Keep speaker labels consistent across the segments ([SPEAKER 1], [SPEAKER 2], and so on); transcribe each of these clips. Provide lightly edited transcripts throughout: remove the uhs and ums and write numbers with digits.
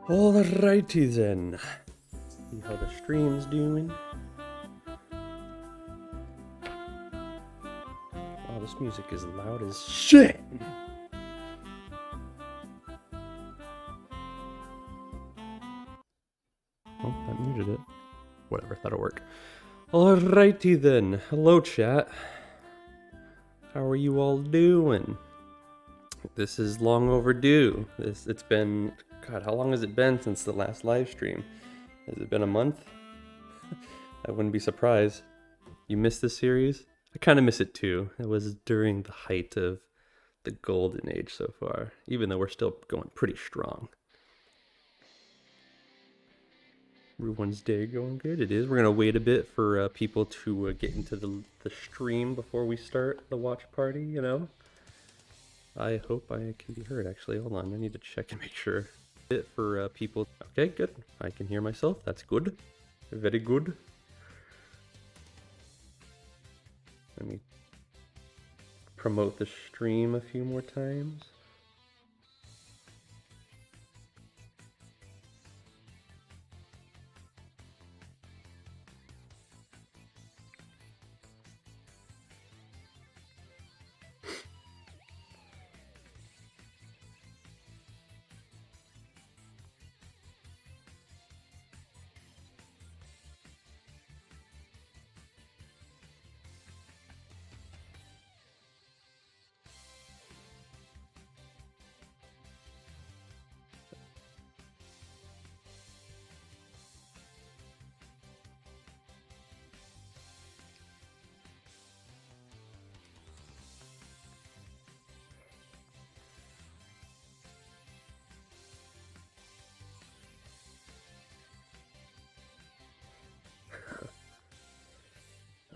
[SPEAKER 1] Alrighty then. See how the stream's doing. Wow, this music is loud as shit! Oh, that muted it. Whatever, that'll work. Alrighty then. Hello, chat. How are you all doing? This is long overdue. It's been... God, how long has it been since the last live stream? Has it been a month? I wouldn't be surprised. You missed this series? I kind of miss it too. It was during the height of the golden age so far, even though we're still going pretty strong. Everyone's day going good? It is. We're going to wait a bit for people to get into the stream before we start the watch party, you know? I hope I can be heard, actually. Hold on, I need to check and make sure. Bit for people. Okay, good. I can hear myself. That's good. Very good. Let me promote the stream a few more times.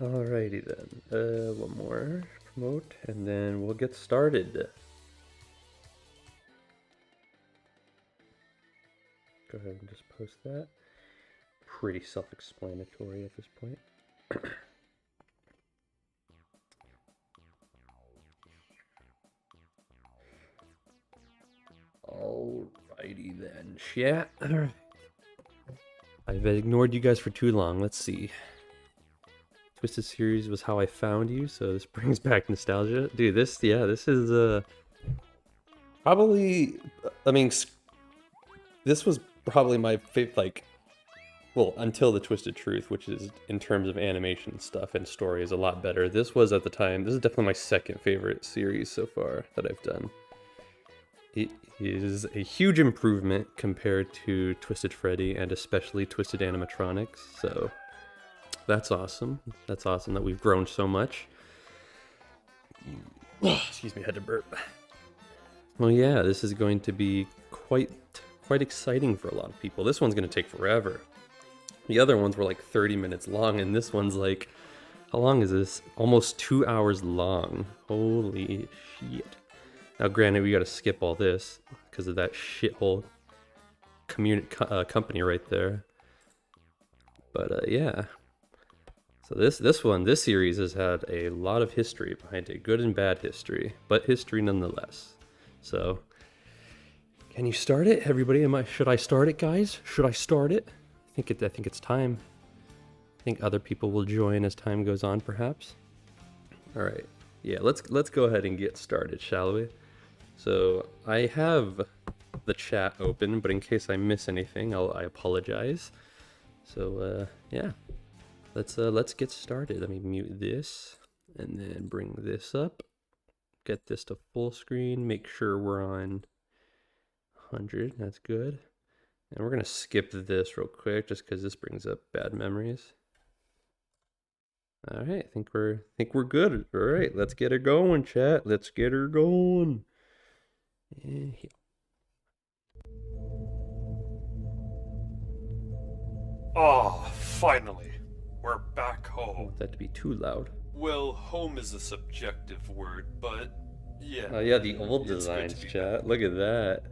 [SPEAKER 1] Alrighty then, one more promote and then we'll get started. Go ahead and just post that. Pretty self-explanatory at this point. Alrighty then, chat. I've ignored you guys for too long. Let's see. Twisted series was how I found you, so this brings back nostalgia. Dude, this is probably, I mean, this was probably my favorite, like, well, until the Twisted Truth, which is, in terms of animation stuff and story, is a lot better. This was, at the time, this is definitely my second favorite series so far that I've done. It is a huge improvement compared to Twisted Freddy and especially Twisted Animatronics, so... That's awesome. That's awesome that we've grown so much. Excuse me, I had to burp. Well, yeah, this is going to be quite exciting for a lot of people. This one's going to take forever. The other ones were like 30 minutes long, and this one's like, how long is this? Almost 2 hours long. Holy shit. Now, granted, we got to skip all this because of that shithole company right there. But yeah. So this series has had a lot of history behind it, good and bad history, but history nonetheless. So, can you start it, everybody? Should I start it, guys? Should I start it? I think it's time. I think other people will join as time goes on, perhaps. All right, yeah, let's go ahead and get started, shall we? So I have the chat open, but in case I miss anything, I apologize. So yeah. Let's get started. Let me mute this and then bring this up. Get this to full screen. Make sure we're on 100. That's good. And we're gonna skip this real quick just because this brings up bad memories. All right, I think we're good. All right, let's get her going, chat. Let's get her going. And here.
[SPEAKER 2] Oh, finally. We're back home.
[SPEAKER 1] I want that to be too loud.
[SPEAKER 2] Well, home is a subjective word, but yeah.
[SPEAKER 1] Oh yeah, the old designs, chat. Look at that.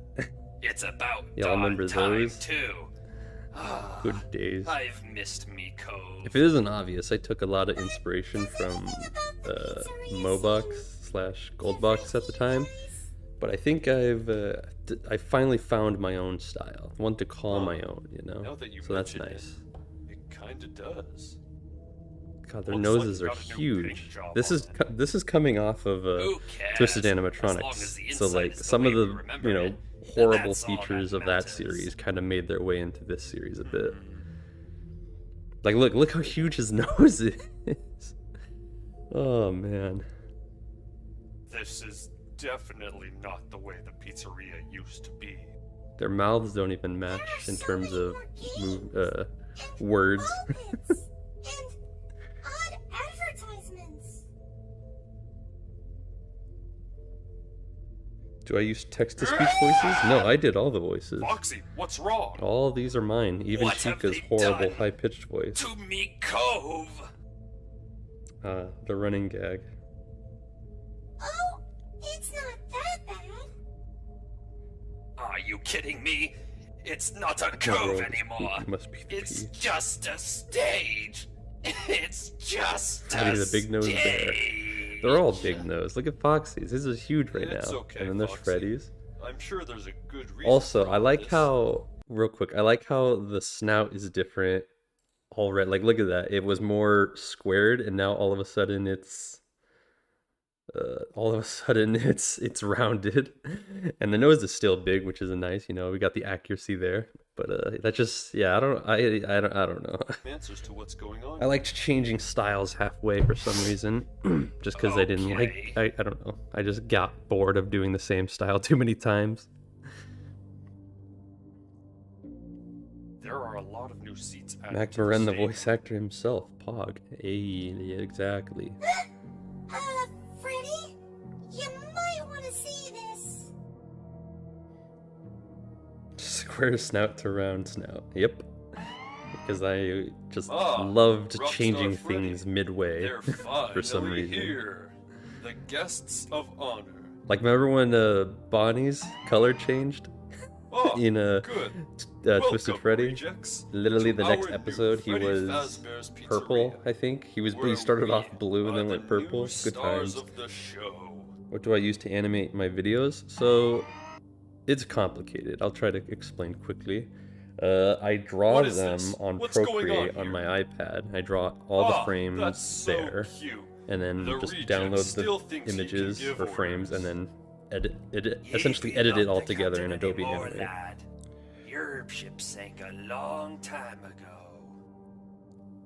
[SPEAKER 2] It's about
[SPEAKER 1] Y'all remember those?
[SPEAKER 2] Too.
[SPEAKER 1] Good days.
[SPEAKER 2] I've missed me Cove.
[SPEAKER 1] If it isn't obvious, I took a lot of inspiration from Mobox / Goldbox at the time. But I think I finally found my own style, one to call my own, you know.
[SPEAKER 2] Now that you
[SPEAKER 1] So that's
[SPEAKER 2] mention
[SPEAKER 1] nice.
[SPEAKER 2] it kinda does.
[SPEAKER 1] God, their
[SPEAKER 2] Looks
[SPEAKER 1] noses
[SPEAKER 2] like
[SPEAKER 1] are
[SPEAKER 2] you got a new paint
[SPEAKER 1] huge.
[SPEAKER 2] job
[SPEAKER 1] This is coming off of
[SPEAKER 3] Who cares?
[SPEAKER 1] Twisted
[SPEAKER 3] As long as
[SPEAKER 1] Animatronics.
[SPEAKER 3] the
[SPEAKER 1] So
[SPEAKER 3] inside
[SPEAKER 1] like
[SPEAKER 3] is the
[SPEAKER 1] some
[SPEAKER 3] way
[SPEAKER 1] of
[SPEAKER 3] we
[SPEAKER 1] the
[SPEAKER 3] remember
[SPEAKER 1] you know
[SPEAKER 3] it,
[SPEAKER 1] horrible
[SPEAKER 3] that's all
[SPEAKER 1] features
[SPEAKER 3] that
[SPEAKER 1] of that
[SPEAKER 3] matters.
[SPEAKER 1] series kind of made their way into this series a bit. Like look how huge his nose is. Oh man.
[SPEAKER 2] This is definitely not the way the pizzeria used to be.
[SPEAKER 1] Their mouths don't even match in terms of words.
[SPEAKER 4] And odd advertisements.
[SPEAKER 1] Do I use text-to-speech voices? No, I did all the voices.
[SPEAKER 2] Foxy, what's wrong?
[SPEAKER 1] All these are mine, even
[SPEAKER 3] What have
[SPEAKER 1] Chica's
[SPEAKER 3] they
[SPEAKER 1] horrible
[SPEAKER 3] done
[SPEAKER 1] high-pitched voice.
[SPEAKER 3] To me, Cove.
[SPEAKER 1] The running gag.
[SPEAKER 4] Oh, it's not that bad.
[SPEAKER 3] Are you kidding me? It's not a
[SPEAKER 1] No,
[SPEAKER 3] cove
[SPEAKER 1] bro,
[SPEAKER 3] anymore.
[SPEAKER 1] it must be the
[SPEAKER 3] It's
[SPEAKER 1] P.
[SPEAKER 3] just a stage. It's just
[SPEAKER 1] Look at
[SPEAKER 3] a
[SPEAKER 1] the big nose there.
[SPEAKER 3] stage.
[SPEAKER 1] They're all big nose. Look at Foxy's. His is huge right
[SPEAKER 2] It's
[SPEAKER 1] now.
[SPEAKER 2] okay,
[SPEAKER 1] And then there's
[SPEAKER 2] Foxy.
[SPEAKER 1] Freddy's.
[SPEAKER 2] I'm sure there's a good reason.
[SPEAKER 1] Also,
[SPEAKER 2] for
[SPEAKER 1] I
[SPEAKER 2] all
[SPEAKER 1] like
[SPEAKER 2] this.
[SPEAKER 1] how, real quick, I like how the snout is different already. Like, look at that. It was more squared, and now all of a sudden it's it's rounded, and the nose is still big, which is nice. You know, we got the accuracy there. But that just, yeah, I don't know.
[SPEAKER 2] Answers to what's going on.
[SPEAKER 1] I liked changing styles halfway for some reason, just because I didn't like. I don't know. I just got bored of doing the same style too many times.
[SPEAKER 2] There are a lot of new seats added to
[SPEAKER 1] Magma Ren, the
[SPEAKER 2] stadium.
[SPEAKER 1] voice actor himself, Pog. Hey, yeah, exactly.
[SPEAKER 4] Freddy, you might want to see this.
[SPEAKER 1] Square snout to round snout. Yep. Because I just
[SPEAKER 2] Ah,
[SPEAKER 1] loved
[SPEAKER 2] Rockstar
[SPEAKER 1] changing
[SPEAKER 2] Freddy.
[SPEAKER 1] things midway
[SPEAKER 2] They're
[SPEAKER 1] for some
[SPEAKER 2] finally
[SPEAKER 1] reason.
[SPEAKER 2] here. The guests of honor.
[SPEAKER 1] Like, remember when Bonnie's color changed
[SPEAKER 2] Oh,
[SPEAKER 1] in
[SPEAKER 2] good.
[SPEAKER 1] Twisted
[SPEAKER 2] Welcome,
[SPEAKER 1] Freddy?
[SPEAKER 2] rejects,
[SPEAKER 1] Literally,
[SPEAKER 2] to
[SPEAKER 1] the next
[SPEAKER 2] our new
[SPEAKER 1] episode, he
[SPEAKER 2] Freddy
[SPEAKER 1] was
[SPEAKER 2] Fazbear's
[SPEAKER 1] purple,
[SPEAKER 2] Pizzeria,
[SPEAKER 1] I think. He
[SPEAKER 2] where
[SPEAKER 1] started
[SPEAKER 2] we
[SPEAKER 1] off blue and
[SPEAKER 2] are
[SPEAKER 1] then
[SPEAKER 2] the
[SPEAKER 1] went purple.
[SPEAKER 2] new
[SPEAKER 1] Good
[SPEAKER 2] stars
[SPEAKER 1] times.
[SPEAKER 2] of the show.
[SPEAKER 1] What do I use to animate my videos? So, it's complicated. I'll try to explain quickly. I draw
[SPEAKER 2] What is
[SPEAKER 1] them
[SPEAKER 2] this?
[SPEAKER 1] on
[SPEAKER 2] What's going
[SPEAKER 1] Procreate
[SPEAKER 2] on
[SPEAKER 1] on
[SPEAKER 2] here?
[SPEAKER 1] my iPad. I draw all the
[SPEAKER 2] Ah,
[SPEAKER 1] frames
[SPEAKER 2] that's so
[SPEAKER 1] there,
[SPEAKER 2] cute.
[SPEAKER 1] and then
[SPEAKER 2] The
[SPEAKER 1] just
[SPEAKER 2] reject
[SPEAKER 1] download
[SPEAKER 2] still
[SPEAKER 1] the
[SPEAKER 2] thinks he can
[SPEAKER 1] images
[SPEAKER 2] give
[SPEAKER 1] or frames, and
[SPEAKER 2] orders.
[SPEAKER 1] then essentially edit it all together in Adobe Animate.
[SPEAKER 3] Lad. Your ship sank a long time ago.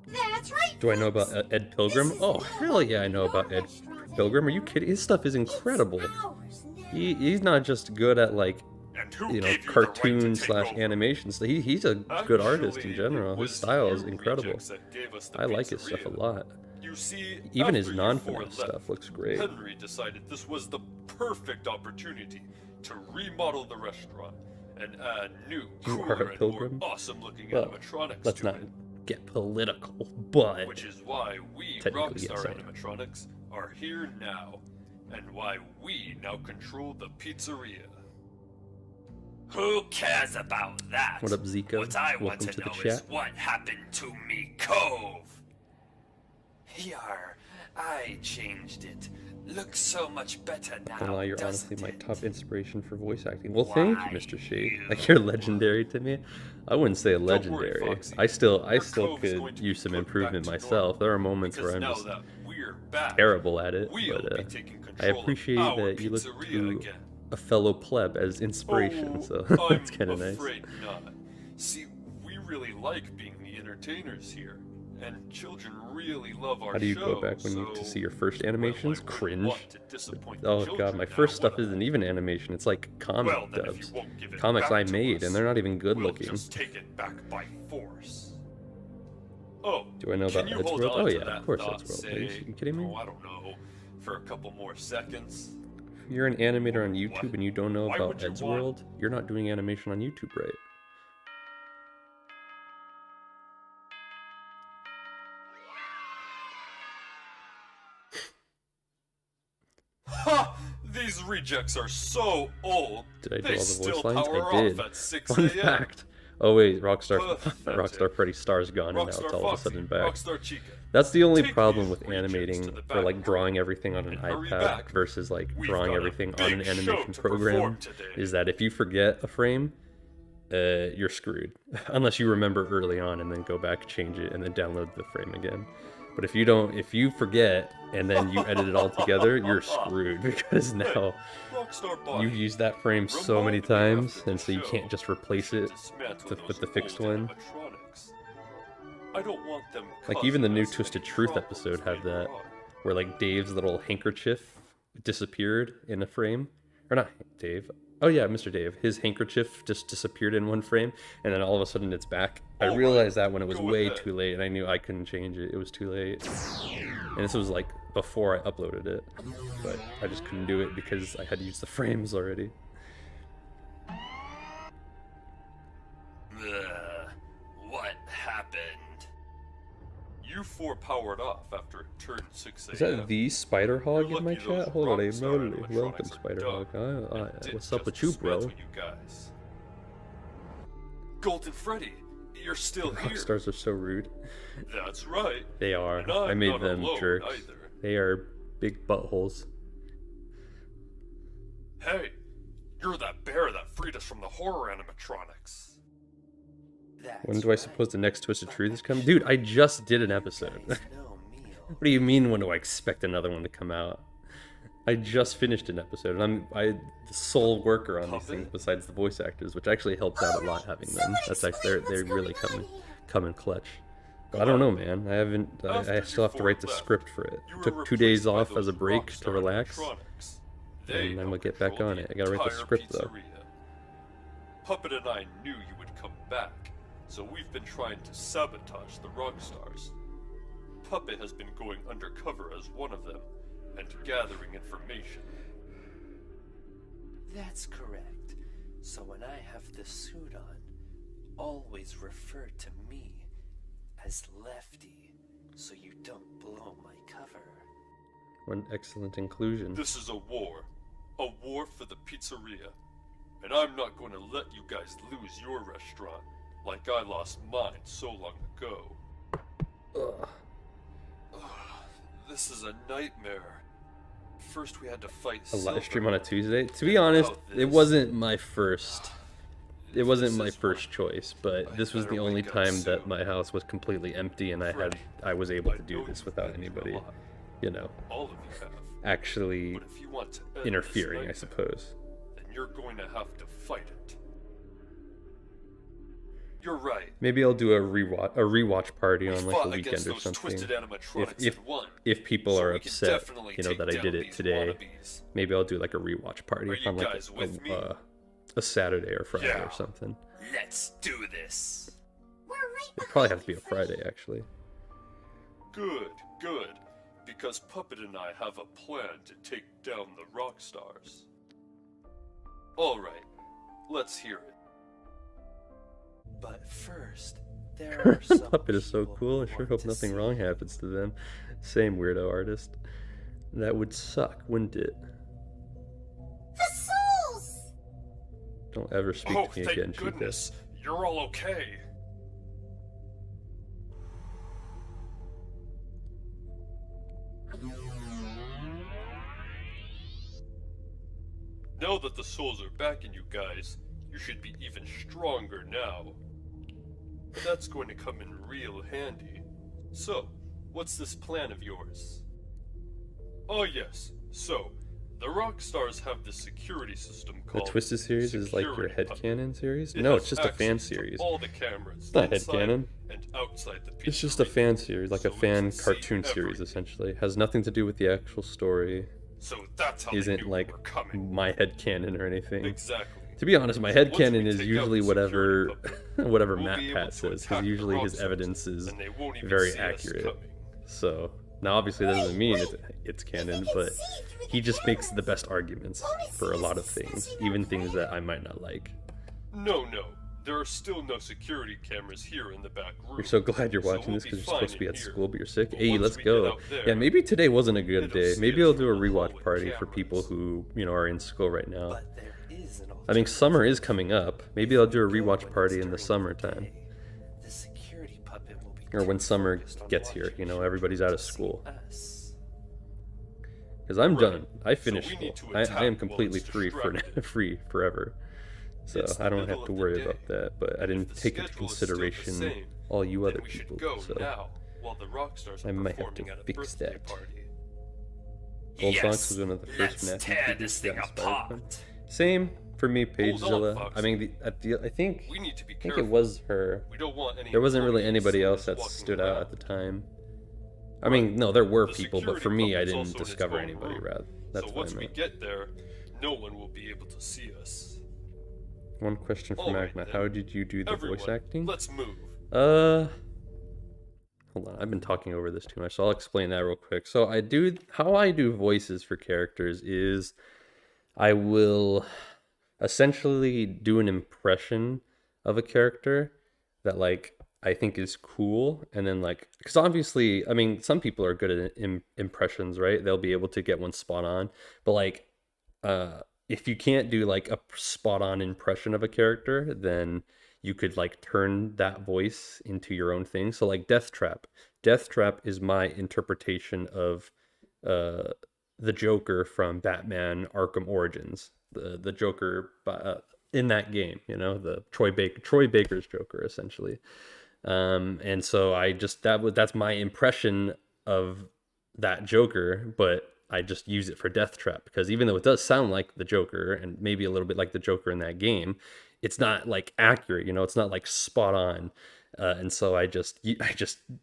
[SPEAKER 4] That's right.
[SPEAKER 1] Do I know about
[SPEAKER 4] folks.
[SPEAKER 1] Ed Pilgrim?
[SPEAKER 4] This is
[SPEAKER 1] Oh,
[SPEAKER 4] not
[SPEAKER 1] hell yeah, I know about
[SPEAKER 4] your
[SPEAKER 1] Ed
[SPEAKER 4] restaurant
[SPEAKER 1] Pilgrim. Are you kidding? His stuff is incredible.
[SPEAKER 4] It's ours now.
[SPEAKER 1] He's not just good at, like,
[SPEAKER 2] And who
[SPEAKER 1] you know,
[SPEAKER 2] gave you the right to
[SPEAKER 1] cartoon
[SPEAKER 2] take
[SPEAKER 1] slash
[SPEAKER 2] over?
[SPEAKER 1] animation stuff. He's a good artist in
[SPEAKER 2] Actually,
[SPEAKER 1] general.
[SPEAKER 2] it
[SPEAKER 1] His
[SPEAKER 2] was
[SPEAKER 1] style is
[SPEAKER 2] your
[SPEAKER 1] incredible.
[SPEAKER 2] rejects that gave us the
[SPEAKER 1] I like his stuff a
[SPEAKER 2] pizzeria.
[SPEAKER 1] lot.
[SPEAKER 2] You see,
[SPEAKER 1] Even his
[SPEAKER 2] after you
[SPEAKER 1] non-Fnaf
[SPEAKER 2] four
[SPEAKER 1] stuff
[SPEAKER 2] left,
[SPEAKER 1] looks great.
[SPEAKER 2] Henry decided this was the perfect opportunity to remodel the restaurant and add new,
[SPEAKER 1] You are
[SPEAKER 2] cooler,
[SPEAKER 1] a
[SPEAKER 2] and
[SPEAKER 1] pilgrim?
[SPEAKER 2] more awesome-looking
[SPEAKER 1] Well,
[SPEAKER 2] animatronics
[SPEAKER 1] let's
[SPEAKER 2] to
[SPEAKER 1] not
[SPEAKER 2] it.
[SPEAKER 1] get political, but
[SPEAKER 2] Which is why we,
[SPEAKER 1] Technically, yes,
[SPEAKER 2] Rockstar
[SPEAKER 1] I am.
[SPEAKER 2] Animatronics, are here now, and why we now control the pizzeria.
[SPEAKER 3] Who cares about that?
[SPEAKER 1] What up, Zika?
[SPEAKER 3] What I
[SPEAKER 1] Welcome
[SPEAKER 3] want
[SPEAKER 1] to
[SPEAKER 3] to
[SPEAKER 1] the
[SPEAKER 3] know
[SPEAKER 1] chat.
[SPEAKER 3] is what happened to me cove. Yar, I changed it. Looks so much better now.
[SPEAKER 1] Well, you're honestly
[SPEAKER 3] doesn't
[SPEAKER 1] my
[SPEAKER 3] it?
[SPEAKER 1] top inspiration for voice acting. Well, thank you,
[SPEAKER 3] Why,
[SPEAKER 1] Mr. Shade.
[SPEAKER 3] you-
[SPEAKER 1] Like, you're legendary to me. I wouldn't say
[SPEAKER 2] worry,
[SPEAKER 1] legendary.
[SPEAKER 2] Foxy.
[SPEAKER 1] I still
[SPEAKER 2] Your cove is
[SPEAKER 1] could
[SPEAKER 2] going to
[SPEAKER 1] use
[SPEAKER 2] be
[SPEAKER 1] some
[SPEAKER 2] put
[SPEAKER 1] improvement
[SPEAKER 2] back to
[SPEAKER 1] myself.
[SPEAKER 2] normal,
[SPEAKER 1] There are moments
[SPEAKER 2] because
[SPEAKER 1] where I'm
[SPEAKER 2] now
[SPEAKER 1] just
[SPEAKER 2] that we're back,
[SPEAKER 1] terrible at it,
[SPEAKER 2] we'll
[SPEAKER 1] but
[SPEAKER 2] be taking
[SPEAKER 1] I
[SPEAKER 2] control of
[SPEAKER 1] appreciate
[SPEAKER 2] our
[SPEAKER 1] that you look
[SPEAKER 2] pizzeria
[SPEAKER 1] to
[SPEAKER 2] again.
[SPEAKER 1] a fellow pleb as inspiration,
[SPEAKER 2] Oh,
[SPEAKER 1] so
[SPEAKER 2] I'm
[SPEAKER 1] that's kind of nice.
[SPEAKER 2] afraid not. See, we really like being the entertainers here, and children really love our
[SPEAKER 1] How do you
[SPEAKER 2] show.
[SPEAKER 1] go back when you to
[SPEAKER 2] so,
[SPEAKER 1] see your first animations?
[SPEAKER 2] well, I wouldn't
[SPEAKER 1] Cringe.
[SPEAKER 2] want to disappoint the
[SPEAKER 1] Oh god,
[SPEAKER 2] children
[SPEAKER 1] my
[SPEAKER 2] now,
[SPEAKER 1] first stuff
[SPEAKER 2] would I?
[SPEAKER 1] isn't even animation. It's like comic
[SPEAKER 2] Well, then, if
[SPEAKER 1] dubs.
[SPEAKER 2] you won't give it
[SPEAKER 1] Comics
[SPEAKER 2] back
[SPEAKER 1] I
[SPEAKER 2] to
[SPEAKER 1] made,
[SPEAKER 2] us,
[SPEAKER 1] and they're not even good
[SPEAKER 2] we'll
[SPEAKER 1] looking.
[SPEAKER 2] just take it back by force. Oh,
[SPEAKER 1] Do I know
[SPEAKER 2] can
[SPEAKER 1] about
[SPEAKER 2] you
[SPEAKER 1] Ed's
[SPEAKER 2] hold
[SPEAKER 1] World?
[SPEAKER 2] on
[SPEAKER 1] Oh
[SPEAKER 2] to
[SPEAKER 1] yeah,
[SPEAKER 2] that
[SPEAKER 1] of course
[SPEAKER 2] thought,
[SPEAKER 1] Ed's World. Are you,
[SPEAKER 2] say,
[SPEAKER 1] you kidding me?
[SPEAKER 2] Oh, I don't know, for a couple more seconds.
[SPEAKER 1] If you're an animator on
[SPEAKER 2] What?
[SPEAKER 1] YouTube and you don't know
[SPEAKER 2] Why
[SPEAKER 1] about
[SPEAKER 2] would you
[SPEAKER 1] Ed's
[SPEAKER 2] want-
[SPEAKER 1] World, you're not doing animation on YouTube right.
[SPEAKER 2] Ha! These rejects are so old.
[SPEAKER 1] Did I do
[SPEAKER 2] They
[SPEAKER 1] all the
[SPEAKER 2] still
[SPEAKER 1] voice lines?
[SPEAKER 2] power
[SPEAKER 1] I did.
[SPEAKER 2] off at 6
[SPEAKER 1] Fun
[SPEAKER 2] a.m.
[SPEAKER 1] fact. Oh wait, Rockstar
[SPEAKER 2] Pathetic.
[SPEAKER 1] Rockstar Freddy Star's gone, and now it's
[SPEAKER 2] Rockstar
[SPEAKER 1] all of a
[SPEAKER 2] Foxy,
[SPEAKER 1] sudden back.
[SPEAKER 2] Rockstar Chica.
[SPEAKER 1] That's the only
[SPEAKER 2] Take
[SPEAKER 1] problem
[SPEAKER 2] these
[SPEAKER 1] with
[SPEAKER 2] rejects
[SPEAKER 1] animating
[SPEAKER 2] to the
[SPEAKER 1] or like
[SPEAKER 2] back
[SPEAKER 1] drawing
[SPEAKER 2] room
[SPEAKER 1] everything on an
[SPEAKER 2] and hurry
[SPEAKER 1] iPad
[SPEAKER 2] back.
[SPEAKER 1] versus like
[SPEAKER 2] We've
[SPEAKER 1] drawing
[SPEAKER 2] got a
[SPEAKER 1] everything on an
[SPEAKER 2] big
[SPEAKER 1] animation
[SPEAKER 2] show to
[SPEAKER 1] program
[SPEAKER 2] perform today.
[SPEAKER 1] is that if you forget a frame, you're screwed. Unless you remember early on and then go back, change it, and then download the frame again. But if you forget and then you edit it all together, you're screwed because now
[SPEAKER 2] Rockstar Bonnie,
[SPEAKER 1] you've used that frame so many
[SPEAKER 2] remind me
[SPEAKER 1] times,
[SPEAKER 2] after
[SPEAKER 1] and
[SPEAKER 2] the
[SPEAKER 1] so you
[SPEAKER 2] show
[SPEAKER 1] can't just replace
[SPEAKER 2] we
[SPEAKER 1] it
[SPEAKER 2] should dismantle
[SPEAKER 1] with
[SPEAKER 2] those
[SPEAKER 1] the fixed
[SPEAKER 2] old
[SPEAKER 1] one.
[SPEAKER 2] animatronics. I don't want them
[SPEAKER 1] Like even the
[SPEAKER 2] causing
[SPEAKER 1] new
[SPEAKER 2] us
[SPEAKER 1] Twisted
[SPEAKER 2] any
[SPEAKER 1] Truth
[SPEAKER 2] problems
[SPEAKER 1] episode had
[SPEAKER 2] later
[SPEAKER 1] that,
[SPEAKER 2] on.
[SPEAKER 1] where like Dave's little handkerchief disappeared in a frame, or not Dave. Oh yeah, Mr. Dave. His handkerchief just disappeared in one frame, and then all of a sudden it's back. I
[SPEAKER 2] All right,
[SPEAKER 1] realized that when it was
[SPEAKER 2] go
[SPEAKER 1] way
[SPEAKER 2] ahead.
[SPEAKER 1] too late, and I knew I couldn't change it. It was too late, and this was like before I uploaded it, but I just couldn't do it because I had used the frames already.
[SPEAKER 3] What happened?
[SPEAKER 2] You four powered off after it turned 6 a.m.
[SPEAKER 1] Is that the Spider Hog
[SPEAKER 2] You're
[SPEAKER 1] in my
[SPEAKER 2] lucky those
[SPEAKER 1] chat? Hold on,
[SPEAKER 2] Rockstar
[SPEAKER 1] welcome
[SPEAKER 2] animatronics are
[SPEAKER 1] Spider
[SPEAKER 2] done
[SPEAKER 1] Hog.
[SPEAKER 2] and didn't
[SPEAKER 1] What's up
[SPEAKER 2] just
[SPEAKER 1] with you, bro?
[SPEAKER 2] dismantle you guys. Golden Freddy, you're still here.
[SPEAKER 1] Rockstars are so rude.
[SPEAKER 2] That's right.
[SPEAKER 1] They are.
[SPEAKER 2] And
[SPEAKER 1] I
[SPEAKER 2] I'm
[SPEAKER 1] made
[SPEAKER 2] not
[SPEAKER 1] them
[SPEAKER 2] alone
[SPEAKER 1] jerks.
[SPEAKER 2] either.
[SPEAKER 1] They are big buttholes.
[SPEAKER 2] Hey, you're that bear that freed us from the horror animatronics.
[SPEAKER 3] That's
[SPEAKER 1] When do I suppose the next Twisted Truth is coming? Dude, I just did an episode.
[SPEAKER 3] right. No meal.
[SPEAKER 1] What do you mean, when do I expect another one to come out? I just finished an episode, and I'm the sole worker on these things besides the voice actors, which actually helps out a lot having them. That's actually they really come in clutch. But I don't know, man. I haven't. I still have to write the script for it.
[SPEAKER 2] You were
[SPEAKER 1] Took 2 days
[SPEAKER 2] replaced by
[SPEAKER 1] off as a
[SPEAKER 2] those
[SPEAKER 1] break to
[SPEAKER 2] Rockstar
[SPEAKER 1] relax,
[SPEAKER 2] animatronics. They
[SPEAKER 1] and I'm
[SPEAKER 2] help
[SPEAKER 1] gonna get back
[SPEAKER 2] control
[SPEAKER 1] on it. I gotta write the
[SPEAKER 2] entire
[SPEAKER 1] script though.
[SPEAKER 2] pizzeria. Puppet and I knew you would come back, so we've been trying to sabotage the Rockstars. Puppet has been going undercover as one of them, and gathering information.
[SPEAKER 3] That's correct. So when I have the suit on, always refer to me as Lefty, so you don't blow my cover.
[SPEAKER 1] One excellent inclusion.
[SPEAKER 2] This is a war for the pizzeria, and I'm not going to let you guys lose your restaurant like I lost mine so long ago.
[SPEAKER 1] Ugh.
[SPEAKER 2] This is a nightmare. First we had to fight
[SPEAKER 1] A live stream
[SPEAKER 2] Silver.
[SPEAKER 1] on a Tuesday. To be honest, it wasn't my first. It wasn't my first choice, but this was the only time that my house was completely empty and I was able to do this without anybody, you know,
[SPEAKER 2] All of you have.
[SPEAKER 1] actually
[SPEAKER 2] But if you want to end
[SPEAKER 1] interfering, I
[SPEAKER 2] this
[SPEAKER 1] suppose.
[SPEAKER 2] nightmare, then you're going to have to fight it. You're right.
[SPEAKER 1] Maybe I'll do a rewatch party
[SPEAKER 2] We
[SPEAKER 1] on like
[SPEAKER 2] fought
[SPEAKER 1] a weekend
[SPEAKER 2] against
[SPEAKER 1] or
[SPEAKER 2] those
[SPEAKER 1] something.
[SPEAKER 2] twisted animatronics
[SPEAKER 1] If
[SPEAKER 2] and won.
[SPEAKER 1] if people
[SPEAKER 2] So
[SPEAKER 1] are
[SPEAKER 2] we can
[SPEAKER 1] upset,
[SPEAKER 2] definitely
[SPEAKER 1] you know,
[SPEAKER 2] take
[SPEAKER 1] that I
[SPEAKER 2] down
[SPEAKER 1] did it
[SPEAKER 2] these
[SPEAKER 1] today,
[SPEAKER 2] wannabes.
[SPEAKER 1] maybe I'll do like a rewatch party
[SPEAKER 2] Are you
[SPEAKER 1] on like
[SPEAKER 2] guys with me?
[SPEAKER 1] a Saturday or Friday
[SPEAKER 2] Yeah.
[SPEAKER 1] or something.
[SPEAKER 3] Let's do this.
[SPEAKER 4] We're right
[SPEAKER 1] It'd probably
[SPEAKER 4] behind
[SPEAKER 1] have to be
[SPEAKER 4] you,
[SPEAKER 1] a
[SPEAKER 4] Freddy.
[SPEAKER 1] Friday actually.
[SPEAKER 2] Good. Because Puppet and I have a plan to take down the Rockstars. Alright, let's hear it.
[SPEAKER 3] But first, there are some
[SPEAKER 1] Puppet is so
[SPEAKER 3] people
[SPEAKER 1] cool. I
[SPEAKER 3] who
[SPEAKER 1] sure
[SPEAKER 3] want
[SPEAKER 1] hope
[SPEAKER 3] to
[SPEAKER 1] nothing
[SPEAKER 3] see
[SPEAKER 1] wrong
[SPEAKER 3] it.
[SPEAKER 1] happens to them. Same weirdo artist. That would suck, wouldn't it?
[SPEAKER 4] The souls!
[SPEAKER 1] Don't ever speak
[SPEAKER 2] Oh,
[SPEAKER 1] to me
[SPEAKER 2] thank
[SPEAKER 1] again, Chica.
[SPEAKER 2] goodness. You're all okay. Now that the souls are back in you guys, you should be even stronger now. And that's going to come in real handy. So, what's this plan of yours? Oh yes, so, the Rockstars have this security system
[SPEAKER 1] The
[SPEAKER 2] called
[SPEAKER 1] Twisted series is like your
[SPEAKER 2] Security Puppet.
[SPEAKER 1] headcanon series?
[SPEAKER 2] It
[SPEAKER 1] No,
[SPEAKER 2] has
[SPEAKER 1] it's just a fan
[SPEAKER 2] access to
[SPEAKER 1] series.
[SPEAKER 2] all the cameras
[SPEAKER 1] It's not
[SPEAKER 2] inside
[SPEAKER 1] headcanon.
[SPEAKER 2] and outside the
[SPEAKER 1] It's just a
[SPEAKER 2] pizzeria,
[SPEAKER 1] fan series, like a
[SPEAKER 2] so it
[SPEAKER 1] fan
[SPEAKER 2] can see
[SPEAKER 1] cartoon series,
[SPEAKER 2] everything.
[SPEAKER 1] essentially. Has nothing to do with the actual story.
[SPEAKER 2] So that's how they
[SPEAKER 1] Isn't
[SPEAKER 2] knew we
[SPEAKER 1] like
[SPEAKER 2] were coming.
[SPEAKER 1] my headcanon or anything.
[SPEAKER 2] Exactly.
[SPEAKER 1] To be honest, my
[SPEAKER 2] So once
[SPEAKER 1] headcanon
[SPEAKER 2] we
[SPEAKER 1] is
[SPEAKER 2] take out
[SPEAKER 1] usually
[SPEAKER 2] the
[SPEAKER 1] whatever
[SPEAKER 2] security puppet,
[SPEAKER 1] whatever
[SPEAKER 2] we'll
[SPEAKER 1] Matt
[SPEAKER 2] be able
[SPEAKER 1] Pat
[SPEAKER 2] to
[SPEAKER 1] says, because
[SPEAKER 2] attack the
[SPEAKER 1] usually his
[SPEAKER 2] Rockstars,
[SPEAKER 1] evidence is
[SPEAKER 2] and they won't even
[SPEAKER 1] very
[SPEAKER 2] see us
[SPEAKER 1] accurate.
[SPEAKER 2] coming.
[SPEAKER 1] So now obviously that doesn't mean it's
[SPEAKER 4] They
[SPEAKER 1] canon,
[SPEAKER 4] can
[SPEAKER 1] but
[SPEAKER 4] see through the
[SPEAKER 1] he just makes the
[SPEAKER 4] cameras.
[SPEAKER 1] best arguments for a lot of things, even things that I might not like.
[SPEAKER 2] No, there are still no security cameras here in the back room.
[SPEAKER 1] You're so glad you're
[SPEAKER 2] so
[SPEAKER 1] watching
[SPEAKER 2] we'll
[SPEAKER 1] this
[SPEAKER 2] be
[SPEAKER 1] because you're
[SPEAKER 2] fine
[SPEAKER 1] supposed to be
[SPEAKER 2] in
[SPEAKER 1] at
[SPEAKER 2] here.
[SPEAKER 1] school, but you're sick.
[SPEAKER 2] But
[SPEAKER 1] Hey,
[SPEAKER 2] once
[SPEAKER 1] let's
[SPEAKER 2] we
[SPEAKER 1] go.
[SPEAKER 2] get out there,
[SPEAKER 1] Yeah, maybe today wasn't a good
[SPEAKER 2] it'll
[SPEAKER 1] day.
[SPEAKER 2] see
[SPEAKER 1] Maybe
[SPEAKER 2] us
[SPEAKER 1] I'll
[SPEAKER 2] from
[SPEAKER 1] do a
[SPEAKER 2] the
[SPEAKER 1] rewatch
[SPEAKER 2] hallway
[SPEAKER 1] party for people
[SPEAKER 2] cameras.
[SPEAKER 1] who, you know, are in school right now.
[SPEAKER 3] But there is an
[SPEAKER 1] I I mean, summer is coming up. Maybe I'll do a rewatch party in the summertime.
[SPEAKER 3] The security puppet will be
[SPEAKER 1] Or when
[SPEAKER 3] too
[SPEAKER 1] summer
[SPEAKER 3] focused on
[SPEAKER 1] gets here,
[SPEAKER 3] watching
[SPEAKER 1] you know,
[SPEAKER 3] shows
[SPEAKER 1] everybody's out of
[SPEAKER 3] to see
[SPEAKER 1] school.
[SPEAKER 3] us.
[SPEAKER 1] Because I'm
[SPEAKER 2] Right.
[SPEAKER 1] done. I
[SPEAKER 2] So
[SPEAKER 1] finished
[SPEAKER 2] we
[SPEAKER 1] school.
[SPEAKER 2] need to
[SPEAKER 1] I
[SPEAKER 2] attack
[SPEAKER 1] am
[SPEAKER 2] while
[SPEAKER 1] completely
[SPEAKER 2] it's
[SPEAKER 1] free for
[SPEAKER 2] distracted.
[SPEAKER 1] free forever. So
[SPEAKER 2] It's the
[SPEAKER 1] I don't
[SPEAKER 2] middle
[SPEAKER 1] have to
[SPEAKER 2] of the
[SPEAKER 1] worry
[SPEAKER 2] day.
[SPEAKER 1] about that. But I
[SPEAKER 2] If
[SPEAKER 1] didn't
[SPEAKER 2] the
[SPEAKER 1] take into
[SPEAKER 2] schedule is still the
[SPEAKER 1] consideration
[SPEAKER 2] same,
[SPEAKER 1] all you
[SPEAKER 2] then
[SPEAKER 1] other
[SPEAKER 2] we should
[SPEAKER 1] people.
[SPEAKER 2] go
[SPEAKER 1] So
[SPEAKER 2] now while the rock stars are
[SPEAKER 1] I might have
[SPEAKER 2] performing
[SPEAKER 1] to
[SPEAKER 2] at a
[SPEAKER 1] fix
[SPEAKER 2] birthday
[SPEAKER 1] that.
[SPEAKER 2] party.
[SPEAKER 1] Gold
[SPEAKER 3] Yes,
[SPEAKER 1] Fox was one of the first
[SPEAKER 3] let's
[SPEAKER 1] Fnaf
[SPEAKER 3] tear
[SPEAKER 1] YouTubers
[SPEAKER 3] this
[SPEAKER 1] who got
[SPEAKER 3] thing
[SPEAKER 1] inspired from.
[SPEAKER 3] apart.
[SPEAKER 1] Same for me,
[SPEAKER 2] Hold on,
[SPEAKER 1] Pagezilla. I
[SPEAKER 2] Foxy.
[SPEAKER 1] mean, I think
[SPEAKER 2] We need to be
[SPEAKER 1] I think
[SPEAKER 2] careful.
[SPEAKER 1] it was her.
[SPEAKER 2] We don't want any
[SPEAKER 1] There wasn't really
[SPEAKER 2] employees
[SPEAKER 1] anybody
[SPEAKER 2] seeing
[SPEAKER 1] else
[SPEAKER 2] us
[SPEAKER 1] that
[SPEAKER 2] walking
[SPEAKER 1] stood out
[SPEAKER 2] around.
[SPEAKER 1] at the time. I mean, no, there were
[SPEAKER 2] The
[SPEAKER 1] people, but
[SPEAKER 2] security
[SPEAKER 1] for me, I
[SPEAKER 2] puppet's
[SPEAKER 1] didn't
[SPEAKER 2] also in its
[SPEAKER 1] discover
[SPEAKER 2] own
[SPEAKER 1] anybody.
[SPEAKER 2] room.
[SPEAKER 1] Rather, that's
[SPEAKER 2] So
[SPEAKER 1] what
[SPEAKER 2] once
[SPEAKER 1] I
[SPEAKER 2] we
[SPEAKER 1] meant.
[SPEAKER 2] get there, no one will be able to see us.
[SPEAKER 1] One question for
[SPEAKER 2] Alright
[SPEAKER 1] Magma:
[SPEAKER 2] then.
[SPEAKER 1] How did you do the
[SPEAKER 2] Everyone,
[SPEAKER 1] voice acting?
[SPEAKER 2] let's move.
[SPEAKER 1] Hold on, I've been talking over this too much, so I'll explain that real quick. So how I do voices for characters is I will essentially do an impression of a character that like I think is cool, and then like because obviously, I mean, some people are good at impressions, right? They'll be able to get one spot on, but like if you can't do like a spot on impression of a character, then you could like turn that voice into your own thing. So like Death Trap. Death Trap is my interpretation of the Joker from Batman Arkham Origins. The Joker in that game, you know, the Troy Baker's Joker essentially. And so I just that's my impression of that Joker, but I just use it for Death Trap because even though it does sound like the Joker and maybe a little bit like the Joker in that game, it's not like accurate, you know, it's not like spot on. And so I just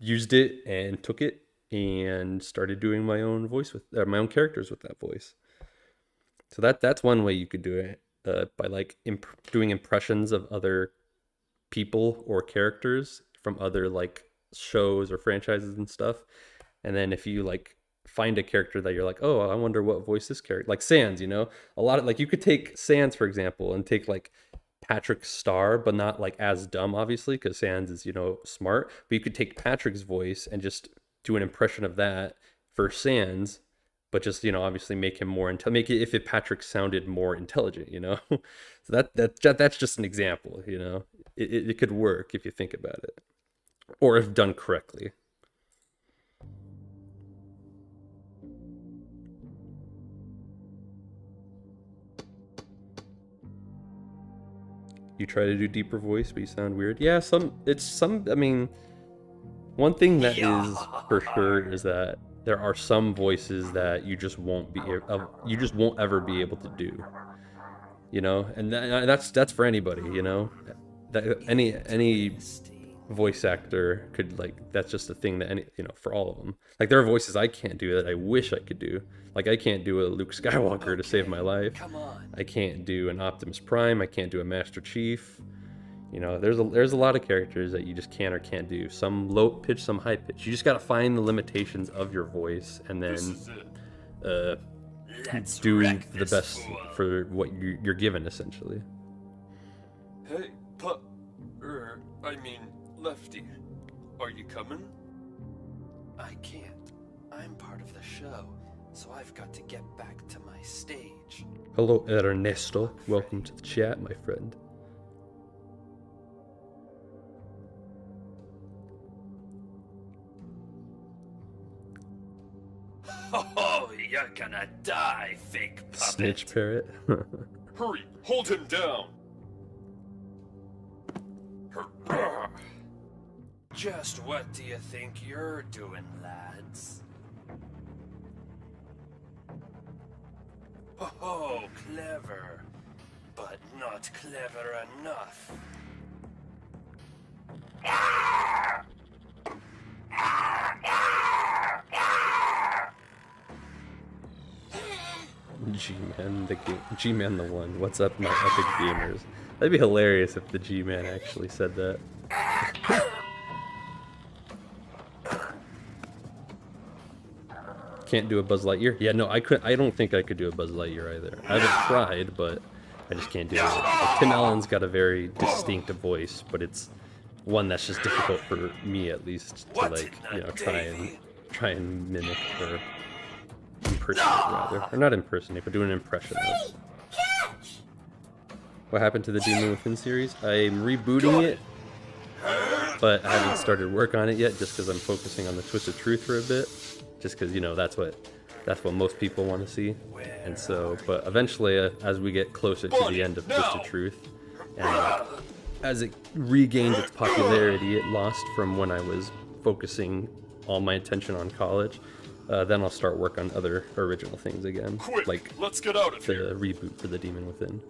[SPEAKER 1] used it and took it and started doing my own voice with my own characters with that voice. So that's one way you could do it by like doing impressions of other people or characters from other like shows or franchises and stuff. And then if you like find a character that you're like, oh, I wonder what voice this character, like Sans, you know, a lot of like you could take Sans for example and take like Patrick Star, but not like as dumb, obviously, because Sans is, you know, smart. But you could take Patrick's voice and just do an impression of that for Sans, but just, you know, obviously make him more make it if Patrick sounded more intelligent, you know. So that's just an example, you know. It could work if you think about it, or if done correctly. You try to do deeper voice, but you sound weird. Yeah, I mean, one thing that is for sure is that there are some voices that you just won't ever be able to do. You know, and that's for anybody. You know, that any voice actor could like that's just a thing that for all of them. Like there are voices I can't do that I wish I could do. Like I can't do a Luke Skywalker to save my life.
[SPEAKER 3] Come on.
[SPEAKER 1] I can't do an Optimus Prime. I can't do a Master Chief. You know, there's a lot of characters that you just can or can't do. Some low pitch, some high pitch. You just gotta find the limitations of your voice and then
[SPEAKER 2] This is it.
[SPEAKER 3] Let's
[SPEAKER 1] do
[SPEAKER 3] wreck
[SPEAKER 1] the
[SPEAKER 3] this
[SPEAKER 1] best
[SPEAKER 3] fool.
[SPEAKER 1] for what you're given essentially.
[SPEAKER 2] Hey, I mean, Lefty. Are you coming?
[SPEAKER 3] I can't. I'm part of the show, so I've got to get back to my stage.
[SPEAKER 1] Hello, Ernesto. Welcome to the chat, my friend.
[SPEAKER 3] Oh, you're gonna die, fake puppet.
[SPEAKER 1] Snitch parrot.
[SPEAKER 2] Hurry, hold him down.
[SPEAKER 3] Just what do you think you're doing, lads? Oh, clever. But not clever enough.
[SPEAKER 1] G-Man the one. What's up, my epic gamers? That'd be hilarious if the G-Man actually said that. Can't do a Buzz Lightyear? Yeah, no, I don't think I could do a Buzz Lightyear either. I haven't tried, but I just can't do it. Like, Tim Allen's got a very distinct voice, but it's one that's just difficult for me, at least, to like, you know, try and mimic or impersonate rather, or not impersonate, but do an impression of.
[SPEAKER 4] Catch!
[SPEAKER 1] what happened to the Demon Within series. I'm rebooting it, but I haven't started work on it yet, just because I'm focusing on the Twisted Truth for a bit, just because, you know, that's what most people want to see. And so, but eventually, as we get closer to the end of Twisted Truth, and as it regains its popularity it lost from when I was focusing all my attention on college, then I'll start work on other original things again.
[SPEAKER 2] Quick,
[SPEAKER 1] like
[SPEAKER 2] let's get out of
[SPEAKER 1] the
[SPEAKER 2] here.
[SPEAKER 1] reboot for the Demon Within.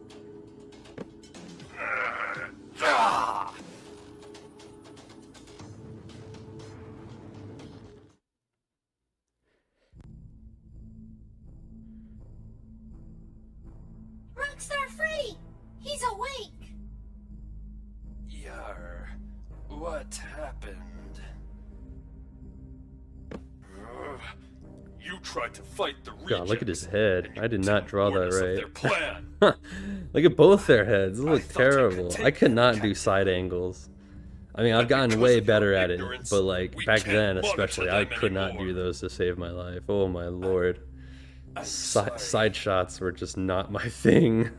[SPEAKER 4] Rockstar Freddy! He's awake!
[SPEAKER 3] Yar, what happened?
[SPEAKER 2] You tried to fight the rejects.
[SPEAKER 1] God, look at his head. I did not draw that
[SPEAKER 2] Their
[SPEAKER 1] right.
[SPEAKER 2] plan.
[SPEAKER 1] Look at both their heads. They look
[SPEAKER 3] thought you could
[SPEAKER 1] terrible.
[SPEAKER 3] take
[SPEAKER 1] I could
[SPEAKER 3] that,
[SPEAKER 1] not do
[SPEAKER 3] Captain.
[SPEAKER 1] side angles. I mean, I've gotten
[SPEAKER 2] because
[SPEAKER 1] way
[SPEAKER 2] of
[SPEAKER 1] better
[SPEAKER 2] your
[SPEAKER 1] at it,
[SPEAKER 2] ignorance,
[SPEAKER 1] but like
[SPEAKER 2] we
[SPEAKER 1] back
[SPEAKER 2] can't
[SPEAKER 1] then,
[SPEAKER 2] monitor
[SPEAKER 1] especially, I
[SPEAKER 2] them
[SPEAKER 1] could not
[SPEAKER 2] anymore.
[SPEAKER 1] do those to save my life. Oh my lord.
[SPEAKER 3] I'm sorry.
[SPEAKER 1] Side shots were just not my thing.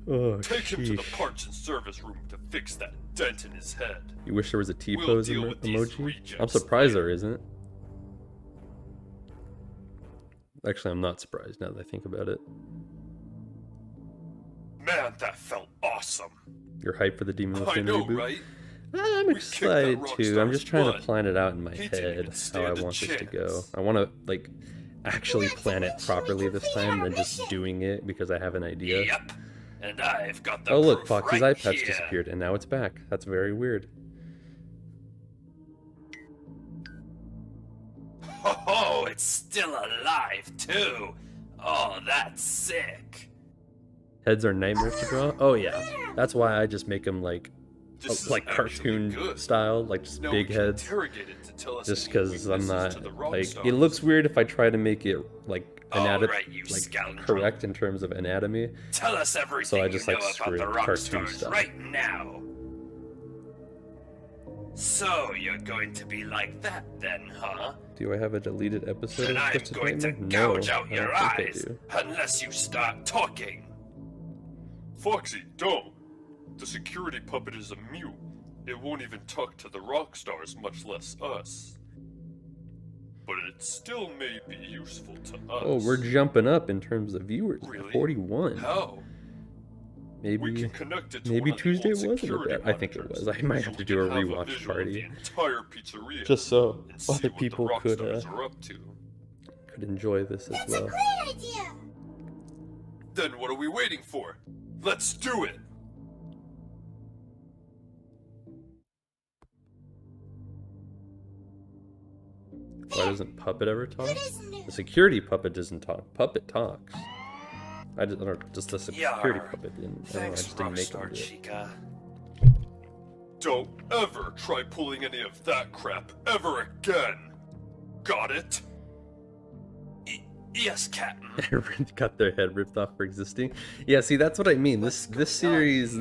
[SPEAKER 1] Oh,
[SPEAKER 2] Take him to the
[SPEAKER 1] sheesh.
[SPEAKER 2] parts and service room to fix that dent in his head.
[SPEAKER 1] You wish there was a T-pose
[SPEAKER 2] deal with these
[SPEAKER 1] emoji? I'm
[SPEAKER 2] rejects
[SPEAKER 1] surprised
[SPEAKER 2] later.
[SPEAKER 1] there isn't. Actually, I'm not surprised now that I think about it.
[SPEAKER 2] Man, that felt awesome.
[SPEAKER 1] You're hyped for the Demon
[SPEAKER 2] I
[SPEAKER 1] Within
[SPEAKER 2] know,
[SPEAKER 1] reboot?
[SPEAKER 2] right?
[SPEAKER 1] I'm
[SPEAKER 2] We kicked that
[SPEAKER 1] excited too. I'm
[SPEAKER 2] Rockstar's
[SPEAKER 1] just trying to
[SPEAKER 2] butt.
[SPEAKER 1] plan it out in my
[SPEAKER 2] He didn't even
[SPEAKER 1] head how I
[SPEAKER 2] stand a
[SPEAKER 1] want this to go.
[SPEAKER 2] chance.
[SPEAKER 1] I want to like actually
[SPEAKER 4] Not to
[SPEAKER 1] plan it
[SPEAKER 4] mention we
[SPEAKER 1] properly this
[SPEAKER 4] completed
[SPEAKER 1] time
[SPEAKER 4] our
[SPEAKER 1] than just
[SPEAKER 4] mission.
[SPEAKER 1] doing it because I have an idea.
[SPEAKER 3] Yep, and I've got the
[SPEAKER 1] Oh look,
[SPEAKER 3] proof
[SPEAKER 1] Foxy's
[SPEAKER 3] right
[SPEAKER 1] eye patch
[SPEAKER 3] here.
[SPEAKER 1] disappeared and now it's back. That's very weird.
[SPEAKER 3] Oh, it's still alive too. Oh, that's sick.
[SPEAKER 1] Heads are nightmares to draw. Oh yeah, that's why I just make them like
[SPEAKER 2] This
[SPEAKER 1] like
[SPEAKER 2] is actually
[SPEAKER 1] cartoon
[SPEAKER 2] good.
[SPEAKER 1] style, like just
[SPEAKER 2] Now
[SPEAKER 1] big
[SPEAKER 2] we can
[SPEAKER 1] heads.
[SPEAKER 2] interrogate it to tell us
[SPEAKER 1] Just
[SPEAKER 2] any
[SPEAKER 1] because I'm
[SPEAKER 2] weaknesses
[SPEAKER 1] not
[SPEAKER 2] to the
[SPEAKER 1] like
[SPEAKER 2] Rockstars.
[SPEAKER 1] it looks weird if I try to make it like
[SPEAKER 3] Alright, you
[SPEAKER 1] like
[SPEAKER 3] scoundrel.
[SPEAKER 1] correct in terms of anatomy.
[SPEAKER 3] Tell us everything
[SPEAKER 1] So I just,
[SPEAKER 3] you
[SPEAKER 1] like,
[SPEAKER 3] know about
[SPEAKER 1] screw
[SPEAKER 3] the
[SPEAKER 1] it, cartoon
[SPEAKER 3] Rockstars
[SPEAKER 1] stuff.
[SPEAKER 3] right now. So you're going to be like that then, huh?
[SPEAKER 1] Do I have a deleted episode
[SPEAKER 3] Then
[SPEAKER 1] of
[SPEAKER 3] I'm
[SPEAKER 1] Twisted
[SPEAKER 3] going to
[SPEAKER 1] Nightmare? No,
[SPEAKER 3] gouge out
[SPEAKER 1] I
[SPEAKER 3] your
[SPEAKER 1] don't think I
[SPEAKER 3] eyes
[SPEAKER 1] do.
[SPEAKER 3] unless you start talking.
[SPEAKER 2] Foxy, don't. The security puppet is a mute. It won't even talk to the Rockstars, much less us. But it still may be useful to us.
[SPEAKER 1] Oh, we're jumping up in terms of viewers.
[SPEAKER 2] Really?
[SPEAKER 1] 41.
[SPEAKER 2] How? We
[SPEAKER 1] Maybe
[SPEAKER 2] can connect it to
[SPEAKER 1] maybe
[SPEAKER 2] one of the
[SPEAKER 1] Tuesday
[SPEAKER 2] old
[SPEAKER 1] wasn't a
[SPEAKER 2] security
[SPEAKER 1] bad. I think it
[SPEAKER 2] monitors,
[SPEAKER 1] was. I might
[SPEAKER 2] so
[SPEAKER 1] have to
[SPEAKER 2] we
[SPEAKER 1] do a
[SPEAKER 2] can have
[SPEAKER 1] rewatch
[SPEAKER 2] visual of
[SPEAKER 1] party.
[SPEAKER 2] the entire pizzeria
[SPEAKER 1] Just so
[SPEAKER 2] and see
[SPEAKER 1] other
[SPEAKER 2] what
[SPEAKER 1] people
[SPEAKER 2] the
[SPEAKER 1] could
[SPEAKER 2] Rockstars are up to.
[SPEAKER 1] enjoy this as
[SPEAKER 4] That's a
[SPEAKER 1] well.
[SPEAKER 4] great idea!
[SPEAKER 2] Then what are we waiting for? Let's do it!
[SPEAKER 1] Why doesn't Puppet ever talk?
[SPEAKER 4] That is new.
[SPEAKER 1] The security puppet doesn't talk. Puppet talks. I don't, just the security
[SPEAKER 3] Yar.
[SPEAKER 1] puppet didn't. I don't know, I
[SPEAKER 3] Thanks,
[SPEAKER 1] just didn't make him
[SPEAKER 3] Rockstar
[SPEAKER 1] do it.
[SPEAKER 3] Chica.
[SPEAKER 2] Don't ever try pulling any of that crap ever again! Got it?
[SPEAKER 3] Yes, Captain.
[SPEAKER 1] Got their head ripped off for existing. Yeah, see, that's what I mean. This series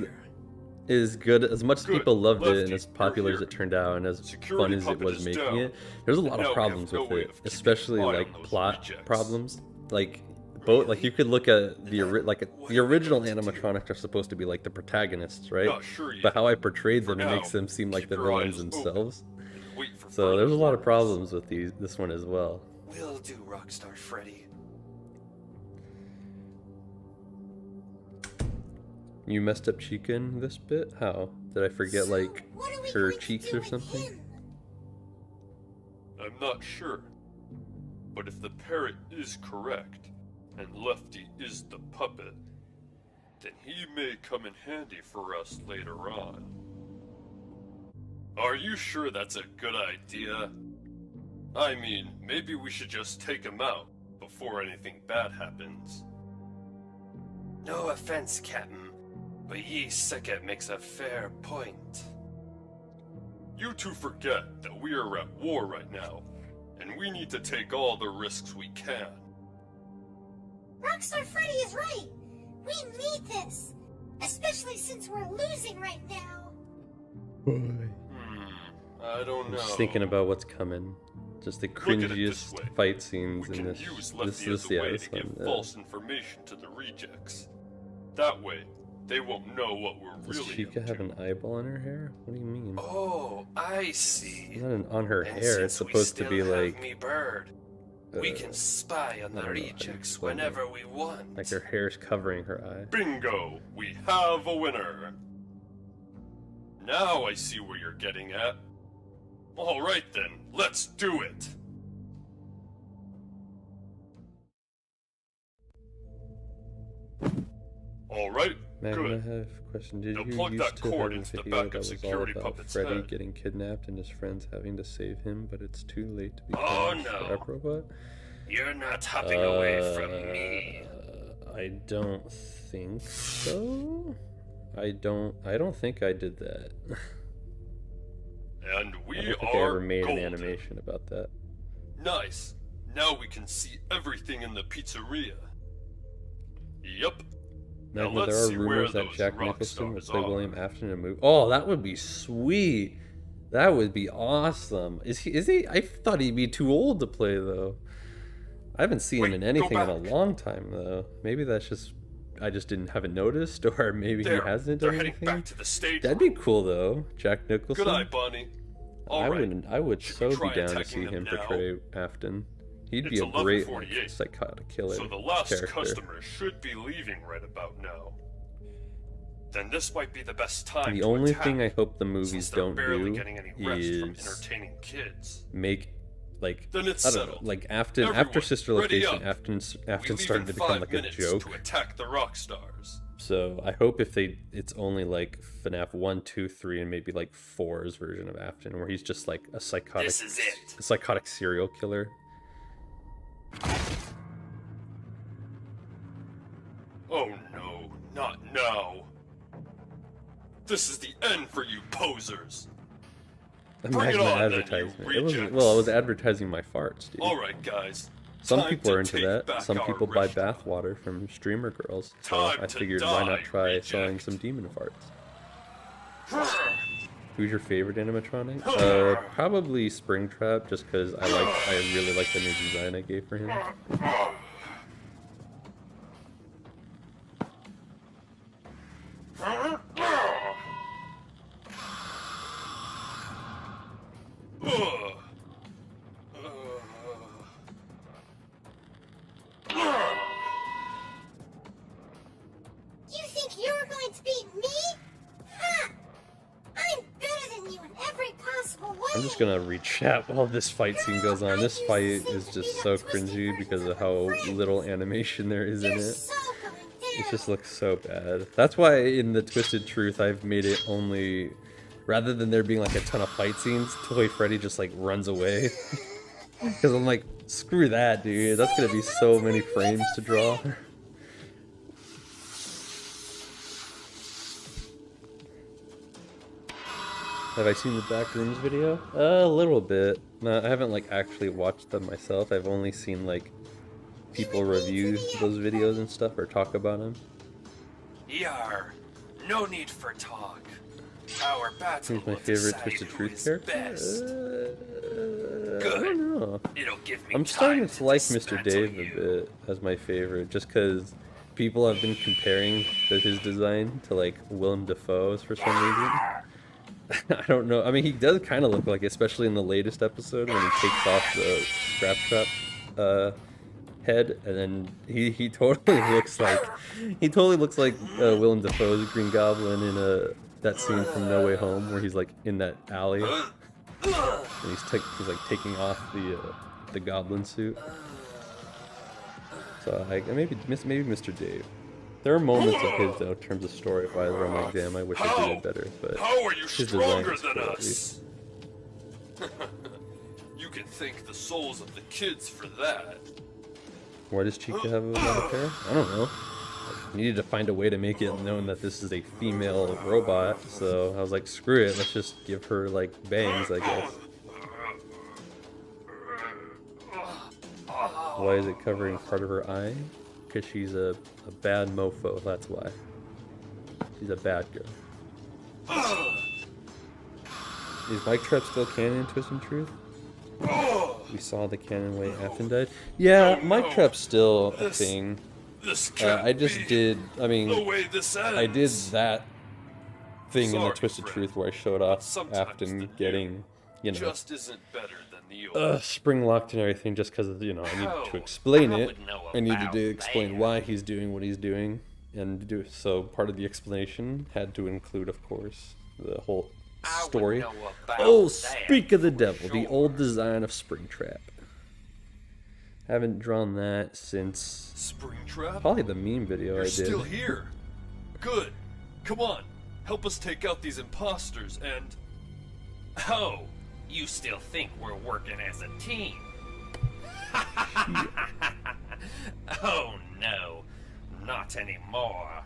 [SPEAKER 1] is good. As much as
[SPEAKER 2] Good.
[SPEAKER 1] people loved it and
[SPEAKER 2] Lefty,
[SPEAKER 1] as popular
[SPEAKER 2] you're
[SPEAKER 1] as it
[SPEAKER 2] here.
[SPEAKER 1] turned out and as
[SPEAKER 2] Security
[SPEAKER 1] fun as it
[SPEAKER 2] puppet
[SPEAKER 1] was
[SPEAKER 2] is
[SPEAKER 1] making
[SPEAKER 2] down.
[SPEAKER 1] it, there's a lot
[SPEAKER 2] Now
[SPEAKER 1] of
[SPEAKER 2] we
[SPEAKER 1] problems
[SPEAKER 2] have no
[SPEAKER 1] with
[SPEAKER 2] way
[SPEAKER 1] it,
[SPEAKER 2] of keeping
[SPEAKER 1] especially
[SPEAKER 2] an eye on
[SPEAKER 1] like
[SPEAKER 2] those
[SPEAKER 1] plot
[SPEAKER 2] rejects.
[SPEAKER 1] problems. Like both, like you could look at the the original animatronics are supposed to be like the protagonists, right?
[SPEAKER 2] Not sure yet.
[SPEAKER 1] But how I portrayed
[SPEAKER 2] For
[SPEAKER 1] them, it
[SPEAKER 2] now,
[SPEAKER 1] makes them seem like
[SPEAKER 2] keep
[SPEAKER 1] the
[SPEAKER 2] your
[SPEAKER 1] villains
[SPEAKER 2] eyes open.
[SPEAKER 1] themselves.
[SPEAKER 2] Wait for
[SPEAKER 1] So
[SPEAKER 2] further
[SPEAKER 1] there's a lot of
[SPEAKER 2] orders.
[SPEAKER 1] problems with this one as well.
[SPEAKER 3] Will do, Rockstar Freddy.
[SPEAKER 1] You messed up Chica in this bit? How? Did I forget
[SPEAKER 4] So,
[SPEAKER 1] like
[SPEAKER 4] what are we
[SPEAKER 1] her
[SPEAKER 4] going to
[SPEAKER 1] cheeks
[SPEAKER 4] do
[SPEAKER 1] or
[SPEAKER 4] with
[SPEAKER 1] something?
[SPEAKER 4] him?
[SPEAKER 2] I'm not sure. But if the parrot is correct, and Lefty is the puppet, then he may come in handy for us later on. Are you sure that's a good idea? I mean, maybe we should just take him out before anything bad happens.
[SPEAKER 3] No offense, Captain, but ye Sicket makes a fair point.
[SPEAKER 2] You two forget that we are at war right now, and we need to take all the risks we can.
[SPEAKER 4] Rockstar Freddy is right. We need this. Especially since we're losing right now.
[SPEAKER 2] I don't know.
[SPEAKER 1] Just thinking about what's coming. Just the
[SPEAKER 2] Look at it this
[SPEAKER 1] cringiest
[SPEAKER 2] way.
[SPEAKER 1] fight scenes
[SPEAKER 2] We
[SPEAKER 1] in
[SPEAKER 2] can
[SPEAKER 1] this.
[SPEAKER 2] use
[SPEAKER 1] This
[SPEAKER 2] Lefty as a
[SPEAKER 1] yeah,
[SPEAKER 2] way
[SPEAKER 1] this
[SPEAKER 2] to give
[SPEAKER 1] one.
[SPEAKER 2] false information to the rejects. That way, They won't know what we're
[SPEAKER 1] Does
[SPEAKER 2] really
[SPEAKER 1] Chica
[SPEAKER 2] up
[SPEAKER 1] have
[SPEAKER 2] to.
[SPEAKER 1] an eyeball in her hair? What do you mean?
[SPEAKER 3] Oh, I see.
[SPEAKER 1] It's not on her
[SPEAKER 3] And
[SPEAKER 1] hair. It's
[SPEAKER 3] since we
[SPEAKER 1] supposed to
[SPEAKER 3] still
[SPEAKER 1] be
[SPEAKER 3] have
[SPEAKER 1] like
[SPEAKER 3] me bird, we can spy on
[SPEAKER 1] I
[SPEAKER 3] the
[SPEAKER 1] don't know how to
[SPEAKER 3] rejects
[SPEAKER 1] explain it.
[SPEAKER 3] whenever we want.
[SPEAKER 1] her hair's covering her eye.
[SPEAKER 2] Bingo! We have a winner! Now I see where you're getting at. Alright then, let's do it! Alright,
[SPEAKER 1] Magma, I
[SPEAKER 2] good.
[SPEAKER 1] have a question. Did
[SPEAKER 2] Now
[SPEAKER 1] you
[SPEAKER 2] plug
[SPEAKER 1] used
[SPEAKER 2] that
[SPEAKER 1] to
[SPEAKER 2] cord
[SPEAKER 1] have a
[SPEAKER 2] into the
[SPEAKER 1] video
[SPEAKER 2] back
[SPEAKER 1] that
[SPEAKER 2] of
[SPEAKER 1] was all
[SPEAKER 2] security
[SPEAKER 1] about
[SPEAKER 2] puppet's
[SPEAKER 1] Freddy
[SPEAKER 2] head.
[SPEAKER 1] getting kidnapped and his friends having to save him, but it's too late to become
[SPEAKER 2] Oh,
[SPEAKER 1] a
[SPEAKER 2] no.
[SPEAKER 1] scrap robot?
[SPEAKER 3] You're not hopping away from me.
[SPEAKER 1] I don't think so. I don't think I did that.
[SPEAKER 2] And we
[SPEAKER 1] I don't think I
[SPEAKER 2] are
[SPEAKER 1] ever made
[SPEAKER 2] golden.
[SPEAKER 1] an animation about that.
[SPEAKER 2] Nice. Now we can see everything in the pizzeria. Yup. Now
[SPEAKER 1] Magma,
[SPEAKER 2] let's
[SPEAKER 1] there are
[SPEAKER 2] see where
[SPEAKER 1] rumors that
[SPEAKER 2] those
[SPEAKER 1] Jack
[SPEAKER 2] rock
[SPEAKER 1] Nicholson will
[SPEAKER 2] stars
[SPEAKER 1] play
[SPEAKER 2] are.
[SPEAKER 1] William Afton in a movie. Oh, that would be sweet. That would be awesome. Is he? I thought he'd be too old to play though. I haven't seen him
[SPEAKER 2] Wait,
[SPEAKER 1] in
[SPEAKER 2] go
[SPEAKER 1] anything in a
[SPEAKER 2] back.
[SPEAKER 1] long time though. Maybe that's just I just haven't noticed, or maybe
[SPEAKER 2] There,
[SPEAKER 1] he hasn't
[SPEAKER 2] they're
[SPEAKER 1] done
[SPEAKER 2] heading
[SPEAKER 1] anything.
[SPEAKER 2] back to the stage.
[SPEAKER 1] That'd be cool though, Jack Nicholson.
[SPEAKER 2] Good eye, Bonnie. All right.
[SPEAKER 1] I would
[SPEAKER 2] Should
[SPEAKER 1] so
[SPEAKER 2] we
[SPEAKER 1] be
[SPEAKER 2] try
[SPEAKER 1] down to
[SPEAKER 2] attacking
[SPEAKER 1] see
[SPEAKER 2] them
[SPEAKER 1] him
[SPEAKER 2] now?
[SPEAKER 1] portray Afton. He'd be
[SPEAKER 2] It's
[SPEAKER 1] a great
[SPEAKER 2] 11:48.
[SPEAKER 1] psychotic killer
[SPEAKER 2] So the last
[SPEAKER 1] character.
[SPEAKER 2] customer should be leaving right about now. Then this might be the best time
[SPEAKER 1] The
[SPEAKER 2] to
[SPEAKER 1] only
[SPEAKER 2] attack,
[SPEAKER 1] thing I hope the
[SPEAKER 2] since
[SPEAKER 1] movies
[SPEAKER 2] they're
[SPEAKER 1] don't
[SPEAKER 2] barely
[SPEAKER 1] do
[SPEAKER 2] getting any rest from
[SPEAKER 1] is
[SPEAKER 2] entertaining kids.
[SPEAKER 1] make like
[SPEAKER 2] Then it's
[SPEAKER 1] I don't know,
[SPEAKER 2] settled.
[SPEAKER 1] like Afton
[SPEAKER 2] Everyone,
[SPEAKER 1] after Sister
[SPEAKER 2] ready
[SPEAKER 1] Location,
[SPEAKER 2] up.
[SPEAKER 1] Afton's
[SPEAKER 2] We leave
[SPEAKER 1] starting
[SPEAKER 2] in
[SPEAKER 1] to become
[SPEAKER 2] 5
[SPEAKER 1] like a
[SPEAKER 2] minutes
[SPEAKER 1] joke.
[SPEAKER 2] to attack the rock stars.
[SPEAKER 1] So I hope if it's only like FNAF 1, 2, 3, and maybe like 4's version of Afton, where he's just like a psychotic serial killer.
[SPEAKER 2] Oh no, not now. This is the end for you posers.
[SPEAKER 1] A
[SPEAKER 2] Bring it
[SPEAKER 1] Magma
[SPEAKER 2] on, then, you
[SPEAKER 1] advertisement. It wasn't.
[SPEAKER 2] rejects.
[SPEAKER 1] Well, it was advertising my farts, dude.
[SPEAKER 2] Alright, guys.
[SPEAKER 1] Some
[SPEAKER 2] time
[SPEAKER 1] people
[SPEAKER 2] to
[SPEAKER 1] are into
[SPEAKER 2] take
[SPEAKER 1] that.
[SPEAKER 2] back
[SPEAKER 1] Some
[SPEAKER 2] our
[SPEAKER 1] people buy
[SPEAKER 2] restaurant.
[SPEAKER 1] bathwater from streamer girls. So
[SPEAKER 2] Time
[SPEAKER 1] I
[SPEAKER 2] to
[SPEAKER 1] figured, why not
[SPEAKER 2] die,
[SPEAKER 1] try selling
[SPEAKER 2] reject.
[SPEAKER 1] some demon farts? Who's your favorite animatronic? Probably Springtrap, just because I really like the new design I gave for him.
[SPEAKER 4] You think you're going to beat me? Ha! I'm better than you in every possible way.
[SPEAKER 1] I'm just gonna read chat while this fight scene goes on. This fight is just so cringy because of how little animation there is in
[SPEAKER 4] You're
[SPEAKER 1] it.
[SPEAKER 4] so going down.
[SPEAKER 1] It just looks so bad. That's why in the Twisted Truth I've made it only, rather than there being like a ton of fight scenes, Toy Freddy just like runs away. Because I'm like, screw that, dude. That's gonna be so many frames to draw. Have I seen the Backrooms video? A little bit. No, I haven't like actually watched them myself. I've only seen like people review those videos and stuff or talk about them.
[SPEAKER 3] Yar, no need for talk. Our battle
[SPEAKER 1] Who's my
[SPEAKER 3] will
[SPEAKER 1] favorite
[SPEAKER 3] decide
[SPEAKER 1] Twisted
[SPEAKER 3] who
[SPEAKER 1] Truth
[SPEAKER 3] is
[SPEAKER 1] character?
[SPEAKER 3] best.
[SPEAKER 1] I
[SPEAKER 3] Good.
[SPEAKER 1] don't know.
[SPEAKER 3] It'll give me
[SPEAKER 1] I'm starting
[SPEAKER 3] time
[SPEAKER 1] to like Mr.
[SPEAKER 3] dismantle
[SPEAKER 1] Dave
[SPEAKER 3] you.
[SPEAKER 1] a bit as my favorite, just because people have been comparing his design to like Willem Dafoe's for some reason. I don't know. I mean, he does kind of look like, especially in the latest episode when he takes off the scrap trap head, and then he totally looks like Willem Dafoe's Green Goblin in that scene from No Way Home where he's like in that alley and he's like taking off the goblin suit. So maybe Mr. Dave. There are moments of his though, in terms of story wise, where I'm like, damn, I wish I did it better. But
[SPEAKER 2] How are you
[SPEAKER 1] his design
[SPEAKER 2] stronger
[SPEAKER 1] is
[SPEAKER 2] than
[SPEAKER 1] cool, at
[SPEAKER 2] us?
[SPEAKER 1] least.
[SPEAKER 2] You can thank the souls of the kids for that.
[SPEAKER 1] Why does Chica have a lot of hair? I don't know. I needed to find a way to make it known that this is a female robot, so I was like, screw it, let's just give her like bangs, I guess. Why is it covering part of her eye? Because she's a bad mofo, that's why. She's a bad girl. Is Mike Trap still canon in Twisted Truth? We saw the canon way Afton died. Yeah, Mike Trap's still a thing.
[SPEAKER 2] This can't
[SPEAKER 1] I just
[SPEAKER 2] be
[SPEAKER 1] did. I mean,
[SPEAKER 2] the way this ends.
[SPEAKER 1] I did that thing in the
[SPEAKER 2] Sorry,
[SPEAKER 1] Twisted
[SPEAKER 2] Fred,
[SPEAKER 1] Truth where I showed off
[SPEAKER 2] sometimes
[SPEAKER 1] Afton
[SPEAKER 2] the
[SPEAKER 1] getting, you know,
[SPEAKER 2] just isn't better than the old.
[SPEAKER 1] spring locked and everything, just because you know I needed to
[SPEAKER 3] Oh,
[SPEAKER 1] explain
[SPEAKER 3] I
[SPEAKER 1] it.
[SPEAKER 3] would know
[SPEAKER 1] I needed
[SPEAKER 3] about
[SPEAKER 1] to explain
[SPEAKER 3] that.
[SPEAKER 1] why he's doing what he's doing, and do so. Part of the explanation had to include, of course, the whole
[SPEAKER 3] I would
[SPEAKER 1] story.
[SPEAKER 3] know about
[SPEAKER 1] Oh,
[SPEAKER 3] that
[SPEAKER 1] speak of the
[SPEAKER 3] for
[SPEAKER 1] devil, the
[SPEAKER 3] sure.
[SPEAKER 1] old design of Springtrap. Haven't drawn that since
[SPEAKER 2] Springtrap?
[SPEAKER 1] probably the meme video
[SPEAKER 2] You're
[SPEAKER 1] I did.
[SPEAKER 2] still here. Good. Come on. Help us take out these imposters and...
[SPEAKER 3] Oh, you still think we're working as a team? Oh no, not anymore.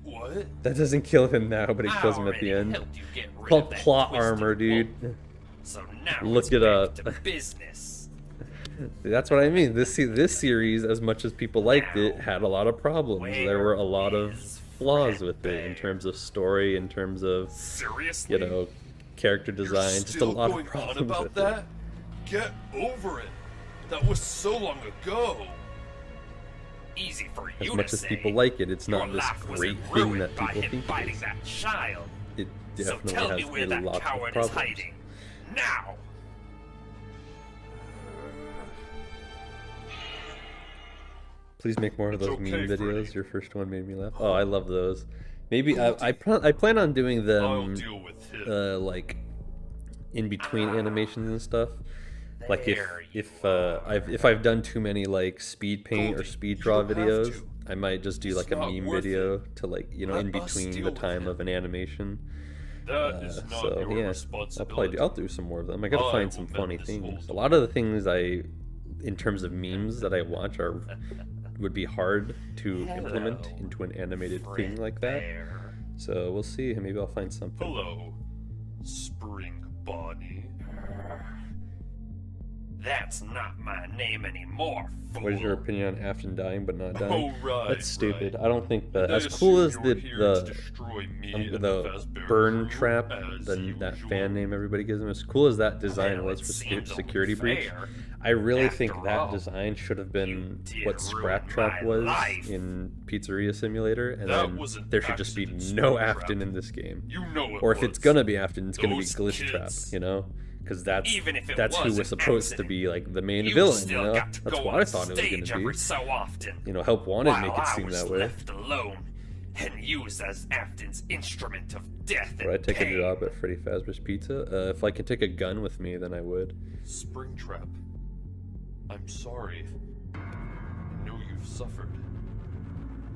[SPEAKER 2] What?
[SPEAKER 1] That doesn't kill him now, but it
[SPEAKER 3] I
[SPEAKER 1] kills him at the
[SPEAKER 3] already
[SPEAKER 1] end.
[SPEAKER 3] helped you get rid
[SPEAKER 1] Called
[SPEAKER 3] of that
[SPEAKER 1] plot
[SPEAKER 3] twisted
[SPEAKER 1] armor, dude.
[SPEAKER 3] wolf. So now
[SPEAKER 1] Look
[SPEAKER 3] it's
[SPEAKER 1] it
[SPEAKER 3] back
[SPEAKER 1] up.
[SPEAKER 3] to business.
[SPEAKER 1] That's what I mean. This series, as much as people liked it, had a lot of problems. There were a lot of
[SPEAKER 3] is
[SPEAKER 1] flaws
[SPEAKER 3] Fred
[SPEAKER 1] with it in
[SPEAKER 3] Bear?
[SPEAKER 1] terms of story, in terms of,
[SPEAKER 2] Seriously?
[SPEAKER 1] you know, character
[SPEAKER 2] You're
[SPEAKER 1] design. Just a
[SPEAKER 2] still
[SPEAKER 1] lot of
[SPEAKER 2] going on
[SPEAKER 1] problems
[SPEAKER 2] about
[SPEAKER 1] with
[SPEAKER 2] that? Get over it. That was so long ago.
[SPEAKER 3] Easy for
[SPEAKER 1] it.
[SPEAKER 3] you
[SPEAKER 1] As much
[SPEAKER 3] to
[SPEAKER 1] as
[SPEAKER 3] say.
[SPEAKER 1] people like it, it's
[SPEAKER 3] Your
[SPEAKER 1] not this
[SPEAKER 3] life was
[SPEAKER 1] great thing
[SPEAKER 3] ruined
[SPEAKER 1] that
[SPEAKER 3] by
[SPEAKER 1] people
[SPEAKER 3] him
[SPEAKER 1] think it
[SPEAKER 3] biting
[SPEAKER 1] is.
[SPEAKER 3] that child.
[SPEAKER 1] It
[SPEAKER 3] So
[SPEAKER 1] definitely
[SPEAKER 3] tell me
[SPEAKER 1] has
[SPEAKER 3] where
[SPEAKER 1] a
[SPEAKER 3] that
[SPEAKER 1] lot of
[SPEAKER 3] coward is
[SPEAKER 1] problems.
[SPEAKER 3] hiding. Now!
[SPEAKER 1] Please make more of
[SPEAKER 2] It's
[SPEAKER 1] those
[SPEAKER 2] okay,
[SPEAKER 1] meme videos.
[SPEAKER 2] Freddy.
[SPEAKER 1] Your first one made me laugh. Oh, I love those. Maybe I plan on doing
[SPEAKER 2] I'll
[SPEAKER 1] them
[SPEAKER 2] deal with him.
[SPEAKER 1] like in between animations and stuff. Like
[SPEAKER 3] There
[SPEAKER 1] if
[SPEAKER 3] you are.
[SPEAKER 1] if I've done too many like speed paint or
[SPEAKER 2] Goldie,
[SPEAKER 1] speed
[SPEAKER 2] you
[SPEAKER 1] draw
[SPEAKER 2] don't have
[SPEAKER 1] videos,
[SPEAKER 2] to.
[SPEAKER 1] I might just do
[SPEAKER 2] It's
[SPEAKER 1] like a
[SPEAKER 2] not
[SPEAKER 1] meme
[SPEAKER 2] worth
[SPEAKER 1] video to like, you know,
[SPEAKER 2] Let
[SPEAKER 1] in
[SPEAKER 2] us
[SPEAKER 1] between
[SPEAKER 2] deal
[SPEAKER 1] the
[SPEAKER 2] with
[SPEAKER 1] time
[SPEAKER 2] him.
[SPEAKER 1] of an animation.
[SPEAKER 2] That is not
[SPEAKER 1] So
[SPEAKER 2] your
[SPEAKER 1] yeah,
[SPEAKER 2] responsibility.
[SPEAKER 1] I'll do some more of them. I gotta
[SPEAKER 2] I
[SPEAKER 1] find
[SPEAKER 2] will
[SPEAKER 1] some
[SPEAKER 2] mend
[SPEAKER 1] funny
[SPEAKER 2] this
[SPEAKER 1] things.
[SPEAKER 2] whole
[SPEAKER 1] A lot of the things in terms of memes that I watch would be hard to implement
[SPEAKER 3] Hello,
[SPEAKER 1] into an animated thing
[SPEAKER 3] Fred
[SPEAKER 1] like that.
[SPEAKER 3] Bear.
[SPEAKER 1] So we'll see. Maybe I'll find something.
[SPEAKER 2] Hello, Spring Bonnie.
[SPEAKER 3] That's not my name anymore, fool.
[SPEAKER 1] What is your opinion on Afton dying but not dying?
[SPEAKER 2] Oh, right,
[SPEAKER 1] That's stupid.
[SPEAKER 2] right.
[SPEAKER 1] I don't think that
[SPEAKER 2] I
[SPEAKER 1] as cool as
[SPEAKER 2] assume you were here to
[SPEAKER 1] the
[SPEAKER 2] destroy me and
[SPEAKER 1] the
[SPEAKER 2] Fazbear
[SPEAKER 1] burn
[SPEAKER 2] crew,
[SPEAKER 1] trap,
[SPEAKER 2] as
[SPEAKER 1] that
[SPEAKER 2] usual.
[SPEAKER 1] fan name everybody gives him, as cool as that design
[SPEAKER 3] Well,
[SPEAKER 1] was
[SPEAKER 3] it
[SPEAKER 1] for
[SPEAKER 3] seems
[SPEAKER 1] Security Breach,
[SPEAKER 3] unfair.
[SPEAKER 1] I really
[SPEAKER 3] After
[SPEAKER 1] think that
[SPEAKER 3] all,
[SPEAKER 1] design should have been
[SPEAKER 3] did
[SPEAKER 1] what
[SPEAKER 3] ruin
[SPEAKER 1] Scrap Trap
[SPEAKER 3] my
[SPEAKER 1] was
[SPEAKER 3] life.
[SPEAKER 1] in Pizzeria Simulator, and
[SPEAKER 2] That
[SPEAKER 1] then
[SPEAKER 2] was an
[SPEAKER 1] there should just be
[SPEAKER 2] accident,
[SPEAKER 1] no
[SPEAKER 2] Scrap
[SPEAKER 1] Afton
[SPEAKER 2] Trap.
[SPEAKER 1] in this game.
[SPEAKER 2] You know it
[SPEAKER 1] Or if
[SPEAKER 2] was.
[SPEAKER 1] it's gonna be Afton, it's gonna be
[SPEAKER 2] Those
[SPEAKER 1] Glitch Trap,
[SPEAKER 2] kids.
[SPEAKER 1] you know? Because that's
[SPEAKER 3] Even if it
[SPEAKER 1] who
[SPEAKER 3] was
[SPEAKER 1] was
[SPEAKER 3] an
[SPEAKER 1] supposed to
[SPEAKER 3] accident,
[SPEAKER 1] be like the main
[SPEAKER 3] You
[SPEAKER 1] villain, you
[SPEAKER 3] still
[SPEAKER 1] know?
[SPEAKER 3] got to
[SPEAKER 1] That's
[SPEAKER 3] go
[SPEAKER 1] what
[SPEAKER 3] on
[SPEAKER 1] I thought it was
[SPEAKER 3] stage
[SPEAKER 1] gonna
[SPEAKER 3] every
[SPEAKER 1] be.
[SPEAKER 3] so often.
[SPEAKER 1] You know, Help Wanted
[SPEAKER 3] while
[SPEAKER 1] make it seem
[SPEAKER 3] I was
[SPEAKER 1] that way.
[SPEAKER 3] left alone and used as Afton's instrument of death and
[SPEAKER 1] Would I take
[SPEAKER 3] pain.
[SPEAKER 1] a job at Freddy Fazbear's Pizza? If I could take a gun with me, then I would.
[SPEAKER 2] Springtrap. I'm sorry. I know you've suffered.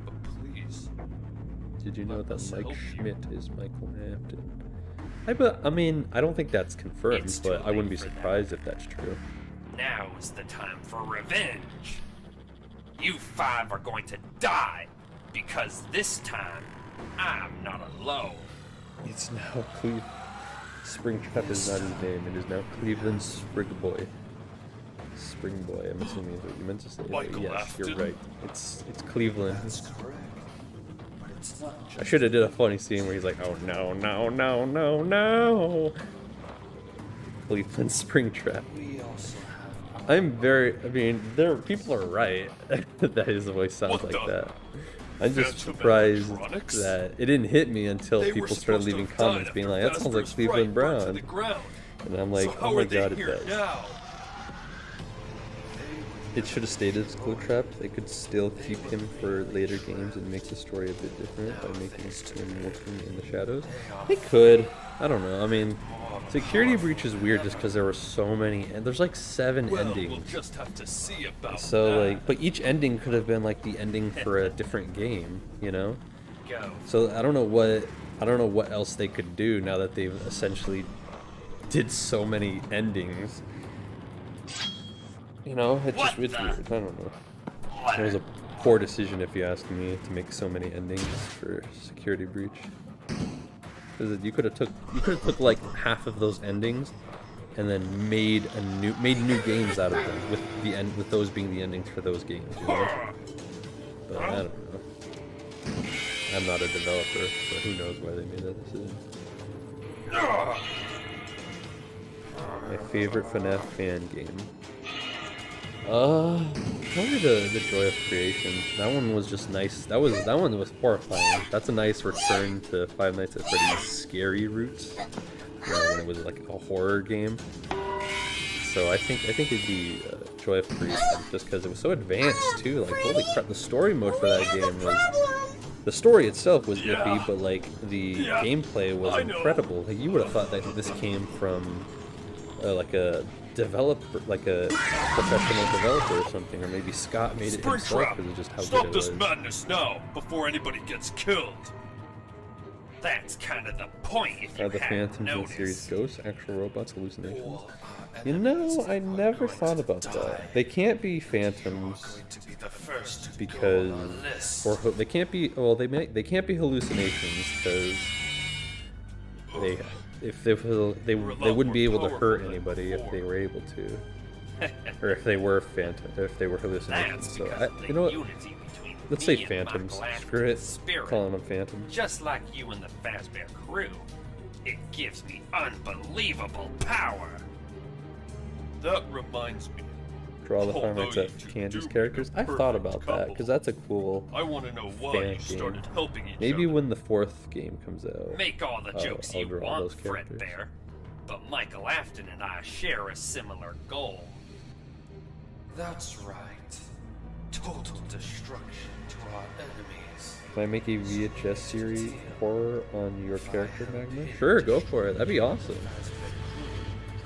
[SPEAKER 2] But please.
[SPEAKER 1] Did you know
[SPEAKER 2] Let
[SPEAKER 1] that
[SPEAKER 2] us
[SPEAKER 1] Mike
[SPEAKER 2] help you.
[SPEAKER 1] Schmidt is Michael Hampton? I mean, I don't think that's confirmed,
[SPEAKER 3] It's
[SPEAKER 1] but
[SPEAKER 3] too
[SPEAKER 1] I wouldn't be
[SPEAKER 3] late for that.
[SPEAKER 1] surprised if that's true.
[SPEAKER 3] Now is the time for revenge. You five are going to die because this time I'm not alone.
[SPEAKER 1] It's now Springtrap is not his name. It is now Cleveland Sprigboy. Springboy, I'm assuming is what you meant to say. but
[SPEAKER 2] Michael
[SPEAKER 1] yes, you're
[SPEAKER 2] Afton?
[SPEAKER 1] right. It's Cleveland.
[SPEAKER 5] That's correct. But it's not just
[SPEAKER 1] I should have did a funny scene where he's like, "Oh no, no, no, no, no!" Cleveland Springtrap.
[SPEAKER 5] we also have
[SPEAKER 1] I mean, people are right that his voice sounds
[SPEAKER 2] What
[SPEAKER 1] like
[SPEAKER 2] the-
[SPEAKER 1] that. I'm just
[SPEAKER 2] Phantom
[SPEAKER 1] surprised
[SPEAKER 2] Electronics?
[SPEAKER 1] that it didn't hit me until
[SPEAKER 2] They were
[SPEAKER 1] people started
[SPEAKER 2] supposed to
[SPEAKER 1] leaving
[SPEAKER 2] have
[SPEAKER 1] comments
[SPEAKER 2] died
[SPEAKER 1] being
[SPEAKER 2] after
[SPEAKER 1] like, "That sounds like
[SPEAKER 2] Fazbear's
[SPEAKER 1] Cleveland
[SPEAKER 2] fright burnt to
[SPEAKER 1] Brown,"
[SPEAKER 2] the ground.
[SPEAKER 1] and I'm like,
[SPEAKER 2] So how
[SPEAKER 1] "Oh my
[SPEAKER 2] are they
[SPEAKER 1] god, it
[SPEAKER 2] here
[SPEAKER 1] does."
[SPEAKER 2] now?
[SPEAKER 1] It should have stayed as Glue Trap. They could still keep him for later games and make the story a bit different by making him working in the shadows. They could. I don't know. I mean, Security Breach is weird just because there were so many, and there's like 7
[SPEAKER 2] Well,
[SPEAKER 1] endings.
[SPEAKER 2] we'll just have to see about
[SPEAKER 1] So
[SPEAKER 2] that.
[SPEAKER 1] like, but each ending could have been like the ending for a different game, you know?
[SPEAKER 3] Go.
[SPEAKER 1] So I don't know what else they could do now that they've essentially did so many endings. You know, it's
[SPEAKER 3] What
[SPEAKER 1] weird.
[SPEAKER 3] the-
[SPEAKER 1] I don't know. It was a poor decision, if you ask me, to make so many endings for Security Breach. Because you could have took like half of those endings, and then made new games out of them with those being the endings for those games. You know? But I don't know. I'm not a developer, so who knows why they made that decision. My favorite FNAF fan game. Probably the Joy of Creation. That one was just nice. That one was horrifying. That's a nice return to Five Nights at Freddy's scary roots. You know, when it was like a horror game. So I think it'd be Joy of Creation, just because it was so advanced too. Like holy crap, the story mode for that game was. The story itself was iffy, but like the gameplay was incredible. Like you would have thought that this came from like a developer, like a professional developer or something, or maybe Scott made it himself because of just how
[SPEAKER 2] Stop
[SPEAKER 1] good it
[SPEAKER 2] this
[SPEAKER 1] was.
[SPEAKER 2] madness now, before anybody gets killed.
[SPEAKER 3] That's kind of the point if you
[SPEAKER 1] Are the
[SPEAKER 3] hadn't
[SPEAKER 1] phantoms in
[SPEAKER 3] noticed.
[SPEAKER 1] series ghosts, actual robots, hallucinations?
[SPEAKER 5] All our
[SPEAKER 1] You
[SPEAKER 5] enemies
[SPEAKER 1] know, I
[SPEAKER 5] are
[SPEAKER 1] never
[SPEAKER 5] going
[SPEAKER 1] thought
[SPEAKER 5] to
[SPEAKER 1] about
[SPEAKER 5] die.
[SPEAKER 1] that. They can't be phantoms
[SPEAKER 5] Going to be the first to go
[SPEAKER 1] because,
[SPEAKER 5] on our list.
[SPEAKER 1] or they can't be. Well, they can't be hallucinations because they, if they wouldn't be able to hurt anybody if they were able to, or if they were hallucinations.
[SPEAKER 3] That's
[SPEAKER 1] So
[SPEAKER 3] because of the
[SPEAKER 1] you know what?
[SPEAKER 3] unity between
[SPEAKER 1] Let's
[SPEAKER 3] me
[SPEAKER 1] say
[SPEAKER 3] and
[SPEAKER 1] phantoms.
[SPEAKER 3] Michael
[SPEAKER 1] Screw it.
[SPEAKER 3] Afton's spirit.
[SPEAKER 1] Calling them phantoms.
[SPEAKER 3] Just like you and the Fazbear crew, it gives me unbelievable power.
[SPEAKER 2] That reminds me.
[SPEAKER 1] Draw the Five
[SPEAKER 2] Although
[SPEAKER 1] Nights
[SPEAKER 2] you
[SPEAKER 1] at
[SPEAKER 2] two
[SPEAKER 1] Candy's
[SPEAKER 2] do
[SPEAKER 1] characters.
[SPEAKER 2] make a
[SPEAKER 1] I've thought
[SPEAKER 2] perfect
[SPEAKER 1] about that
[SPEAKER 2] couple.
[SPEAKER 1] because that's a cool.
[SPEAKER 2] I want to know why
[SPEAKER 1] fan
[SPEAKER 2] you
[SPEAKER 1] game.
[SPEAKER 2] started helping each
[SPEAKER 1] Maybe
[SPEAKER 2] other.
[SPEAKER 1] when the fourth game comes out.
[SPEAKER 3] Make all the jokes
[SPEAKER 1] I'll
[SPEAKER 3] you
[SPEAKER 1] draw
[SPEAKER 3] want,
[SPEAKER 1] those characters.
[SPEAKER 3] Fredbear, but Michael Afton and I share a similar goal.
[SPEAKER 5] That's right. Total destruction to our enemies.
[SPEAKER 1] Can I make a VHS series horror on your character, Magma? Sure, go for it. That'd be awesome.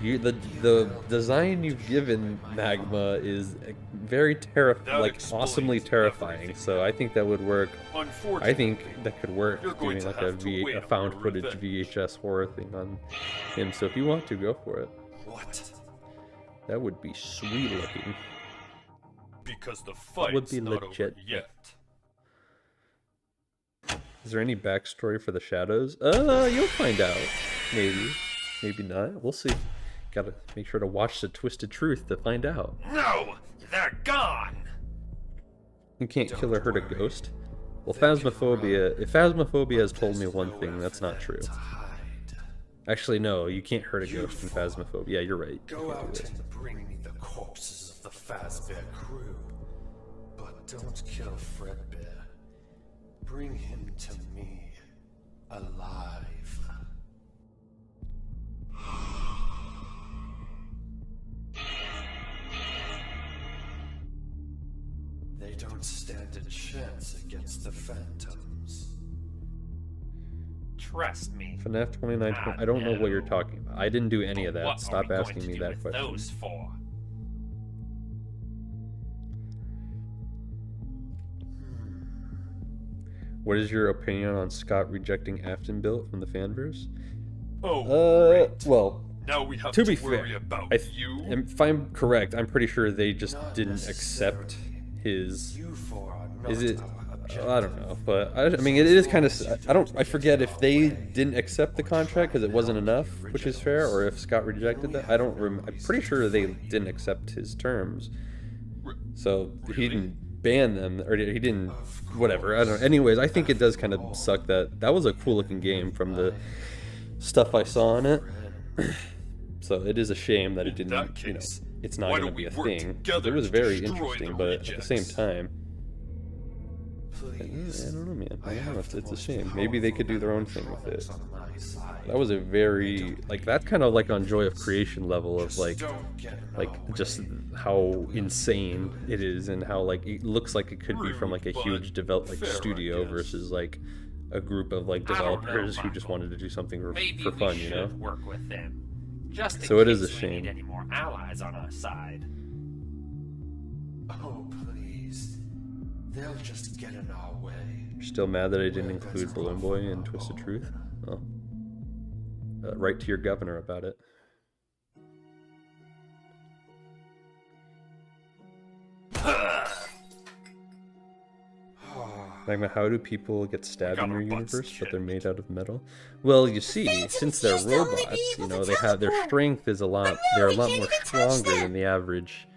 [SPEAKER 1] The design you've given Magma is very
[SPEAKER 2] That
[SPEAKER 1] like
[SPEAKER 2] explains
[SPEAKER 1] awesomely terrifying.
[SPEAKER 2] everything.
[SPEAKER 1] So I think that would work.
[SPEAKER 2] Unfortunately,
[SPEAKER 1] I think that could work
[SPEAKER 2] You're going
[SPEAKER 1] doing
[SPEAKER 2] to
[SPEAKER 1] like a,
[SPEAKER 2] have to wait
[SPEAKER 1] a
[SPEAKER 2] on
[SPEAKER 1] found
[SPEAKER 2] your
[SPEAKER 1] footage
[SPEAKER 2] revenge.
[SPEAKER 1] VHS horror thing on him. So if you want to, go for it.
[SPEAKER 5] What?
[SPEAKER 1] That would be sweet looking.
[SPEAKER 2] because the
[SPEAKER 1] That would
[SPEAKER 2] fight's
[SPEAKER 1] be
[SPEAKER 2] not
[SPEAKER 1] legit.
[SPEAKER 2] over yet.
[SPEAKER 1] Is there any backstory for the shadows? You'll find out. Maybe. Maybe not. We'll see. Gotta make sure to watch the Twisted Truth to find out.
[SPEAKER 3] No, they're gone.
[SPEAKER 1] You can't kill or hurt a ghost? Well, Phasmophobia... If Phasmophobia has told me one thing, that's not true.
[SPEAKER 5] To hide.
[SPEAKER 1] Actually, no, you can't hurt a ghost in Phasmophobia. Yeah, you're right. You
[SPEAKER 5] Go
[SPEAKER 1] can't do
[SPEAKER 5] out
[SPEAKER 1] it.
[SPEAKER 5] and bring me the corpses of the Fazbear crew. But don't kill Fredbear. Bring him to me. Alive. They don't stand a chance against the Phantoms.
[SPEAKER 3] Trust me.
[SPEAKER 1] Fnaf 29... I don't know what you're talking about. I didn't do any of
[SPEAKER 3] But
[SPEAKER 1] that.
[SPEAKER 3] what are
[SPEAKER 1] Stop
[SPEAKER 3] we going
[SPEAKER 1] asking
[SPEAKER 3] to
[SPEAKER 1] me
[SPEAKER 3] do
[SPEAKER 1] that
[SPEAKER 3] with
[SPEAKER 1] question.
[SPEAKER 3] those for?
[SPEAKER 1] What is your opinion on Scott rejecting Afton Built from the fanverse?
[SPEAKER 2] Oh, great.
[SPEAKER 1] Well,
[SPEAKER 2] Now we have
[SPEAKER 1] to
[SPEAKER 2] to,
[SPEAKER 1] be
[SPEAKER 2] worry
[SPEAKER 1] fair,
[SPEAKER 2] about you.
[SPEAKER 1] if I'm correct, I'm pretty sure they just
[SPEAKER 5] Not
[SPEAKER 1] didn't accept his.
[SPEAKER 5] You four are not
[SPEAKER 1] Is it?
[SPEAKER 5] our objective.
[SPEAKER 1] I don't know, but I mean, it is kind of. I forget if they didn't accept the contract because it wasn't enough, which is fair, or if Scott rejected that. I don't. I'm pretty sure they didn't accept his terms, so he didn't ban them, or he didn't. Whatever. I don't know. Anyways, I think it does kind of suck that was a cool looking game from the stuff I saw on it. So it is a shame that it didn't.
[SPEAKER 2] that case,
[SPEAKER 1] it's not
[SPEAKER 2] why
[SPEAKER 1] going to
[SPEAKER 2] don't
[SPEAKER 1] be a
[SPEAKER 2] we work
[SPEAKER 1] thing.
[SPEAKER 2] together
[SPEAKER 1] It was
[SPEAKER 2] to
[SPEAKER 1] very
[SPEAKER 2] destroy
[SPEAKER 1] interesting,
[SPEAKER 2] the
[SPEAKER 1] but at the same
[SPEAKER 2] rejects?
[SPEAKER 1] time. I
[SPEAKER 5] Please.
[SPEAKER 1] don't know, man. I
[SPEAKER 5] I
[SPEAKER 1] don't know.
[SPEAKER 5] have
[SPEAKER 1] It's
[SPEAKER 5] the
[SPEAKER 1] a
[SPEAKER 5] most
[SPEAKER 1] shame. Maybe they could do their own thing with it.
[SPEAKER 5] powerful on my side.
[SPEAKER 1] That was a very like that's kind of like on Joy of Creation level of
[SPEAKER 5] Just
[SPEAKER 1] like
[SPEAKER 5] don't get in our
[SPEAKER 1] like just
[SPEAKER 5] way.
[SPEAKER 1] how insane it is and how like it looks like it could be from like a
[SPEAKER 2] Rude,
[SPEAKER 1] huge
[SPEAKER 2] but fair, I
[SPEAKER 1] studio
[SPEAKER 2] guess.
[SPEAKER 1] versus like a group of like
[SPEAKER 3] I don't know,
[SPEAKER 1] developers who just
[SPEAKER 3] Michael.
[SPEAKER 1] wanted to do something
[SPEAKER 3] Maybe
[SPEAKER 1] for
[SPEAKER 3] we
[SPEAKER 1] fun,
[SPEAKER 3] should
[SPEAKER 1] you know.
[SPEAKER 3] work with them. Just in
[SPEAKER 1] So it is
[SPEAKER 3] case
[SPEAKER 1] a
[SPEAKER 3] we
[SPEAKER 1] shame.
[SPEAKER 3] need any more allies on our side.
[SPEAKER 5] Oh, please. They'll just get in our way.
[SPEAKER 1] You're still mad that I didn't include Balloon Boy in Twisted Truth? Oh. Write to your governor about it. Magma, how do people get stabbed in
[SPEAKER 2] got
[SPEAKER 1] your
[SPEAKER 2] our butts
[SPEAKER 1] universe, but they're
[SPEAKER 2] kicked.
[SPEAKER 1] made out of metal? Well, you see,
[SPEAKER 4] Phantoms
[SPEAKER 1] since they're
[SPEAKER 4] used to only be
[SPEAKER 1] robots,
[SPEAKER 4] able
[SPEAKER 1] you know,
[SPEAKER 4] to
[SPEAKER 1] they have their
[SPEAKER 4] teleport.
[SPEAKER 1] strength is a lot. They're a lot more
[SPEAKER 4] can't even touch
[SPEAKER 1] stronger
[SPEAKER 4] them.
[SPEAKER 1] than the average,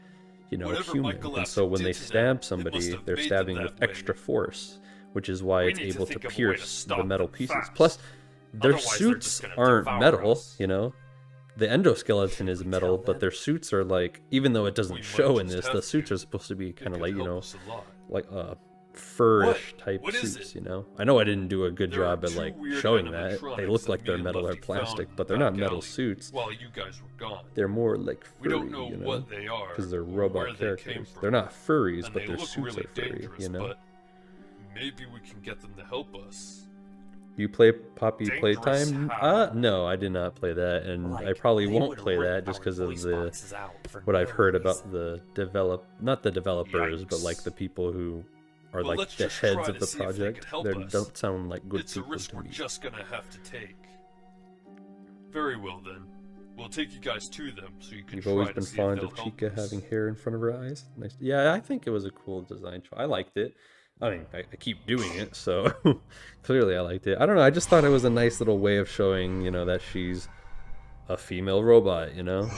[SPEAKER 2] Whatever
[SPEAKER 1] human.
[SPEAKER 2] Michael
[SPEAKER 1] And so
[SPEAKER 2] Afton
[SPEAKER 1] when they
[SPEAKER 2] did to them,
[SPEAKER 1] stab
[SPEAKER 2] it must
[SPEAKER 1] somebody,
[SPEAKER 2] have
[SPEAKER 1] they're
[SPEAKER 2] made them
[SPEAKER 1] stabbing
[SPEAKER 2] that
[SPEAKER 1] with
[SPEAKER 2] way.
[SPEAKER 1] extra force, which is why
[SPEAKER 3] We
[SPEAKER 1] it's
[SPEAKER 3] need to
[SPEAKER 1] able to
[SPEAKER 3] think of a way to
[SPEAKER 1] pierce the
[SPEAKER 3] stop
[SPEAKER 1] metal
[SPEAKER 3] them
[SPEAKER 1] pieces.
[SPEAKER 3] fast.
[SPEAKER 1] Plus, their
[SPEAKER 3] Otherwise, they're
[SPEAKER 1] suits
[SPEAKER 3] just gonna
[SPEAKER 1] aren't
[SPEAKER 3] devour
[SPEAKER 1] metal,
[SPEAKER 3] us.
[SPEAKER 1] you know. the endoskeleton is metal, but their suits are like, even though it doesn't show in this, the suits are supposed to be kind of like, you know, like fur-ish type suits, you know. I know I didn't do a good job at like showing that. They look like they're metal or plastic, but they're not metal suits.
[SPEAKER 2] While you guys were gone.
[SPEAKER 1] They're more like furry,
[SPEAKER 2] We don't know
[SPEAKER 1] you know,
[SPEAKER 2] what they are,
[SPEAKER 1] because they're
[SPEAKER 2] or
[SPEAKER 1] robot
[SPEAKER 2] where they came
[SPEAKER 1] characters.
[SPEAKER 2] from,
[SPEAKER 1] They're not furries,
[SPEAKER 2] and
[SPEAKER 1] but
[SPEAKER 2] they
[SPEAKER 1] their
[SPEAKER 2] look
[SPEAKER 1] suits
[SPEAKER 2] really
[SPEAKER 1] are furry,
[SPEAKER 2] dangerous,
[SPEAKER 1] you know.
[SPEAKER 2] but maybe we can get them to help us.
[SPEAKER 1] You play Poppy
[SPEAKER 2] Dangerous
[SPEAKER 1] Playtime?
[SPEAKER 2] how?
[SPEAKER 1] No, I did not play that, and I
[SPEAKER 3] Like,
[SPEAKER 1] probably
[SPEAKER 3] they
[SPEAKER 1] won't
[SPEAKER 3] would
[SPEAKER 1] play
[SPEAKER 3] rip
[SPEAKER 1] that just
[SPEAKER 3] our
[SPEAKER 1] because of
[SPEAKER 3] voice
[SPEAKER 1] the
[SPEAKER 3] boxes out for
[SPEAKER 1] what
[SPEAKER 3] no
[SPEAKER 1] I've heard
[SPEAKER 3] reason.
[SPEAKER 1] about the not the developers, but like the
[SPEAKER 2] Yikes.
[SPEAKER 1] people who are
[SPEAKER 2] Well,
[SPEAKER 1] like
[SPEAKER 2] let's
[SPEAKER 1] the
[SPEAKER 2] just try
[SPEAKER 1] heads
[SPEAKER 2] to
[SPEAKER 1] of the
[SPEAKER 2] see if they
[SPEAKER 1] project.
[SPEAKER 2] could help
[SPEAKER 1] They
[SPEAKER 2] us.
[SPEAKER 1] don't sound like good
[SPEAKER 2] It's a
[SPEAKER 1] people
[SPEAKER 2] risk
[SPEAKER 1] to
[SPEAKER 2] we're
[SPEAKER 1] me.
[SPEAKER 2] just gonna have to take. Very well then. We'll take you guys to them so you can
[SPEAKER 1] You've
[SPEAKER 2] try
[SPEAKER 1] always
[SPEAKER 2] to
[SPEAKER 1] been
[SPEAKER 2] see if
[SPEAKER 1] fond
[SPEAKER 2] they'll
[SPEAKER 1] of
[SPEAKER 2] help
[SPEAKER 1] Chica
[SPEAKER 2] us.
[SPEAKER 1] having hair in front of her eyes. Nice. Yeah, I think it was a cool design choice. I liked it. I mean, I keep doing it, so clearly I liked it. I don't know. I just thought it was a nice little way of showing, you know, that she's a female robot, you know,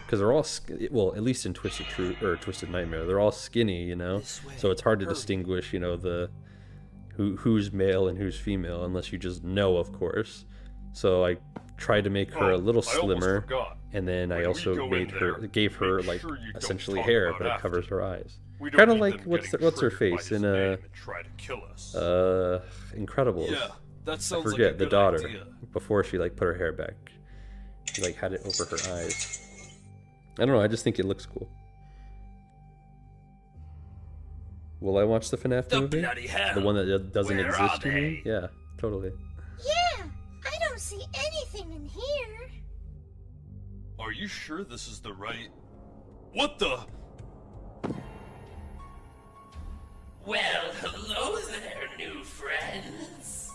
[SPEAKER 1] because they're all well, at least in Twisted Truth or Twisted Nightmare, they're all skinny, you know, so it's hard to distinguish, you know, the who's male and who's female unless you just know, of course. So I tried to make her a little
[SPEAKER 2] I almost
[SPEAKER 1] slimmer,
[SPEAKER 2] forgot.
[SPEAKER 1] and then I
[SPEAKER 2] When we
[SPEAKER 1] also
[SPEAKER 2] go
[SPEAKER 1] made
[SPEAKER 2] in
[SPEAKER 1] her
[SPEAKER 2] there,
[SPEAKER 1] gave her
[SPEAKER 2] make
[SPEAKER 1] like
[SPEAKER 2] sure you don't
[SPEAKER 1] essentially
[SPEAKER 2] talk
[SPEAKER 1] hair,
[SPEAKER 2] about
[SPEAKER 1] but it
[SPEAKER 2] after.
[SPEAKER 1] covers her eyes.
[SPEAKER 2] We don't
[SPEAKER 1] Kind of
[SPEAKER 2] need
[SPEAKER 1] like
[SPEAKER 2] them
[SPEAKER 1] what's
[SPEAKER 2] getting
[SPEAKER 1] her
[SPEAKER 2] triggered by
[SPEAKER 1] face
[SPEAKER 2] his
[SPEAKER 1] in
[SPEAKER 2] name and try to kill us.
[SPEAKER 1] Incredibles.
[SPEAKER 2] Yeah, that
[SPEAKER 1] I
[SPEAKER 2] sounds like a
[SPEAKER 1] forget the
[SPEAKER 2] good
[SPEAKER 1] daughter
[SPEAKER 2] idea.
[SPEAKER 1] before she like put her hair back. She like had it over her eyes. I don't know. I just think it looks cool. Will I watch the Fnaf
[SPEAKER 3] The
[SPEAKER 1] movie?
[SPEAKER 3] bloody hell!
[SPEAKER 1] The one that doesn't
[SPEAKER 3] Where
[SPEAKER 1] exist,
[SPEAKER 3] are
[SPEAKER 1] you mean?
[SPEAKER 3] they?
[SPEAKER 1] Yeah, totally.
[SPEAKER 4] Yeah, I don't see anything in here.
[SPEAKER 2] Are you sure this is the right... What the...
[SPEAKER 3] Well, hello there, new friends.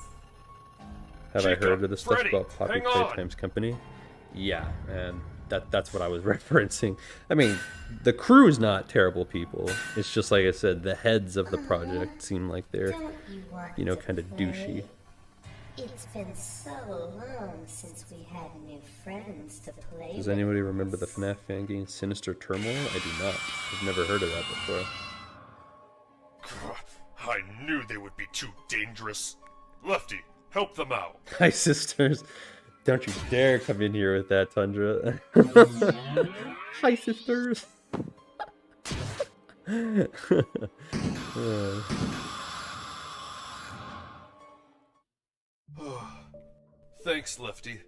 [SPEAKER 1] Have I
[SPEAKER 2] Chica,
[SPEAKER 1] heard of the stuff
[SPEAKER 2] Freddy,
[SPEAKER 1] about Poppy
[SPEAKER 2] hang on.
[SPEAKER 1] Playtime's company? Yeah, and that's what I was referencing. I mean, the crew's not terrible people. It's just like I said, the heads of the project seem like they're,
[SPEAKER 4] Don't you want
[SPEAKER 1] you know,
[SPEAKER 4] to
[SPEAKER 1] kind of
[SPEAKER 4] play?
[SPEAKER 1] douchey.
[SPEAKER 4] It's been so long since we had new friends to play
[SPEAKER 1] Does
[SPEAKER 4] with.
[SPEAKER 1] anybody remember the FNAF fan game Sinister Turmoil? I do not. I've never heard of that before.
[SPEAKER 2] I knew they would be too dangerous. Lefty, help them out.
[SPEAKER 1] Hi, sisters. Don't you dare come in here with that, Tundra. Hi, sisters.
[SPEAKER 2] Thanks, Lefty.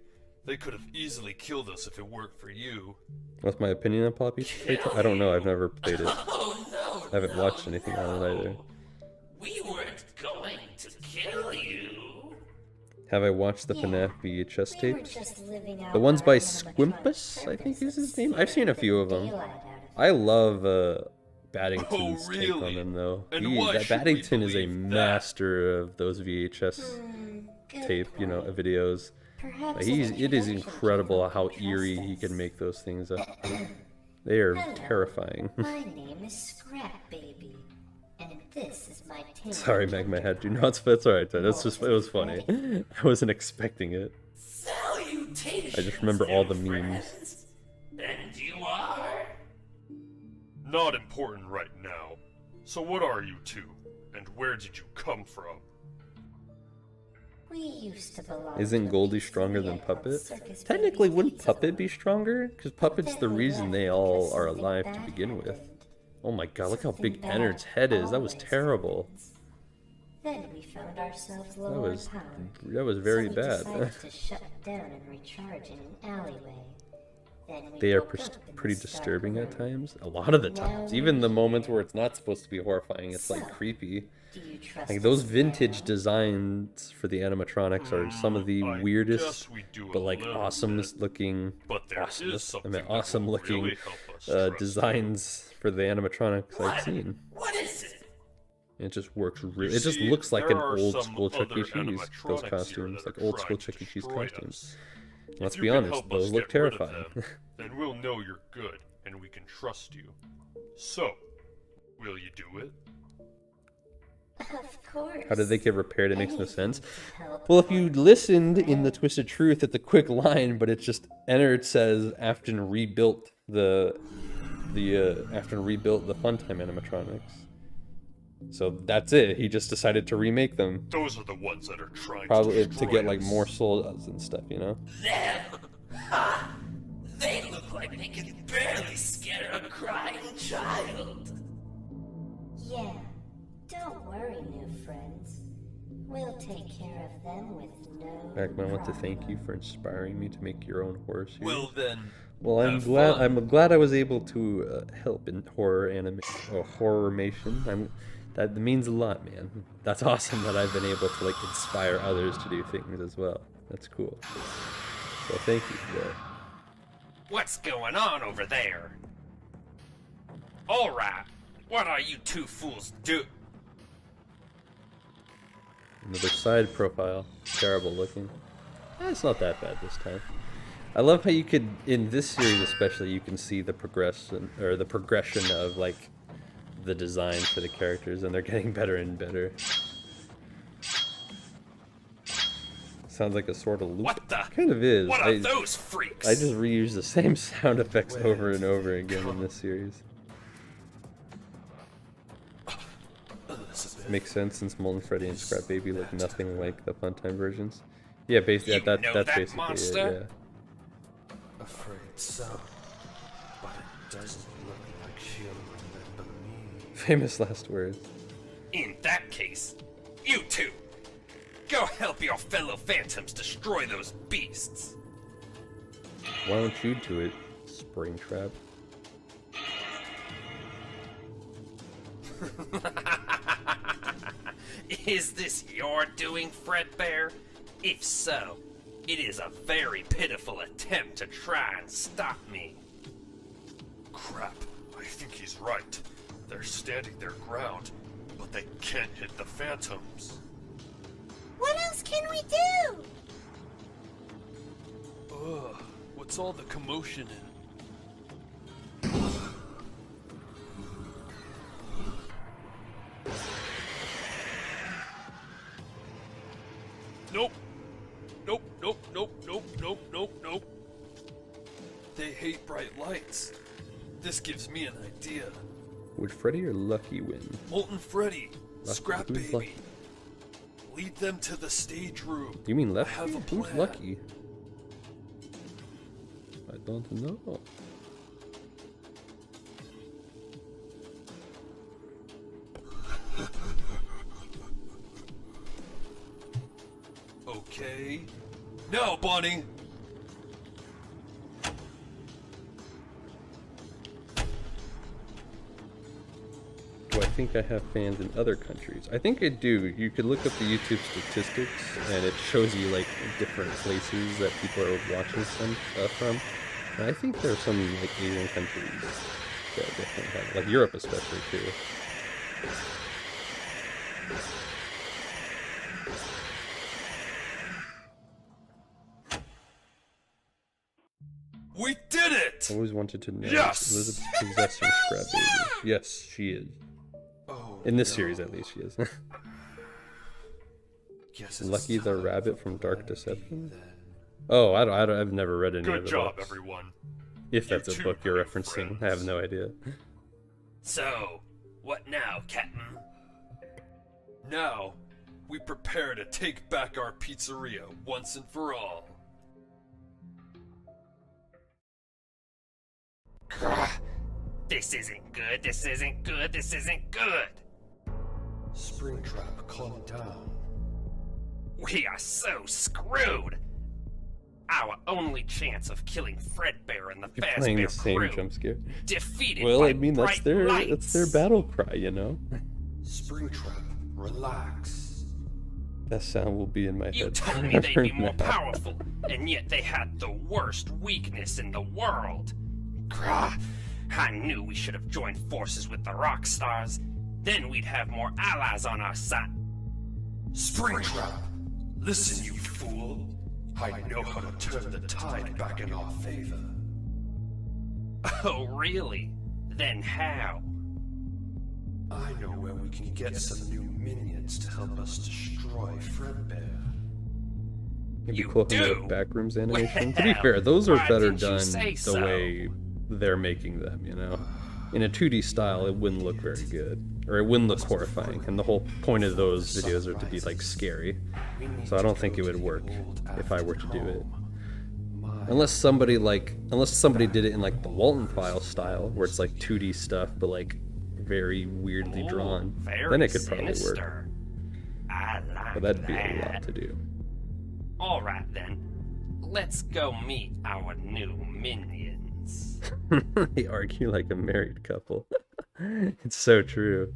[SPEAKER 2] They could have easily killed us if it weren't for you.
[SPEAKER 1] What's my opinion on Poppy Playtime? I don't know. I've never played it.
[SPEAKER 3] Oh no!
[SPEAKER 1] I haven't watched anything on it either.
[SPEAKER 3] We weren't going to kill you.
[SPEAKER 1] Have I watched the
[SPEAKER 4] Yeah,
[SPEAKER 1] FNAF VHS
[SPEAKER 4] We were
[SPEAKER 1] tapes?
[SPEAKER 4] just living out
[SPEAKER 1] The ones
[SPEAKER 4] our
[SPEAKER 1] by
[SPEAKER 4] animatronic
[SPEAKER 1] Squimpus, I think is his name. I've seen a few of them.
[SPEAKER 4] daylight out of
[SPEAKER 1] I love Baddington's
[SPEAKER 2] Oh,
[SPEAKER 1] take on
[SPEAKER 2] really?
[SPEAKER 1] them, though.
[SPEAKER 2] And
[SPEAKER 1] He,
[SPEAKER 2] why
[SPEAKER 1] that
[SPEAKER 2] should we
[SPEAKER 1] Baddington is a
[SPEAKER 2] believe that?
[SPEAKER 1] master of those VHS
[SPEAKER 4] Good
[SPEAKER 1] tape, you know,
[SPEAKER 4] point.
[SPEAKER 1] videos.
[SPEAKER 4] Perhaps
[SPEAKER 1] It is
[SPEAKER 4] an introduction
[SPEAKER 1] incredible
[SPEAKER 4] to
[SPEAKER 1] how
[SPEAKER 4] trust
[SPEAKER 1] eerie he
[SPEAKER 4] us.
[SPEAKER 1] can make those things up. They are
[SPEAKER 4] Hello.
[SPEAKER 1] terrifying.
[SPEAKER 4] My name is Scrap Baby, and this is my team.
[SPEAKER 1] Sorry, Magma had do not. That's alright, that's just it was funny. I wasn't expecting it.
[SPEAKER 3] Salutations,
[SPEAKER 1] I just remember all the
[SPEAKER 3] new
[SPEAKER 1] memes.
[SPEAKER 3] friends. And you are?
[SPEAKER 2] Not important right now. So what are you two? And where did you come from?
[SPEAKER 4] We used to belong
[SPEAKER 1] Isn't
[SPEAKER 4] to a
[SPEAKER 1] Goldie
[SPEAKER 4] beastly
[SPEAKER 1] stronger than
[SPEAKER 4] ant called
[SPEAKER 1] Puppet?
[SPEAKER 4] Circus
[SPEAKER 1] Technically,
[SPEAKER 4] Baby's
[SPEAKER 1] wouldn't
[SPEAKER 4] Pizza
[SPEAKER 1] Puppet be
[SPEAKER 4] Boy.
[SPEAKER 1] stronger? Because Puppet's
[SPEAKER 4] Then
[SPEAKER 1] the
[SPEAKER 4] we
[SPEAKER 1] reason
[SPEAKER 4] left
[SPEAKER 1] they
[SPEAKER 4] because
[SPEAKER 1] all are
[SPEAKER 4] something
[SPEAKER 1] alive to
[SPEAKER 4] bad
[SPEAKER 1] begin with.
[SPEAKER 4] happened.
[SPEAKER 1] Oh my god, look how
[SPEAKER 4] Something
[SPEAKER 1] big
[SPEAKER 4] bad
[SPEAKER 1] Ennard's head is. That was
[SPEAKER 4] always
[SPEAKER 1] terrible.
[SPEAKER 4] happens. Then we found ourselves
[SPEAKER 1] That
[SPEAKER 4] low
[SPEAKER 1] was
[SPEAKER 4] on power.
[SPEAKER 1] that was very
[SPEAKER 4] so we
[SPEAKER 1] bad.
[SPEAKER 4] decided to shut down and recharge in an alleyway. Then we
[SPEAKER 1] They are
[SPEAKER 4] woke up in
[SPEAKER 1] pretty
[SPEAKER 4] this dark
[SPEAKER 1] disturbing at
[SPEAKER 4] room.
[SPEAKER 1] times. A lot of the times,
[SPEAKER 4] Now
[SPEAKER 1] even the
[SPEAKER 4] we're
[SPEAKER 1] moments
[SPEAKER 4] here.
[SPEAKER 1] where it's not supposed to be horrifying, it's like
[SPEAKER 4] So,
[SPEAKER 1] creepy.
[SPEAKER 4] Do you trust
[SPEAKER 1] Like those
[SPEAKER 4] us
[SPEAKER 1] vintage
[SPEAKER 4] now?
[SPEAKER 1] designs for the animatronics are some of the
[SPEAKER 2] I
[SPEAKER 1] weirdest,
[SPEAKER 2] guess we do
[SPEAKER 1] but
[SPEAKER 2] a
[SPEAKER 1] like
[SPEAKER 2] little
[SPEAKER 1] awesomest
[SPEAKER 2] bit,
[SPEAKER 1] looking,
[SPEAKER 2] But there is
[SPEAKER 1] I
[SPEAKER 2] something
[SPEAKER 1] mean
[SPEAKER 2] that
[SPEAKER 1] awesome
[SPEAKER 2] will
[SPEAKER 1] looking
[SPEAKER 2] really help us, trust me.
[SPEAKER 1] designs for the animatronics I've
[SPEAKER 3] What?
[SPEAKER 1] seen.
[SPEAKER 3] What is it?
[SPEAKER 1] It just works really.
[SPEAKER 2] You
[SPEAKER 1] It just
[SPEAKER 2] see,
[SPEAKER 1] looks like
[SPEAKER 2] there
[SPEAKER 1] an
[SPEAKER 2] are
[SPEAKER 1] old
[SPEAKER 2] some
[SPEAKER 1] school Chuck
[SPEAKER 2] other
[SPEAKER 1] E. Cheese. Those
[SPEAKER 2] animatronics here
[SPEAKER 1] costumes,
[SPEAKER 2] that
[SPEAKER 1] like
[SPEAKER 2] are
[SPEAKER 1] old school
[SPEAKER 2] trying to
[SPEAKER 1] Chuck E. Cheese
[SPEAKER 2] destroy
[SPEAKER 1] costumes.
[SPEAKER 2] us.
[SPEAKER 1] Let's
[SPEAKER 2] If
[SPEAKER 1] be
[SPEAKER 2] you can
[SPEAKER 1] honest,
[SPEAKER 2] help
[SPEAKER 1] those
[SPEAKER 2] us
[SPEAKER 1] look
[SPEAKER 2] get rid of
[SPEAKER 1] terrifying.
[SPEAKER 2] them, then we'll know you're good and we can trust you. So, will you do it?
[SPEAKER 4] Of course.
[SPEAKER 1] How did they get repaired? It makes no sense.
[SPEAKER 4] Anything to help
[SPEAKER 1] Well, if you
[SPEAKER 4] our
[SPEAKER 1] listened in the
[SPEAKER 4] friend.
[SPEAKER 1] Twisted Truth at the quick line, but it's just Ennard says Afton rebuilt the Afton rebuilt the Funtime animatronics. So that's it. He just decided to remake them,
[SPEAKER 2] Those are the ones that are trying
[SPEAKER 1] probably
[SPEAKER 2] to
[SPEAKER 1] to
[SPEAKER 2] destroy
[SPEAKER 1] get like
[SPEAKER 2] us.
[SPEAKER 1] more souls and stuff, you know.
[SPEAKER 3] Them? Ha! They look like they can barely scare a crying child.
[SPEAKER 6] Yeah, don't worry, new friends. We'll take care of them with no
[SPEAKER 1] Magma, I want to thank you for inspiring me to make your own horror series.
[SPEAKER 2] Well then,
[SPEAKER 1] Well,
[SPEAKER 2] have fun.
[SPEAKER 1] I'm glad I was able to help in horror horrormation. That means a lot, man. That's awesome that I've been able to like inspire others to do things as well. That's cool. So thank you for that.
[SPEAKER 3] What's going on over there? Alright, what are you two fools do?
[SPEAKER 1] Another side profile, terrible looking. It's not that bad this time. I love how you could, in this series especially, you can see the progression of like the design for the characters, and they're getting better and better. Sounds like a sort of loop.
[SPEAKER 3] What the?
[SPEAKER 1] Kind of is.
[SPEAKER 3] What are those freaks?
[SPEAKER 1] I just reuse the same sound effects over and over again in this series.
[SPEAKER 5] Elizabeth,
[SPEAKER 1] Makes sense since Molten Freddy and Scrap Baby look nothing like the Funtime versions. Yeah, basically
[SPEAKER 3] You know
[SPEAKER 1] that's
[SPEAKER 3] that
[SPEAKER 1] basically
[SPEAKER 3] monster?
[SPEAKER 1] it.
[SPEAKER 5] afraid so. But it doesn't look like she'll remember me.
[SPEAKER 1] Yeah. Famous last words.
[SPEAKER 3] In that case, you two, go help your fellow phantoms destroy those beasts.
[SPEAKER 1] Why don't you do it, Springtrap?
[SPEAKER 3] Is this your doing, Fredbear? If so, it is a very pitiful attempt to try and stop me.
[SPEAKER 2] Crap, I think he's right. They're standing their ground, but they can't hit the phantoms.
[SPEAKER 4] What else can we do?
[SPEAKER 2] Ugh, what's all the commotion in? Nope. Nope, nope, nope, nope, nope, nope, nope. They hate bright lights. This gives me an idea.
[SPEAKER 1] Would Freddy or Lucky win?
[SPEAKER 2] Molten Freddy,
[SPEAKER 1] Lucky-
[SPEAKER 2] Scrap
[SPEAKER 1] who's
[SPEAKER 2] Baby.
[SPEAKER 1] Lucky?
[SPEAKER 2] Lead them to the stage room.
[SPEAKER 1] You mean
[SPEAKER 2] I
[SPEAKER 1] Lefty?
[SPEAKER 2] have a
[SPEAKER 1] Who's
[SPEAKER 2] plan.
[SPEAKER 1] Lucky? I don't know.
[SPEAKER 2] Okay. Now, Bonnie!
[SPEAKER 1] Do I think I have fans in other countries? I think I do. You could look up the YouTube statistics, and it shows you like different places that people are watching from. And I think there are some like Asian countries that definitely have, like Europe especially too.
[SPEAKER 2] We did it!
[SPEAKER 1] I always wanted to know.
[SPEAKER 2] Yes!
[SPEAKER 1] Elizabeth's possessing Scrap Baby. Yes, she is.
[SPEAKER 5] Oh,
[SPEAKER 1] In this
[SPEAKER 5] no.
[SPEAKER 1] series, at least, she is.
[SPEAKER 5] Guess it's
[SPEAKER 1] Lucky the
[SPEAKER 5] time
[SPEAKER 1] Rabbit
[SPEAKER 5] for
[SPEAKER 1] from
[SPEAKER 5] Plan
[SPEAKER 1] Dark
[SPEAKER 5] B
[SPEAKER 1] Deception?
[SPEAKER 5] then.
[SPEAKER 1] Oh, I've never read any of
[SPEAKER 2] Good
[SPEAKER 1] the
[SPEAKER 2] job,
[SPEAKER 1] books.
[SPEAKER 2] everyone.
[SPEAKER 1] If
[SPEAKER 2] You
[SPEAKER 1] that's a
[SPEAKER 2] two
[SPEAKER 1] book you're
[SPEAKER 2] are
[SPEAKER 1] referencing, I
[SPEAKER 2] friends.
[SPEAKER 1] have no idea.
[SPEAKER 3] So, what now, Captain?
[SPEAKER 2] Now, we prepare to take back our pizzeria once and for all.
[SPEAKER 3] This isn't good, this isn't good, this isn't good!
[SPEAKER 5] Springtrap, calm down.
[SPEAKER 3] We are so screwed! Our only chance of killing Fredbear and the
[SPEAKER 1] You're playing the
[SPEAKER 3] Fazbear
[SPEAKER 1] same
[SPEAKER 3] crew,
[SPEAKER 1] jump scare.
[SPEAKER 3] defeated
[SPEAKER 1] Well,
[SPEAKER 3] by
[SPEAKER 1] I mean that's
[SPEAKER 3] bright lights.
[SPEAKER 1] that's their battle cry, you know.
[SPEAKER 5] Springtrap, relax.
[SPEAKER 1] That sound will be in my
[SPEAKER 3] You
[SPEAKER 1] head.
[SPEAKER 3] told me they'd be
[SPEAKER 1] forever
[SPEAKER 3] more
[SPEAKER 1] now.
[SPEAKER 3] powerful, and yet they had the worst weakness in the world. Grah, I knew we should have joined forces with the rock stars. Then we'd have more allies on our side.
[SPEAKER 5] Springtrap, listen, you fool. I know how to turn the tide back in our favor.
[SPEAKER 3] Oh, really? Then how?
[SPEAKER 5] I know where we can get some new minions to help us destroy Fredbear.
[SPEAKER 1] Maybe
[SPEAKER 3] You
[SPEAKER 1] cool having
[SPEAKER 3] do?
[SPEAKER 1] the backrooms animation. To be
[SPEAKER 3] Well,
[SPEAKER 1] fair, those are
[SPEAKER 3] why
[SPEAKER 1] better
[SPEAKER 3] didn't you
[SPEAKER 1] done
[SPEAKER 3] say
[SPEAKER 1] the
[SPEAKER 3] so?
[SPEAKER 1] way they're making them, you know. In a 2D style, it wouldn't look very good, or it wouldn't look horrifying. And the whole point of those videos are to be like scary.
[SPEAKER 5] We need
[SPEAKER 1] So I
[SPEAKER 5] to
[SPEAKER 1] don't think
[SPEAKER 5] go
[SPEAKER 1] it
[SPEAKER 5] to
[SPEAKER 1] would
[SPEAKER 5] the
[SPEAKER 1] work
[SPEAKER 5] old
[SPEAKER 1] if I were to
[SPEAKER 5] Afton
[SPEAKER 1] do it.
[SPEAKER 5] home. My
[SPEAKER 1] Unless somebody did it in like the Walton file style, where it's like 2D stuff, but like very weirdly drawn.
[SPEAKER 3] Very
[SPEAKER 1] Then it could probably work.
[SPEAKER 3] sinister. I like
[SPEAKER 1] But that'd be a
[SPEAKER 3] that.
[SPEAKER 1] lot to do.
[SPEAKER 3] Alright then. Let's go meet our new minions.
[SPEAKER 1] They argue like a married couple. It's so true.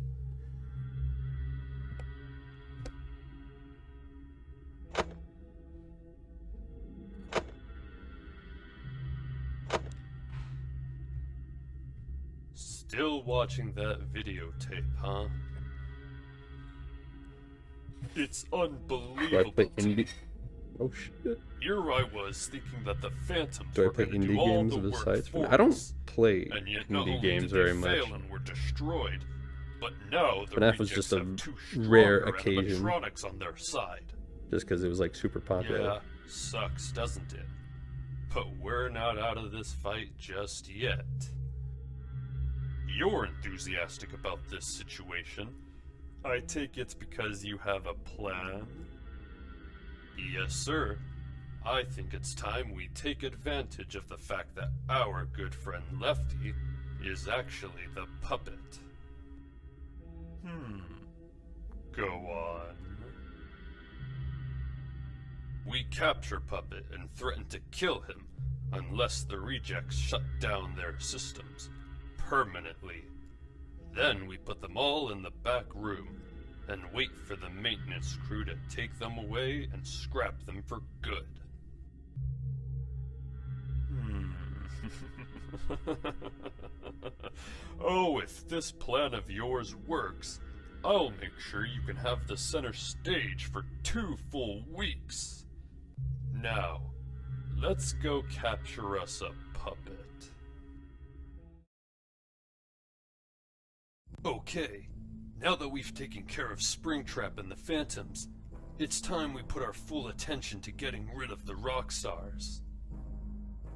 [SPEAKER 2] Still watching that videotape, huh? It's
[SPEAKER 1] Do I
[SPEAKER 2] unbelievable.
[SPEAKER 1] play indie? Oh shit.
[SPEAKER 2] Here I was thinking that the Phantoms
[SPEAKER 1] Do I
[SPEAKER 2] were
[SPEAKER 1] play
[SPEAKER 2] going to
[SPEAKER 1] indie
[SPEAKER 2] do all
[SPEAKER 1] games
[SPEAKER 2] the
[SPEAKER 1] of the
[SPEAKER 2] work
[SPEAKER 1] sites?
[SPEAKER 2] for
[SPEAKER 1] I don't
[SPEAKER 2] us.
[SPEAKER 1] play
[SPEAKER 2] And yet not
[SPEAKER 1] indie
[SPEAKER 2] only
[SPEAKER 1] games
[SPEAKER 2] did they
[SPEAKER 1] very much.
[SPEAKER 2] fail and were destroyed, but now the
[SPEAKER 1] Fnaf was
[SPEAKER 2] rejects
[SPEAKER 1] just a
[SPEAKER 2] have two
[SPEAKER 1] rare
[SPEAKER 2] stronger
[SPEAKER 1] occasion.
[SPEAKER 2] animatronics on their side.
[SPEAKER 1] Just because it was like super popular.
[SPEAKER 2] Yeah, sucks, doesn't it? But we're not out of this fight just yet. You're enthusiastic about this situation. I take it's because you have a plan? Yes, sir. I think it's time we take advantage of the fact that our good friend Lefty is actually the puppet. Go on. We capture Puppet and threaten to kill him unless the rejects shut down their systems permanently. Then we put them all in the back room and wait for the maintenance crew to take them away and scrap them for good. Oh, if this plan of yours works, I'll make sure you can have the center stage for 2 full weeks. Now, let's go capture us a puppet. Okay, now that we've taken care of Springtrap and the Phantoms, it's time we put our full attention to getting rid of the Rockstars.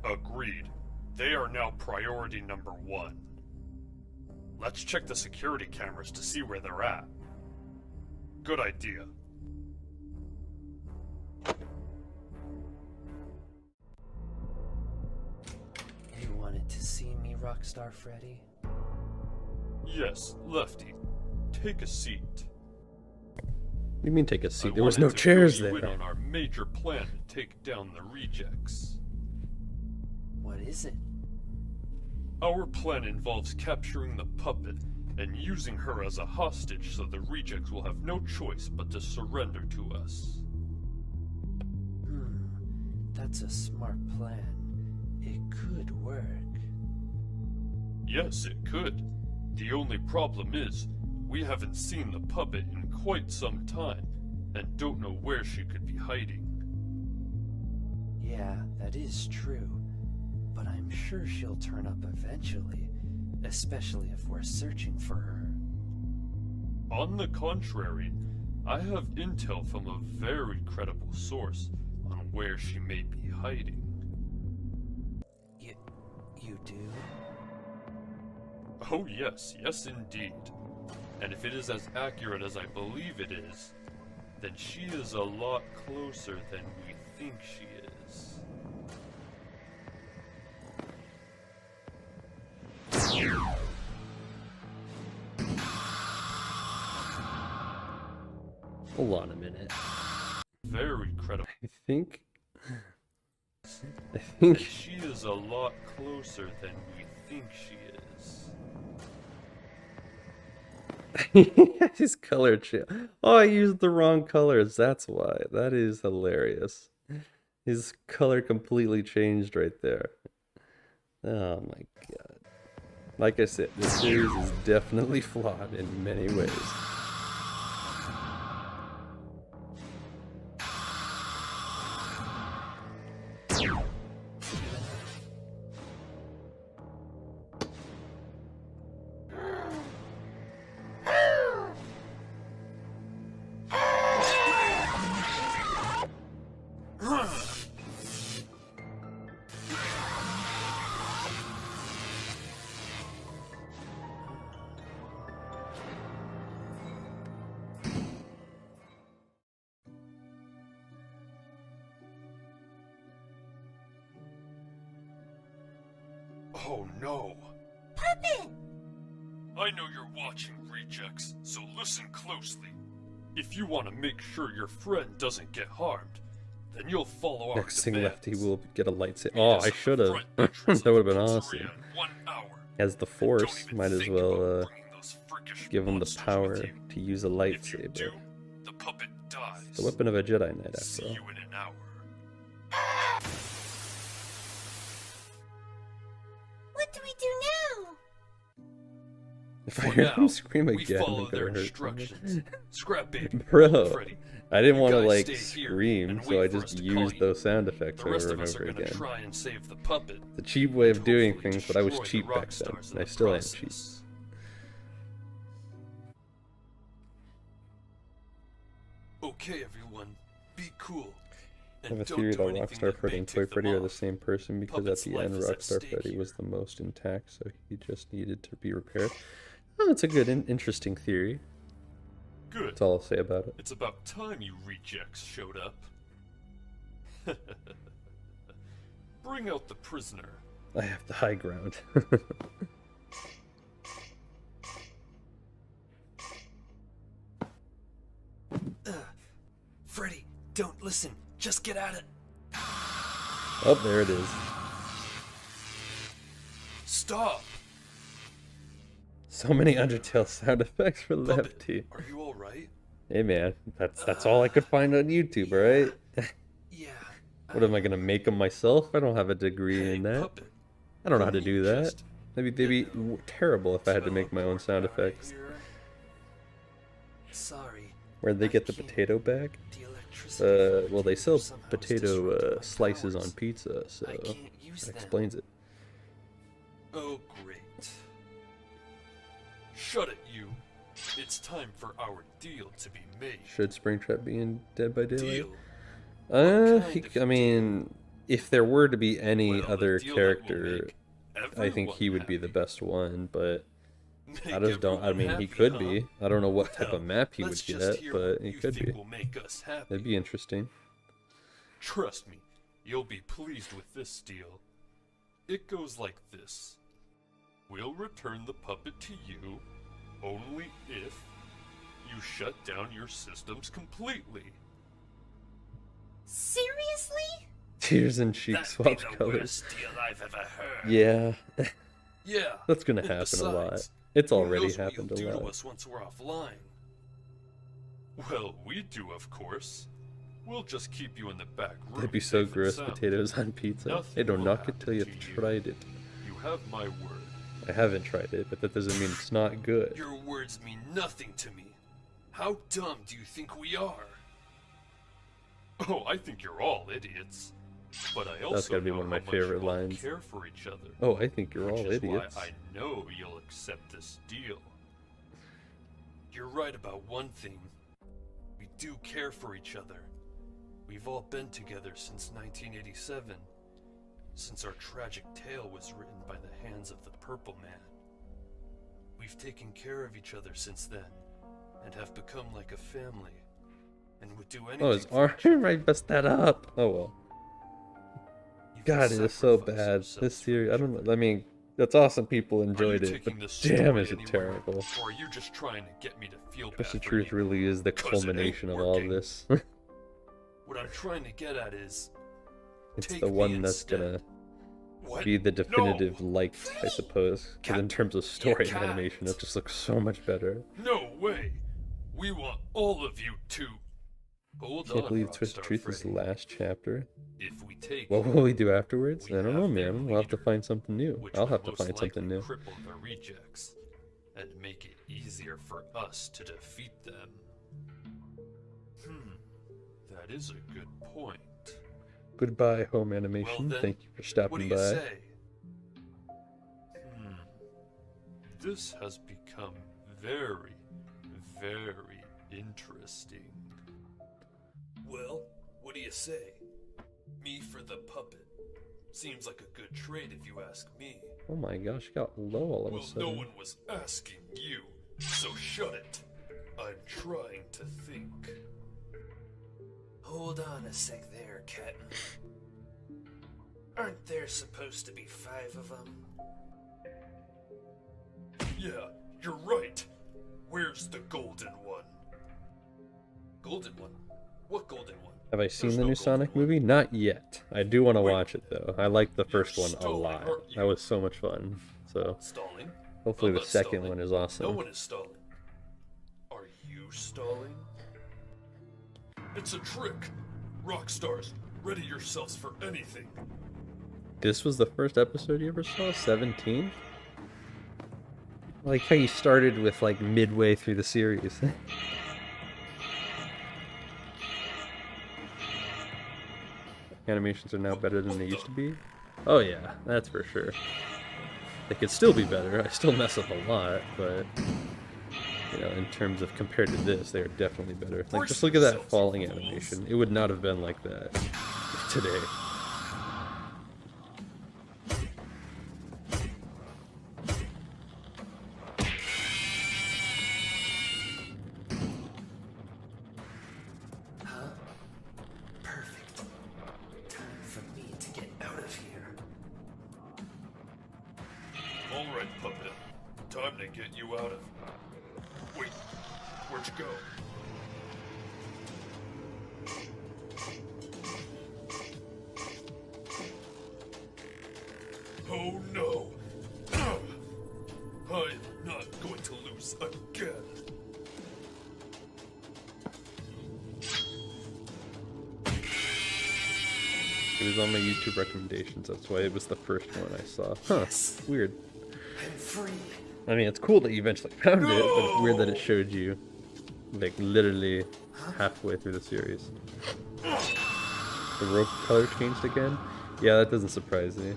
[SPEAKER 2] Agreed. They are now priority number 1. Let's check the security cameras to see where they're at. Good idea.
[SPEAKER 7] You wanted to see me, Rockstar Freddy?
[SPEAKER 2] Yes, Lefty. Take a seat.
[SPEAKER 1] What do you mean take a seat?
[SPEAKER 2] I
[SPEAKER 1] There was
[SPEAKER 2] wanted
[SPEAKER 1] no
[SPEAKER 2] to
[SPEAKER 1] chairs
[SPEAKER 2] fill you in
[SPEAKER 1] there.
[SPEAKER 2] on our major plan to take down the rejects.
[SPEAKER 7] What is it?
[SPEAKER 2] Our plan involves capturing the puppet and using her as a hostage so the rejects will have no choice but to surrender to us.
[SPEAKER 7] That's a smart plan. It could work.
[SPEAKER 2] Yes, it could. The only problem is, we haven't seen the puppet in quite some time, and don't know where she could be hiding.
[SPEAKER 7] Yeah, that is true. But I'm sure she'll turn up eventually, especially if we're searching for her.
[SPEAKER 2] On the contrary, I have intel from a very credible source on where she may be hiding.
[SPEAKER 7] You do?
[SPEAKER 2] Oh yes, yes indeed. And if it is as accurate as I believe it is, then she is a lot closer than we think she is.
[SPEAKER 1] Hold on a minute.
[SPEAKER 2] Very credible.
[SPEAKER 1] I think
[SPEAKER 2] And she is a lot closer than we think she is.
[SPEAKER 1] his color change. Oh, I used the wrong colors. That's why. That is hilarious. His color completely changed right there. Oh my god. Like I said, this series is definitely flawed in many ways.
[SPEAKER 2] Oh no.
[SPEAKER 4] Puppet!
[SPEAKER 2] I know you're watching, Rejects, so listen closely. If you want to make sure your friend doesn't get harmed, then you'll follow our
[SPEAKER 1] Next thing
[SPEAKER 2] demands.
[SPEAKER 1] Lefty will get a lightsaber.
[SPEAKER 2] Meet
[SPEAKER 1] Oh,
[SPEAKER 2] us
[SPEAKER 1] I
[SPEAKER 2] at the
[SPEAKER 1] should have.
[SPEAKER 2] front
[SPEAKER 1] That
[SPEAKER 2] entrance
[SPEAKER 1] would
[SPEAKER 2] of
[SPEAKER 1] have been
[SPEAKER 2] the
[SPEAKER 1] awesome.
[SPEAKER 2] pizzeria in 1 hour.
[SPEAKER 1] As the
[SPEAKER 2] And
[SPEAKER 1] Force,
[SPEAKER 2] don't even
[SPEAKER 1] might as
[SPEAKER 2] think
[SPEAKER 1] well
[SPEAKER 2] about bringing those freakish
[SPEAKER 1] give him the
[SPEAKER 2] monsters
[SPEAKER 1] power
[SPEAKER 2] with you.
[SPEAKER 1] to use a
[SPEAKER 2] If you
[SPEAKER 1] lightsaber.
[SPEAKER 2] do, the puppet dies.
[SPEAKER 1] The weapon of a Jedi Knight, after
[SPEAKER 2] See
[SPEAKER 1] all.
[SPEAKER 2] you in an hour.
[SPEAKER 4] What do we do now?
[SPEAKER 1] If I
[SPEAKER 2] For
[SPEAKER 1] hear
[SPEAKER 2] now,
[SPEAKER 1] him scream
[SPEAKER 2] we
[SPEAKER 1] again,
[SPEAKER 2] follow
[SPEAKER 1] I'm
[SPEAKER 2] their
[SPEAKER 1] gonna hurt
[SPEAKER 2] instructions. Scrap Baby,
[SPEAKER 1] Bro,
[SPEAKER 2] Freddy,
[SPEAKER 1] I didn't
[SPEAKER 2] you
[SPEAKER 1] want to
[SPEAKER 2] guys
[SPEAKER 1] like
[SPEAKER 2] stay here
[SPEAKER 1] scream,
[SPEAKER 2] and
[SPEAKER 1] so I
[SPEAKER 2] wait for us
[SPEAKER 1] just
[SPEAKER 2] to call
[SPEAKER 1] used
[SPEAKER 2] you.
[SPEAKER 1] those sound effects
[SPEAKER 2] The rest
[SPEAKER 1] over
[SPEAKER 2] of
[SPEAKER 1] and
[SPEAKER 2] us are
[SPEAKER 1] over
[SPEAKER 2] gonna
[SPEAKER 1] again.
[SPEAKER 2] try and save the puppet.
[SPEAKER 1] The cheap way of
[SPEAKER 2] and
[SPEAKER 1] doing
[SPEAKER 2] hopefully
[SPEAKER 1] things, but I was
[SPEAKER 2] destroy the
[SPEAKER 1] cheap
[SPEAKER 2] rock
[SPEAKER 1] back then,
[SPEAKER 2] stars in
[SPEAKER 1] and I
[SPEAKER 2] the
[SPEAKER 1] still am cheap.
[SPEAKER 2] process. Okay, everyone, be cool.
[SPEAKER 1] I have a
[SPEAKER 2] And don't
[SPEAKER 1] theory
[SPEAKER 2] do
[SPEAKER 1] that
[SPEAKER 2] anything
[SPEAKER 1] Rockstar
[SPEAKER 2] that
[SPEAKER 1] Freddy
[SPEAKER 2] may
[SPEAKER 1] and Toy
[SPEAKER 2] tick them
[SPEAKER 1] Freddy are the
[SPEAKER 2] off.
[SPEAKER 1] same person because
[SPEAKER 2] Puppet's
[SPEAKER 1] at the end
[SPEAKER 2] life is at
[SPEAKER 1] Rockstar
[SPEAKER 2] stake
[SPEAKER 1] Freddy
[SPEAKER 2] here.
[SPEAKER 1] was the most intact, so he just needed to be repaired. Oh, it's a good, interesting theory.
[SPEAKER 2] Good.
[SPEAKER 1] That's all I'll say about it.
[SPEAKER 2] It's about time you rejects showed up. Bring out the prisoner.
[SPEAKER 1] I have the high ground.
[SPEAKER 7] Freddy, don't listen. Just get at it.
[SPEAKER 1] Oh, there it is.
[SPEAKER 2] Stop!
[SPEAKER 1] So many Undertale sound effects for
[SPEAKER 2] Puppet,
[SPEAKER 1] Lefty.
[SPEAKER 2] are you alright?
[SPEAKER 1] Hey man, that's all I could find on YouTube, right?
[SPEAKER 7] Yeah.
[SPEAKER 1] What am I gonna make them myself? I don't have a degree
[SPEAKER 2] Hey,
[SPEAKER 1] in that.
[SPEAKER 2] Puppet,
[SPEAKER 1] I don't know how to
[SPEAKER 2] couldn't
[SPEAKER 1] do
[SPEAKER 2] you
[SPEAKER 1] that.
[SPEAKER 2] just
[SPEAKER 1] They'd be terrible if I had to make my own sound
[SPEAKER 7] Teleport
[SPEAKER 1] effects.
[SPEAKER 7] right here? Sorry.
[SPEAKER 1] Where'd they
[SPEAKER 7] I
[SPEAKER 1] get the
[SPEAKER 7] can't.
[SPEAKER 1] potato bag?
[SPEAKER 7] The electricity
[SPEAKER 1] Well, they sell
[SPEAKER 7] somehow is
[SPEAKER 1] potato
[SPEAKER 7] disrupting my
[SPEAKER 1] slices
[SPEAKER 7] powers.
[SPEAKER 1] on pizza, so
[SPEAKER 7] I can't use
[SPEAKER 1] that
[SPEAKER 7] them.
[SPEAKER 1] explains it.
[SPEAKER 2] Oh, great. Shut it, you. It's time for our deal to be made.
[SPEAKER 1] Should Springtrap be in Dead by Daylight?
[SPEAKER 2] Deal. kind of
[SPEAKER 1] I mean, if there were to be any
[SPEAKER 2] Well, the
[SPEAKER 1] other
[SPEAKER 2] deal that will
[SPEAKER 1] character,
[SPEAKER 2] make
[SPEAKER 1] I think he
[SPEAKER 2] everyone
[SPEAKER 1] would be the
[SPEAKER 2] happy.
[SPEAKER 1] best one, but I
[SPEAKER 2] Make
[SPEAKER 1] just don't. I
[SPEAKER 2] everyone
[SPEAKER 1] mean, he
[SPEAKER 2] happy,
[SPEAKER 1] could
[SPEAKER 2] huh?
[SPEAKER 1] be. I don't know what type
[SPEAKER 2] Well,
[SPEAKER 1] of map he would
[SPEAKER 2] let's just
[SPEAKER 1] get,
[SPEAKER 2] hear
[SPEAKER 1] but
[SPEAKER 2] what
[SPEAKER 1] he
[SPEAKER 2] you
[SPEAKER 1] could
[SPEAKER 2] think
[SPEAKER 1] be.
[SPEAKER 2] will make us happy.
[SPEAKER 1] That'd be interesting.
[SPEAKER 2] Trust me, you'll be pleased with this deal. It goes like this. We'll return the puppet to you only if you shut down your systems completely.
[SPEAKER 4] Seriously?
[SPEAKER 1] Tears and cheek
[SPEAKER 3] That'd
[SPEAKER 1] swap
[SPEAKER 3] be the
[SPEAKER 1] colors.
[SPEAKER 3] worst deal I've ever heard.
[SPEAKER 1] Yeah,
[SPEAKER 2] Yeah.
[SPEAKER 1] that's gonna
[SPEAKER 2] and
[SPEAKER 1] happen a lot.
[SPEAKER 2] besides,
[SPEAKER 1] It's
[SPEAKER 2] who
[SPEAKER 1] already
[SPEAKER 2] knows what
[SPEAKER 1] happened
[SPEAKER 2] you'll
[SPEAKER 1] a
[SPEAKER 2] do to
[SPEAKER 1] lot.
[SPEAKER 2] us once we're offline? Well, we do, of course. We'll just keep you in the back room.
[SPEAKER 1] That'd be so
[SPEAKER 2] safe and
[SPEAKER 1] gross.
[SPEAKER 2] sound.
[SPEAKER 1] Potatoes on pizza.
[SPEAKER 2] Nothing
[SPEAKER 1] Hey, don't
[SPEAKER 2] will
[SPEAKER 1] knock it
[SPEAKER 2] happen
[SPEAKER 1] till you've
[SPEAKER 2] to you.
[SPEAKER 1] tried it.
[SPEAKER 2] You have my word.
[SPEAKER 1] I haven't tried it, but that doesn't mean it's not good.
[SPEAKER 2] Your words mean nothing to me. How dumb do you think we are? Oh, I think you're all idiots. But I also
[SPEAKER 1] gotta be
[SPEAKER 2] know
[SPEAKER 1] one of my
[SPEAKER 2] how much
[SPEAKER 1] favorite
[SPEAKER 2] you all
[SPEAKER 1] lines.
[SPEAKER 2] care for each other.
[SPEAKER 1] Oh, I think you're
[SPEAKER 2] which
[SPEAKER 1] all
[SPEAKER 2] is
[SPEAKER 1] idiots.
[SPEAKER 2] why I know you'll accept this deal. You're right about one thing. We do care for each other. We've all been together since 1987, since our tragic tale was written by the hands of the Purple Man. We've taken care of each other since then, and have become like a family, and would do anything
[SPEAKER 1] Oh, his
[SPEAKER 2] for each
[SPEAKER 1] arm! I messed that up. Oh well.
[SPEAKER 2] You've
[SPEAKER 1] God, it is so
[SPEAKER 2] sacrificed
[SPEAKER 1] bad.
[SPEAKER 2] yourselves
[SPEAKER 1] This
[SPEAKER 2] for
[SPEAKER 1] series,
[SPEAKER 2] each
[SPEAKER 1] I don't
[SPEAKER 2] other.
[SPEAKER 1] know. I mean, that's awesome. People
[SPEAKER 2] Are you
[SPEAKER 1] enjoyed it, but
[SPEAKER 2] taking this
[SPEAKER 1] damn,
[SPEAKER 2] story
[SPEAKER 1] is it
[SPEAKER 2] anywhere,
[SPEAKER 1] terrible.
[SPEAKER 2] Or are you just trying to get me to feel
[SPEAKER 1] Trust the
[SPEAKER 2] bad for
[SPEAKER 1] Truth
[SPEAKER 2] you?
[SPEAKER 1] really is the
[SPEAKER 2] 'Cause it ain't
[SPEAKER 1] culmination of all
[SPEAKER 2] working.
[SPEAKER 1] this.
[SPEAKER 2] What I'm trying to get at is,
[SPEAKER 1] It's
[SPEAKER 2] take
[SPEAKER 1] the
[SPEAKER 2] me
[SPEAKER 1] one that's
[SPEAKER 2] instead.
[SPEAKER 1] gonna
[SPEAKER 2] What?
[SPEAKER 1] be the definitive
[SPEAKER 2] No!
[SPEAKER 1] liked, I suppose. Because in terms of story and animation, it just looks so much better.
[SPEAKER 2] No way! We want all of you to... Hold
[SPEAKER 1] Can't
[SPEAKER 2] on,
[SPEAKER 1] believe Twist the
[SPEAKER 2] Rockstar
[SPEAKER 1] Truth is the
[SPEAKER 2] Freddy.
[SPEAKER 1] last chapter.
[SPEAKER 2] If we take
[SPEAKER 1] What will we do afterwards?
[SPEAKER 2] We
[SPEAKER 1] I don't know,
[SPEAKER 2] have their
[SPEAKER 1] man. We'll have to
[SPEAKER 2] leader,
[SPEAKER 1] find something new.
[SPEAKER 2] which
[SPEAKER 1] I'll
[SPEAKER 2] will
[SPEAKER 1] have to
[SPEAKER 2] most
[SPEAKER 1] find something
[SPEAKER 2] likely
[SPEAKER 1] new.
[SPEAKER 2] cripple the rejects, and make it easier for us to defeat them. That is a good point.
[SPEAKER 1] Goodbye, home animation.
[SPEAKER 2] Well then,
[SPEAKER 1] Thank you for
[SPEAKER 2] What do
[SPEAKER 1] stopping
[SPEAKER 2] you
[SPEAKER 1] by.
[SPEAKER 2] say? This has become very, very interesting. Well, what do you say? Me for the puppet. Seems like a good trade if you ask me.
[SPEAKER 1] Oh my gosh, it got low all of a
[SPEAKER 2] Well,
[SPEAKER 1] sudden.
[SPEAKER 2] no one was asking you, so shut it. I'm trying to think.
[SPEAKER 7] Hold on a sec there, Captain. Aren't there supposed to be 5 of them?
[SPEAKER 2] Yeah, you're right. Where's the golden one? Golden one? What golden one?
[SPEAKER 1] Have I seen
[SPEAKER 2] There's
[SPEAKER 1] the
[SPEAKER 2] no
[SPEAKER 1] new
[SPEAKER 2] golden
[SPEAKER 1] Sonic
[SPEAKER 2] one.
[SPEAKER 1] movie? Not yet. I do want to
[SPEAKER 2] Wait.
[SPEAKER 1] watch it though. I liked the first
[SPEAKER 2] You're
[SPEAKER 1] one a
[SPEAKER 2] stalling,
[SPEAKER 1] lot.
[SPEAKER 2] aren't you?
[SPEAKER 1] That was so much fun. So
[SPEAKER 2] Stalling?
[SPEAKER 1] hopefully
[SPEAKER 2] I'm
[SPEAKER 1] the
[SPEAKER 2] not
[SPEAKER 1] second
[SPEAKER 2] stalling.
[SPEAKER 1] one is awesome.
[SPEAKER 2] No one is stalling. Are you stalling? It's a trick. Rockstars, ready yourselves for anything.
[SPEAKER 1] This was the first episode you ever saw? 17? I like how you started with like midway through the series. Animations are now better than they used to be. Oh yeah, that's for sure. They could still be better. I still mess up a lot, but you know, in terms of compared to this, they are definitely better. Like, just look at that falling animation. It would not have been like that today.
[SPEAKER 7] Huh? Perfect. Time for me to get out of here.
[SPEAKER 2] Alright, puppet. Time to get you out of... Wait, where'd you go? Oh no! I'm not going to lose again.
[SPEAKER 1] It was on my YouTube recommendations, that's why it was the first one I saw. Huh, weird.
[SPEAKER 7] I'm free.
[SPEAKER 1] I mean, it's cool that you eventually found it, but it's weird that it showed you, like, literally halfway through the series. The rope color changed again? Yeah, that doesn't surprise me.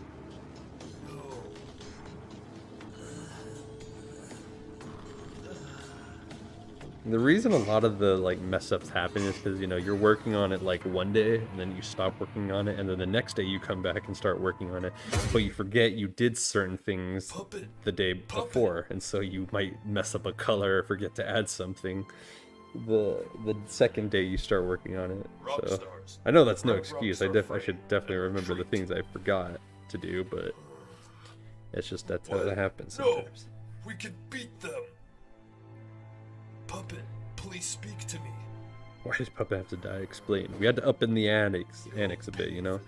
[SPEAKER 1] The reason a lot of the like mess ups happen is because, you know, you're working on it like one day and then you stop working on it and then the next day you come back and start working on it, but you forget you did certain things the day before, and so you might mess up a color or forget to add something the second day you start working on it. So I know that's no excuse. I should definitely remember the things I forgot to do, but it's just that's how it happens sometimes.
[SPEAKER 2] We can beat them. Puppet, please speak to me.
[SPEAKER 1] Why does Puppet have to die? Explain. We had to up in the annex a bit, you know.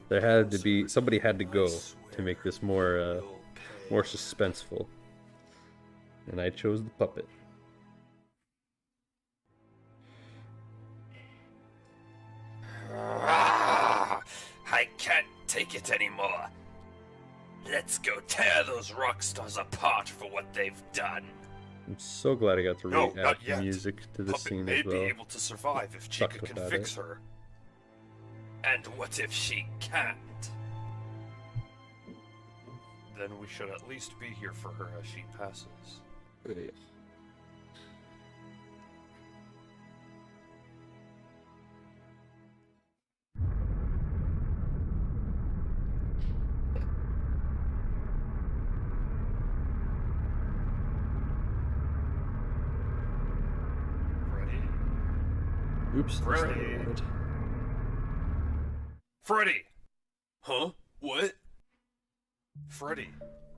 [SPEAKER 1] There had to be somebody had to go to make this more suspenseful, and I chose the puppet.
[SPEAKER 3] I can't take it anymore. Let's go tear those rock stars apart for what they've done.
[SPEAKER 1] I'm so glad I got to
[SPEAKER 2] No,
[SPEAKER 1] react
[SPEAKER 2] not yet.
[SPEAKER 1] music to this
[SPEAKER 2] Puppet
[SPEAKER 1] scene
[SPEAKER 2] may
[SPEAKER 1] as well.
[SPEAKER 2] be able to survive if Chica
[SPEAKER 1] Sucked
[SPEAKER 2] can
[SPEAKER 1] about
[SPEAKER 2] fix
[SPEAKER 1] it.
[SPEAKER 2] her.
[SPEAKER 3] And what if she can't?
[SPEAKER 2] Then we should at least be here for her as she passes.
[SPEAKER 1] Wait.
[SPEAKER 2] Freddy?
[SPEAKER 1] Oops, that's not what I
[SPEAKER 2] Freddy.
[SPEAKER 1] wanted.
[SPEAKER 2] Freddy! Huh? What? Freddy,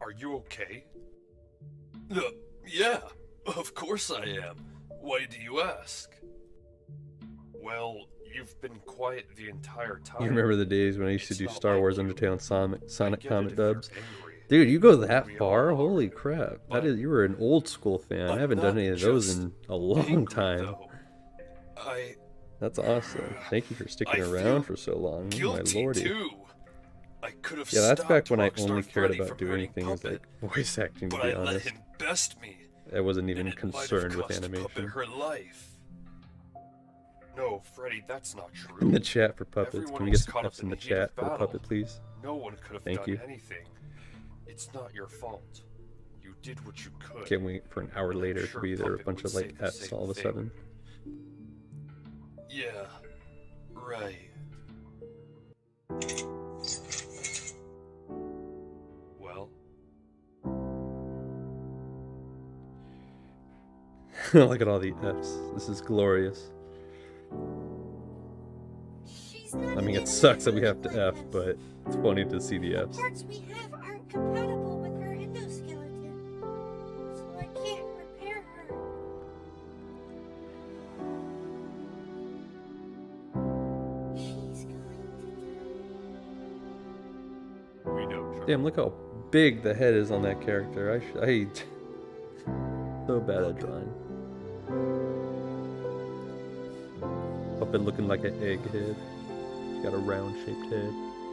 [SPEAKER 2] are you okay? Yeah, of course I am. Why do you ask? Well, you've been quiet the entire time.
[SPEAKER 1] You remember the days when I used to
[SPEAKER 2] It's
[SPEAKER 1] do
[SPEAKER 2] not
[SPEAKER 1] Star
[SPEAKER 2] like
[SPEAKER 1] Wars,
[SPEAKER 2] you.
[SPEAKER 1] Undertale, and Sonic
[SPEAKER 2] get it
[SPEAKER 1] comic
[SPEAKER 2] if you're
[SPEAKER 1] dubs?
[SPEAKER 2] angry.
[SPEAKER 1] Dude, you go that
[SPEAKER 2] We
[SPEAKER 1] far?
[SPEAKER 2] all are.
[SPEAKER 1] Holy crap.
[SPEAKER 2] But
[SPEAKER 1] You were an old school fan. I
[SPEAKER 2] I'm
[SPEAKER 1] haven't done
[SPEAKER 2] not
[SPEAKER 1] any of those
[SPEAKER 2] just
[SPEAKER 1] in a long
[SPEAKER 2] angry,
[SPEAKER 1] time.
[SPEAKER 2] though.
[SPEAKER 1] That's awesome. Thank you for sticking
[SPEAKER 2] I feel
[SPEAKER 1] around for so long. Oh, my
[SPEAKER 2] guilty
[SPEAKER 1] lordy.
[SPEAKER 2] too. I could have
[SPEAKER 1] Yeah, that's back
[SPEAKER 2] stopped
[SPEAKER 1] when I
[SPEAKER 2] Rockstar
[SPEAKER 1] only cared
[SPEAKER 2] Freddy
[SPEAKER 1] about
[SPEAKER 2] from
[SPEAKER 1] doing
[SPEAKER 2] hurting
[SPEAKER 1] things
[SPEAKER 2] Puppet,
[SPEAKER 1] like voice acting, to
[SPEAKER 2] but
[SPEAKER 1] be
[SPEAKER 2] I let
[SPEAKER 1] honest.
[SPEAKER 2] him best me.
[SPEAKER 1] I wasn't even
[SPEAKER 2] and it might have
[SPEAKER 1] concerned with
[SPEAKER 2] cost Puppet
[SPEAKER 1] animation.
[SPEAKER 2] her life. No, Freddy, that's not true.
[SPEAKER 1] In the chat for puppets.
[SPEAKER 2] Everyone
[SPEAKER 1] Can we
[SPEAKER 2] was
[SPEAKER 1] get some
[SPEAKER 2] caught up
[SPEAKER 1] F's in
[SPEAKER 2] in
[SPEAKER 1] the
[SPEAKER 2] the heat of
[SPEAKER 1] chat for the
[SPEAKER 2] battle.
[SPEAKER 1] puppet, please?
[SPEAKER 2] No one could have
[SPEAKER 1] Thank
[SPEAKER 2] done
[SPEAKER 1] you.
[SPEAKER 2] anything. It's not your fault. You did what you could.
[SPEAKER 1] Can't wait for an hour
[SPEAKER 2] I'm
[SPEAKER 1] later
[SPEAKER 2] sure
[SPEAKER 1] to be there a
[SPEAKER 2] Puppet
[SPEAKER 1] bunch
[SPEAKER 2] would
[SPEAKER 1] of like
[SPEAKER 2] say the
[SPEAKER 1] F's
[SPEAKER 2] same
[SPEAKER 1] all of a
[SPEAKER 2] thing.
[SPEAKER 1] sudden.
[SPEAKER 2] Yeah, right. Well,
[SPEAKER 1] Look at all the F's. This is glorious.
[SPEAKER 4] She's not
[SPEAKER 1] I mean,
[SPEAKER 4] in
[SPEAKER 1] it sucks that we have
[SPEAKER 4] like
[SPEAKER 1] to F,
[SPEAKER 4] us.
[SPEAKER 1] but it's funny to see the F's.
[SPEAKER 4] Parts we have aren't compatible with her endoskeleton. So
[SPEAKER 1] Damn, look how big the head is on that character. I so bad at drawing. Puppet looking like an egg head. He's got a round shaped head.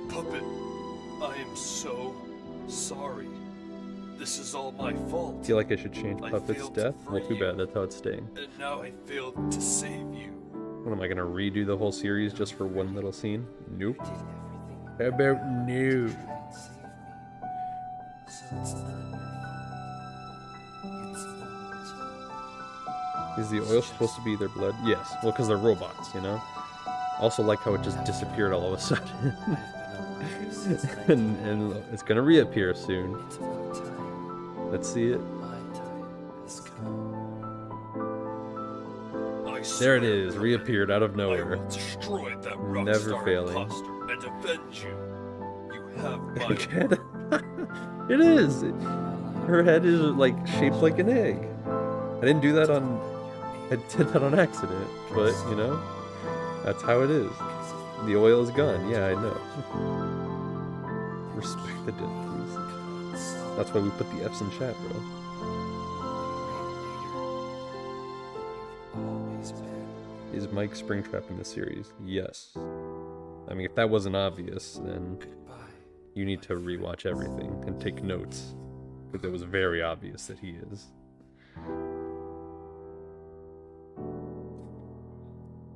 [SPEAKER 2] Puppet, I am so sorry. This is all my fault.
[SPEAKER 1] Feel like I should change
[SPEAKER 2] I
[SPEAKER 1] Puppet's
[SPEAKER 2] failed to
[SPEAKER 1] death? Well,
[SPEAKER 2] free
[SPEAKER 1] too
[SPEAKER 2] you.
[SPEAKER 1] bad, that's how it's staying.
[SPEAKER 2] And now I failed to save you.
[SPEAKER 1] What, am I gonna redo the whole series just for one little scene? Nope.
[SPEAKER 7] I did everything
[SPEAKER 1] How about no?
[SPEAKER 7] to try and save me. So it's not your fault. It's Oil's fault.
[SPEAKER 1] Is the oil supposed to be their blood? Yes. Well, because they're robots, you know? Also like how it just disappeared all of a sudden.
[SPEAKER 7] I've been alive since
[SPEAKER 1] and it's gonna reappear soon.
[SPEAKER 7] It's about time.
[SPEAKER 1] Let's see it.
[SPEAKER 7] My time has come.
[SPEAKER 2] I
[SPEAKER 1] There it
[SPEAKER 2] swear,
[SPEAKER 1] is,
[SPEAKER 2] Puppet,
[SPEAKER 1] reappeared out of
[SPEAKER 2] I
[SPEAKER 1] nowhere.
[SPEAKER 2] will destroy that
[SPEAKER 1] Never
[SPEAKER 2] rockstar
[SPEAKER 1] failing.
[SPEAKER 2] imposter and avenge you. You have my
[SPEAKER 1] Again? It is! Her head is like shaped like an egg. I didn't do that on... I did that on accident, but you know, that's how it is. The oil is gone, yeah, I know. Respect the dead, please. That's why we put the F's in chat, bro.
[SPEAKER 7] Always been.
[SPEAKER 1] Is Mike Springtrap in the series? Yes. I mean, if that wasn't obvious, then
[SPEAKER 7] Goodbye.
[SPEAKER 1] you need to rewatch everything and take notes. Because it was very obvious that he is.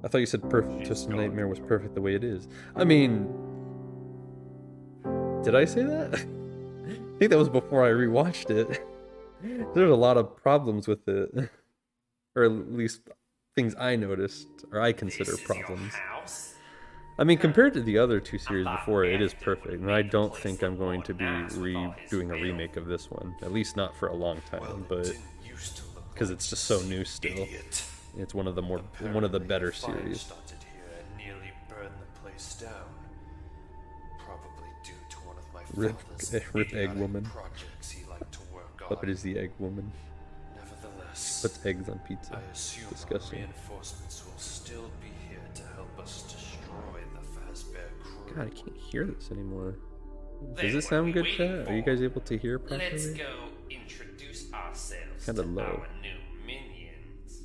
[SPEAKER 1] I thought you said Perfect Twisted Nightmare was perfect the way it is. I mean... Did I say that? I think that was before I rewatched it. There's a lot of problems with it. Or at least things I noticed, or I consider problems. I mean, compared to the other two series before, it is perfect, and I don't think I'm going to be doing a remake of this one. At least not for a long time, but because it's just so new still. It's one of the better series.
[SPEAKER 5] Started here and nearly burned the place down. Probably due to one of my
[SPEAKER 1] Rip Egg
[SPEAKER 5] idiotic
[SPEAKER 1] Woman.
[SPEAKER 5] projects he liked to work on.
[SPEAKER 1] Puppet is the Egg Woman.
[SPEAKER 5] Nevertheless,
[SPEAKER 1] Puts eggs on pizza.
[SPEAKER 5] I assume
[SPEAKER 1] Disgusting.
[SPEAKER 5] reinforcements will still be here to help us destroy the Fazbear crew.
[SPEAKER 1] God, I can't hear this anymore.
[SPEAKER 3] Then
[SPEAKER 1] Does it
[SPEAKER 3] what
[SPEAKER 1] sound
[SPEAKER 3] we
[SPEAKER 1] good,
[SPEAKER 3] waiting
[SPEAKER 1] chat? Are you
[SPEAKER 3] for?
[SPEAKER 1] guys able to hear
[SPEAKER 3] Let's
[SPEAKER 1] properly?
[SPEAKER 3] go introduce ourselves
[SPEAKER 1] Kinda
[SPEAKER 3] to
[SPEAKER 1] low.
[SPEAKER 3] our new minions.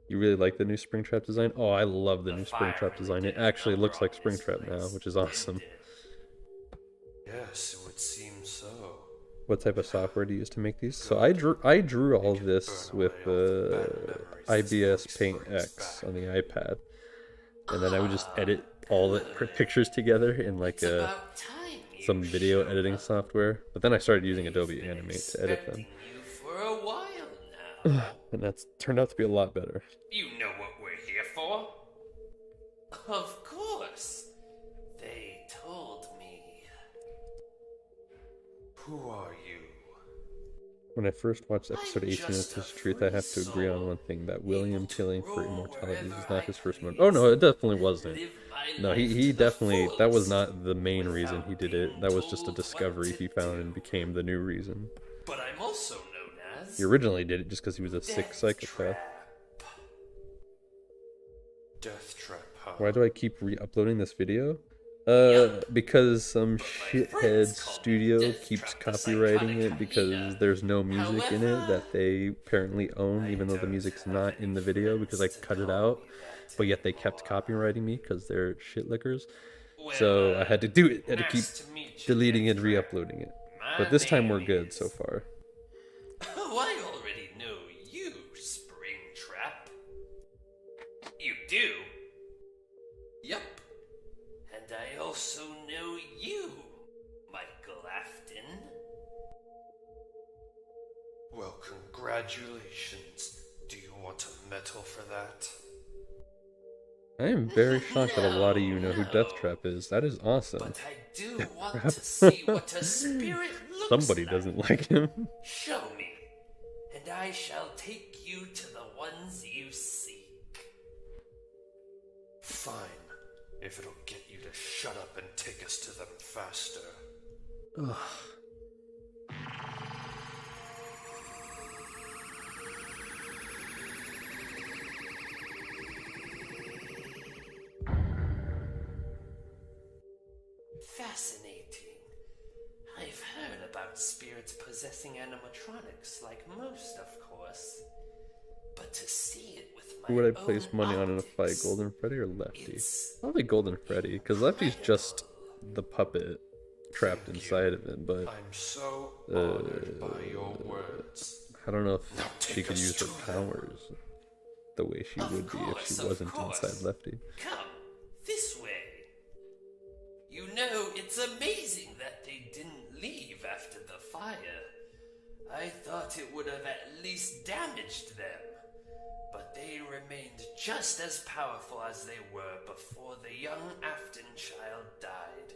[SPEAKER 1] You really like the new Springtrap design? Oh, I love the new Springtrap design. It actually looks like Springtrap now, which is awesome.
[SPEAKER 5] Yes, it would seem so.
[SPEAKER 1] What type of software do you use to make these? So I drew all of this with IBS Paint X on the iPad, and then I would just edit all the pictures together in like some video editing software. But then I started using Adobe Animate to edit them,
[SPEAKER 3] You for a while now.
[SPEAKER 1] and that's turned out to be a lot better.
[SPEAKER 3] You know what we're here for? Of course. They told me.
[SPEAKER 5] Who are you?
[SPEAKER 1] When I first watched episode 18 of This Truth, I have to agree on one thing, that William killing for immortality was not his first motive. Oh no, it definitely wasn't. No, he definitely, that was not the main reason he did it. That was just a discovery he found and became the new reason.
[SPEAKER 3] But I'm also known as
[SPEAKER 1] He originally did it just because he was a sick psychopath.
[SPEAKER 5] Death Trap, huh?
[SPEAKER 1] Why do I keep re-uploading this video? Because some shithead studio keeps copyrighting it because there's no music in it that they apparently own, even though the music's not in the video because I cut it out, but yet they kept copyrighting me because they're shitlickers. So I had to do it. I had to keep deleting and re-uploading it. But this time we're good so far.
[SPEAKER 3] Oh, I already know you, Springtrap. You do? Yup. And I also know you, Michael Afton.
[SPEAKER 5] Well, congratulations. Do you want a medal for that?
[SPEAKER 1] I am very shocked that a lot of you know who Death Trap is. That is awesome.
[SPEAKER 3] But I do want to see what a spirit looks
[SPEAKER 1] Somebody
[SPEAKER 3] like.
[SPEAKER 1] doesn't like him.
[SPEAKER 3] Show me, and I shall take you to the ones you seek.
[SPEAKER 5] Fine. If it'll get you to shut up and take us to them faster.
[SPEAKER 3] spirits possessing animatronics like most, of course. But to see it with my
[SPEAKER 1] Who would I
[SPEAKER 3] own
[SPEAKER 1] place money on in a fight,
[SPEAKER 3] optics,
[SPEAKER 1] Golden Freddy or Lefty?
[SPEAKER 3] it's
[SPEAKER 1] Probably Golden Freddy, because Lefty's just the puppet trapped inside of it, but
[SPEAKER 5] I'm so honored by your words.
[SPEAKER 1] I don't know if
[SPEAKER 5] Now
[SPEAKER 1] she
[SPEAKER 5] take
[SPEAKER 1] could
[SPEAKER 5] us
[SPEAKER 1] use her
[SPEAKER 5] to them.
[SPEAKER 1] powers the way she
[SPEAKER 3] Of
[SPEAKER 1] would be if
[SPEAKER 3] course,
[SPEAKER 1] she
[SPEAKER 3] of
[SPEAKER 1] wasn't
[SPEAKER 3] course.
[SPEAKER 1] inside Lefty.
[SPEAKER 3] Come, this way. You know, it's amazing that they didn't leave after the fire. I thought it would have at least damaged them. But they remained just as powerful as they were before the young Afton child died.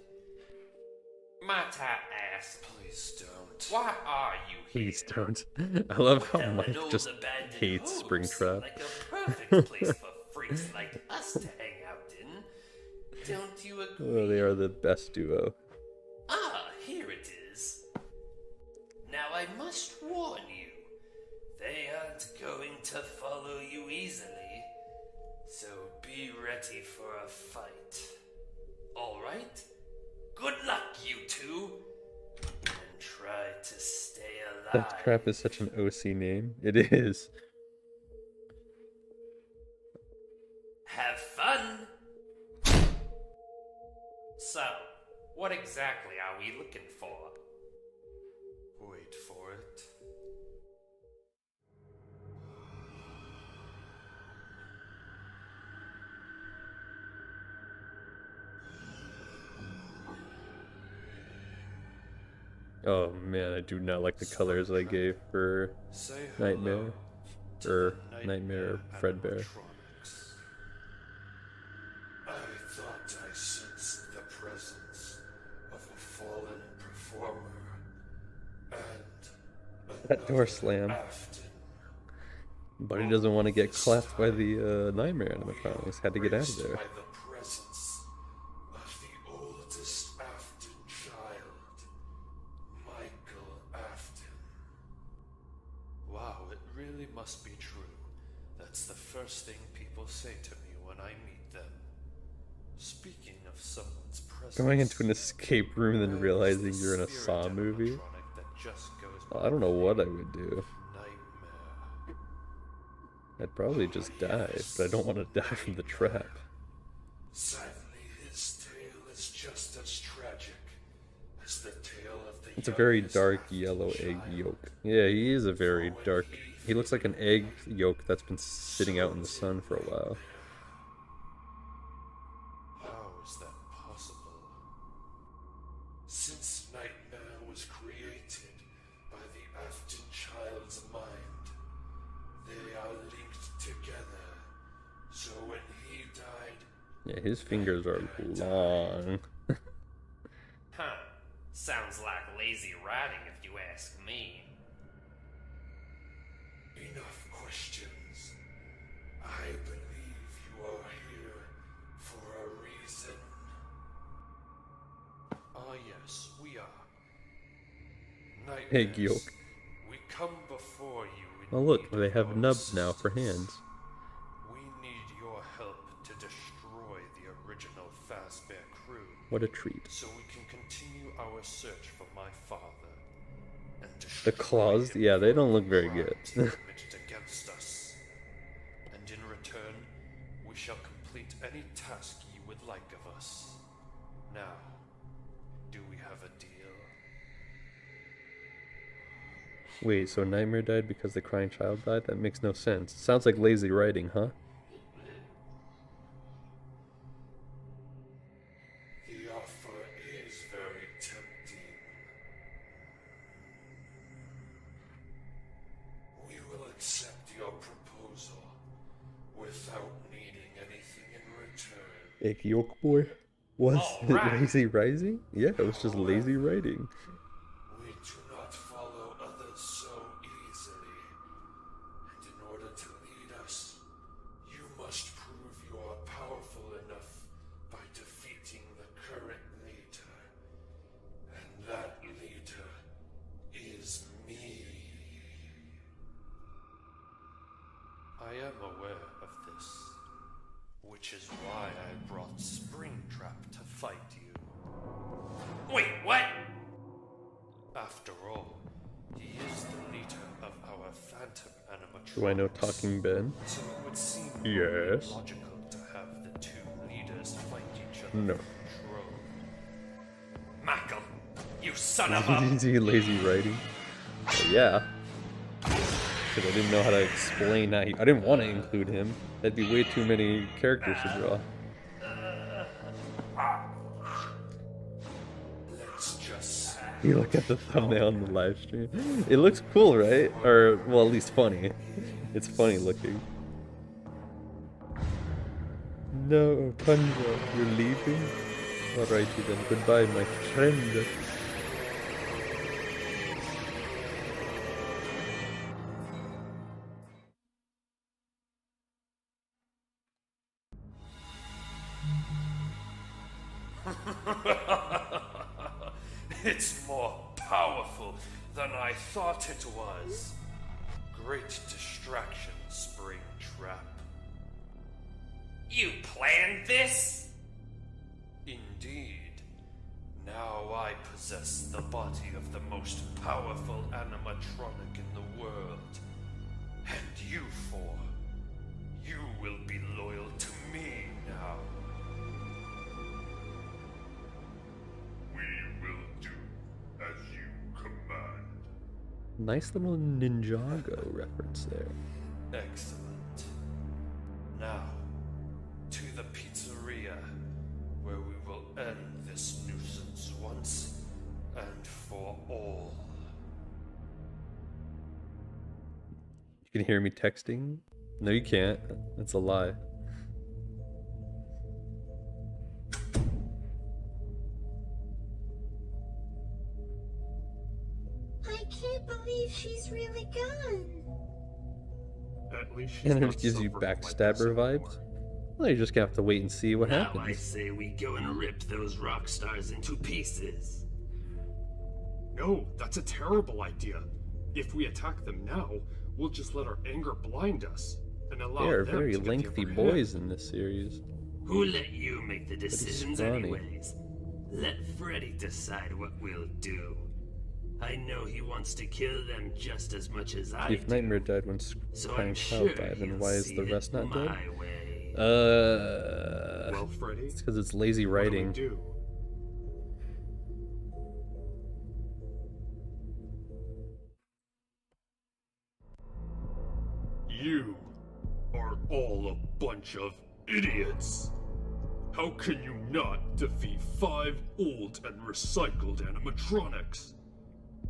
[SPEAKER 3] Might I ask,
[SPEAKER 5] Please don't.
[SPEAKER 3] why are you here?
[SPEAKER 1] Please don't. I love how
[SPEAKER 3] Down
[SPEAKER 1] Mike
[SPEAKER 3] an old
[SPEAKER 1] just
[SPEAKER 3] abandoned
[SPEAKER 1] hates
[SPEAKER 3] home
[SPEAKER 1] Springtrap.
[SPEAKER 3] seemed like a perfect place for freaks like us to hang out in. Don't you agree?
[SPEAKER 1] Oh, they are the best duo.
[SPEAKER 3] Ah, here it is. Now I must warn you, they aren't going to follow you easily, so be ready for a fight. Alright? Good luck, you two! And try to stay alive.
[SPEAKER 1] That crap is such an OC name. It is.
[SPEAKER 3] Have fun! So, what exactly are we looking for?
[SPEAKER 5] Wait for it.
[SPEAKER 1] Oh man, I do not like the colors I gave for
[SPEAKER 5] Say
[SPEAKER 1] Nightmare.
[SPEAKER 5] hello to
[SPEAKER 1] Or
[SPEAKER 5] the
[SPEAKER 1] Nightmare Fredbear.
[SPEAKER 5] animatronics. I thought I sensed the presence of a fallen performer and
[SPEAKER 1] That door slam.
[SPEAKER 5] Afton.
[SPEAKER 1] But he doesn't want to get clapped by the Nightmare animatronics. Had to get out of
[SPEAKER 5] Raised
[SPEAKER 1] there.
[SPEAKER 5] by the presence of the oldest Afton child, Michael Afton. Wow, it really must be true. That's the first thing people say to me when I meet them. Speaking of someone's presence,
[SPEAKER 1] Going into an escape room and then
[SPEAKER 5] where is
[SPEAKER 1] realizing
[SPEAKER 5] the
[SPEAKER 1] you're in a
[SPEAKER 5] spirit
[SPEAKER 1] Saw movie.
[SPEAKER 5] animatronic that just goes
[SPEAKER 1] I don't know
[SPEAKER 5] by
[SPEAKER 1] what I would do.
[SPEAKER 5] Nightmare.
[SPEAKER 1] I'd probably just die, but I don't want to die from the trap.
[SPEAKER 5] Sadly, his tale is just as tragic as the tale of the
[SPEAKER 1] It's a very
[SPEAKER 5] youngest
[SPEAKER 1] dark
[SPEAKER 5] Afton
[SPEAKER 1] yellow egg
[SPEAKER 5] child.
[SPEAKER 1] yolk. Yeah, he is a very dark. He looks like an egg yolk that's been sitting out in the sun for a while.
[SPEAKER 5] How is that possible? Since Nightmare was created by the Afton child's mind, they are linked together. So when he died,
[SPEAKER 1] Yeah, his fingers are long.
[SPEAKER 3] Huh. Sounds like lazy writing if you ask me.
[SPEAKER 5] enough questions. I believe you are here for a reason. Ah, yes, we are.
[SPEAKER 1] Egg
[SPEAKER 5] Nightmares,
[SPEAKER 1] yolk.
[SPEAKER 5] we come before you in
[SPEAKER 1] Oh look,
[SPEAKER 5] need
[SPEAKER 1] they
[SPEAKER 5] of
[SPEAKER 1] have
[SPEAKER 5] your
[SPEAKER 1] nubs now for
[SPEAKER 5] assistance.
[SPEAKER 1] hands.
[SPEAKER 5] We need your help to destroy the original Fazbear crew,
[SPEAKER 1] What a treat.
[SPEAKER 5] so we can continue our search for my father. And
[SPEAKER 1] The
[SPEAKER 5] destroy
[SPEAKER 1] claws,
[SPEAKER 5] him
[SPEAKER 1] yeah, they
[SPEAKER 5] for
[SPEAKER 1] don't
[SPEAKER 5] the
[SPEAKER 1] look very good.
[SPEAKER 5] crimes he committed against us. And in return, we shall complete any task you would like of us. Now, do we have a deal?
[SPEAKER 1] Wait, so Nightmare died because the crying child died? That makes no sense. Sounds like lazy writing, huh?
[SPEAKER 5] The offer is very tempting. We will accept your proposal without needing anything in return.
[SPEAKER 1] Egg yolk boy? Was it
[SPEAKER 3] Alright.
[SPEAKER 1] lazy writing? Yeah, it was just lazy writing.
[SPEAKER 5] We do not follow others so easily. And in order to lead us, you must prove you are powerful enough by defeating the current leader. And that leader is me. I am aware of this, which is why I brought Springtrap to fight you.
[SPEAKER 3] Wait, what?
[SPEAKER 5] After all,
[SPEAKER 1] Do I know Talking Ben?
[SPEAKER 2] So it would seem
[SPEAKER 1] Yes.
[SPEAKER 2] logical to have the two leaders fight each other
[SPEAKER 1] No.
[SPEAKER 2] for control.
[SPEAKER 3] Michael, you son of a...
[SPEAKER 1] Easy lazy writing. But yeah. Because I didn't know how to explain that. I didn't want to include him. That'd be way too many characters to draw.
[SPEAKER 2] Let's just
[SPEAKER 1] You look at the thumbnail on the live stream. It looks cool, right? Or, well, at least funny. It's funny looking. No, Tundra, you're leaving? Alrighty then, goodbye, my friend.
[SPEAKER 2] It's more powerful than I thought it was. Great distraction, Springtrap.
[SPEAKER 3] You planned this?
[SPEAKER 2] Indeed. Now I possess the body of the most powerful animatronic in the world. And you four, you will be loyal to me now. We will do as you command.
[SPEAKER 1] Nice little Ninjago reference there.
[SPEAKER 2] Excellent. Now, to the pizzeria, where we will end this nuisance once and for all.
[SPEAKER 1] You can hear me texting? No, you can't. That's a lie.
[SPEAKER 4] I can't believe she's really gone.
[SPEAKER 2] At least she's
[SPEAKER 1] And it
[SPEAKER 2] not
[SPEAKER 1] gives you
[SPEAKER 2] suffering like
[SPEAKER 1] backstabber
[SPEAKER 2] this anymore.
[SPEAKER 1] vibes. Well, you just have to wait and see what
[SPEAKER 3] Now I
[SPEAKER 1] happens.
[SPEAKER 3] say we go and rip those rock stars into pieces.
[SPEAKER 8] No, that's a terrible idea. If we attack them now, we'll just let our anger blind us and allow
[SPEAKER 1] They are
[SPEAKER 8] them
[SPEAKER 1] very
[SPEAKER 8] to get the
[SPEAKER 1] lengthy
[SPEAKER 8] upper
[SPEAKER 1] boys
[SPEAKER 8] hand.
[SPEAKER 1] in this series.
[SPEAKER 3] Who let you make the decisions
[SPEAKER 1] scrawny.
[SPEAKER 3] anyways? Let Freddy decide what we'll do. I know he wants to kill them just as much as I
[SPEAKER 1] If
[SPEAKER 3] do.
[SPEAKER 1] Nightmare died when
[SPEAKER 3] So
[SPEAKER 1] Crying
[SPEAKER 3] I'm
[SPEAKER 1] Child
[SPEAKER 3] sure
[SPEAKER 1] died, then
[SPEAKER 3] he'll
[SPEAKER 1] why is
[SPEAKER 3] see
[SPEAKER 1] the
[SPEAKER 3] it
[SPEAKER 1] rest not dead?
[SPEAKER 3] my way.
[SPEAKER 8] Well, Freddy,
[SPEAKER 1] It's because it's lazy
[SPEAKER 8] what do we
[SPEAKER 1] writing.
[SPEAKER 8] do? You are all a bunch of idiots. How can you not defeat 5 old and recycled animatronics?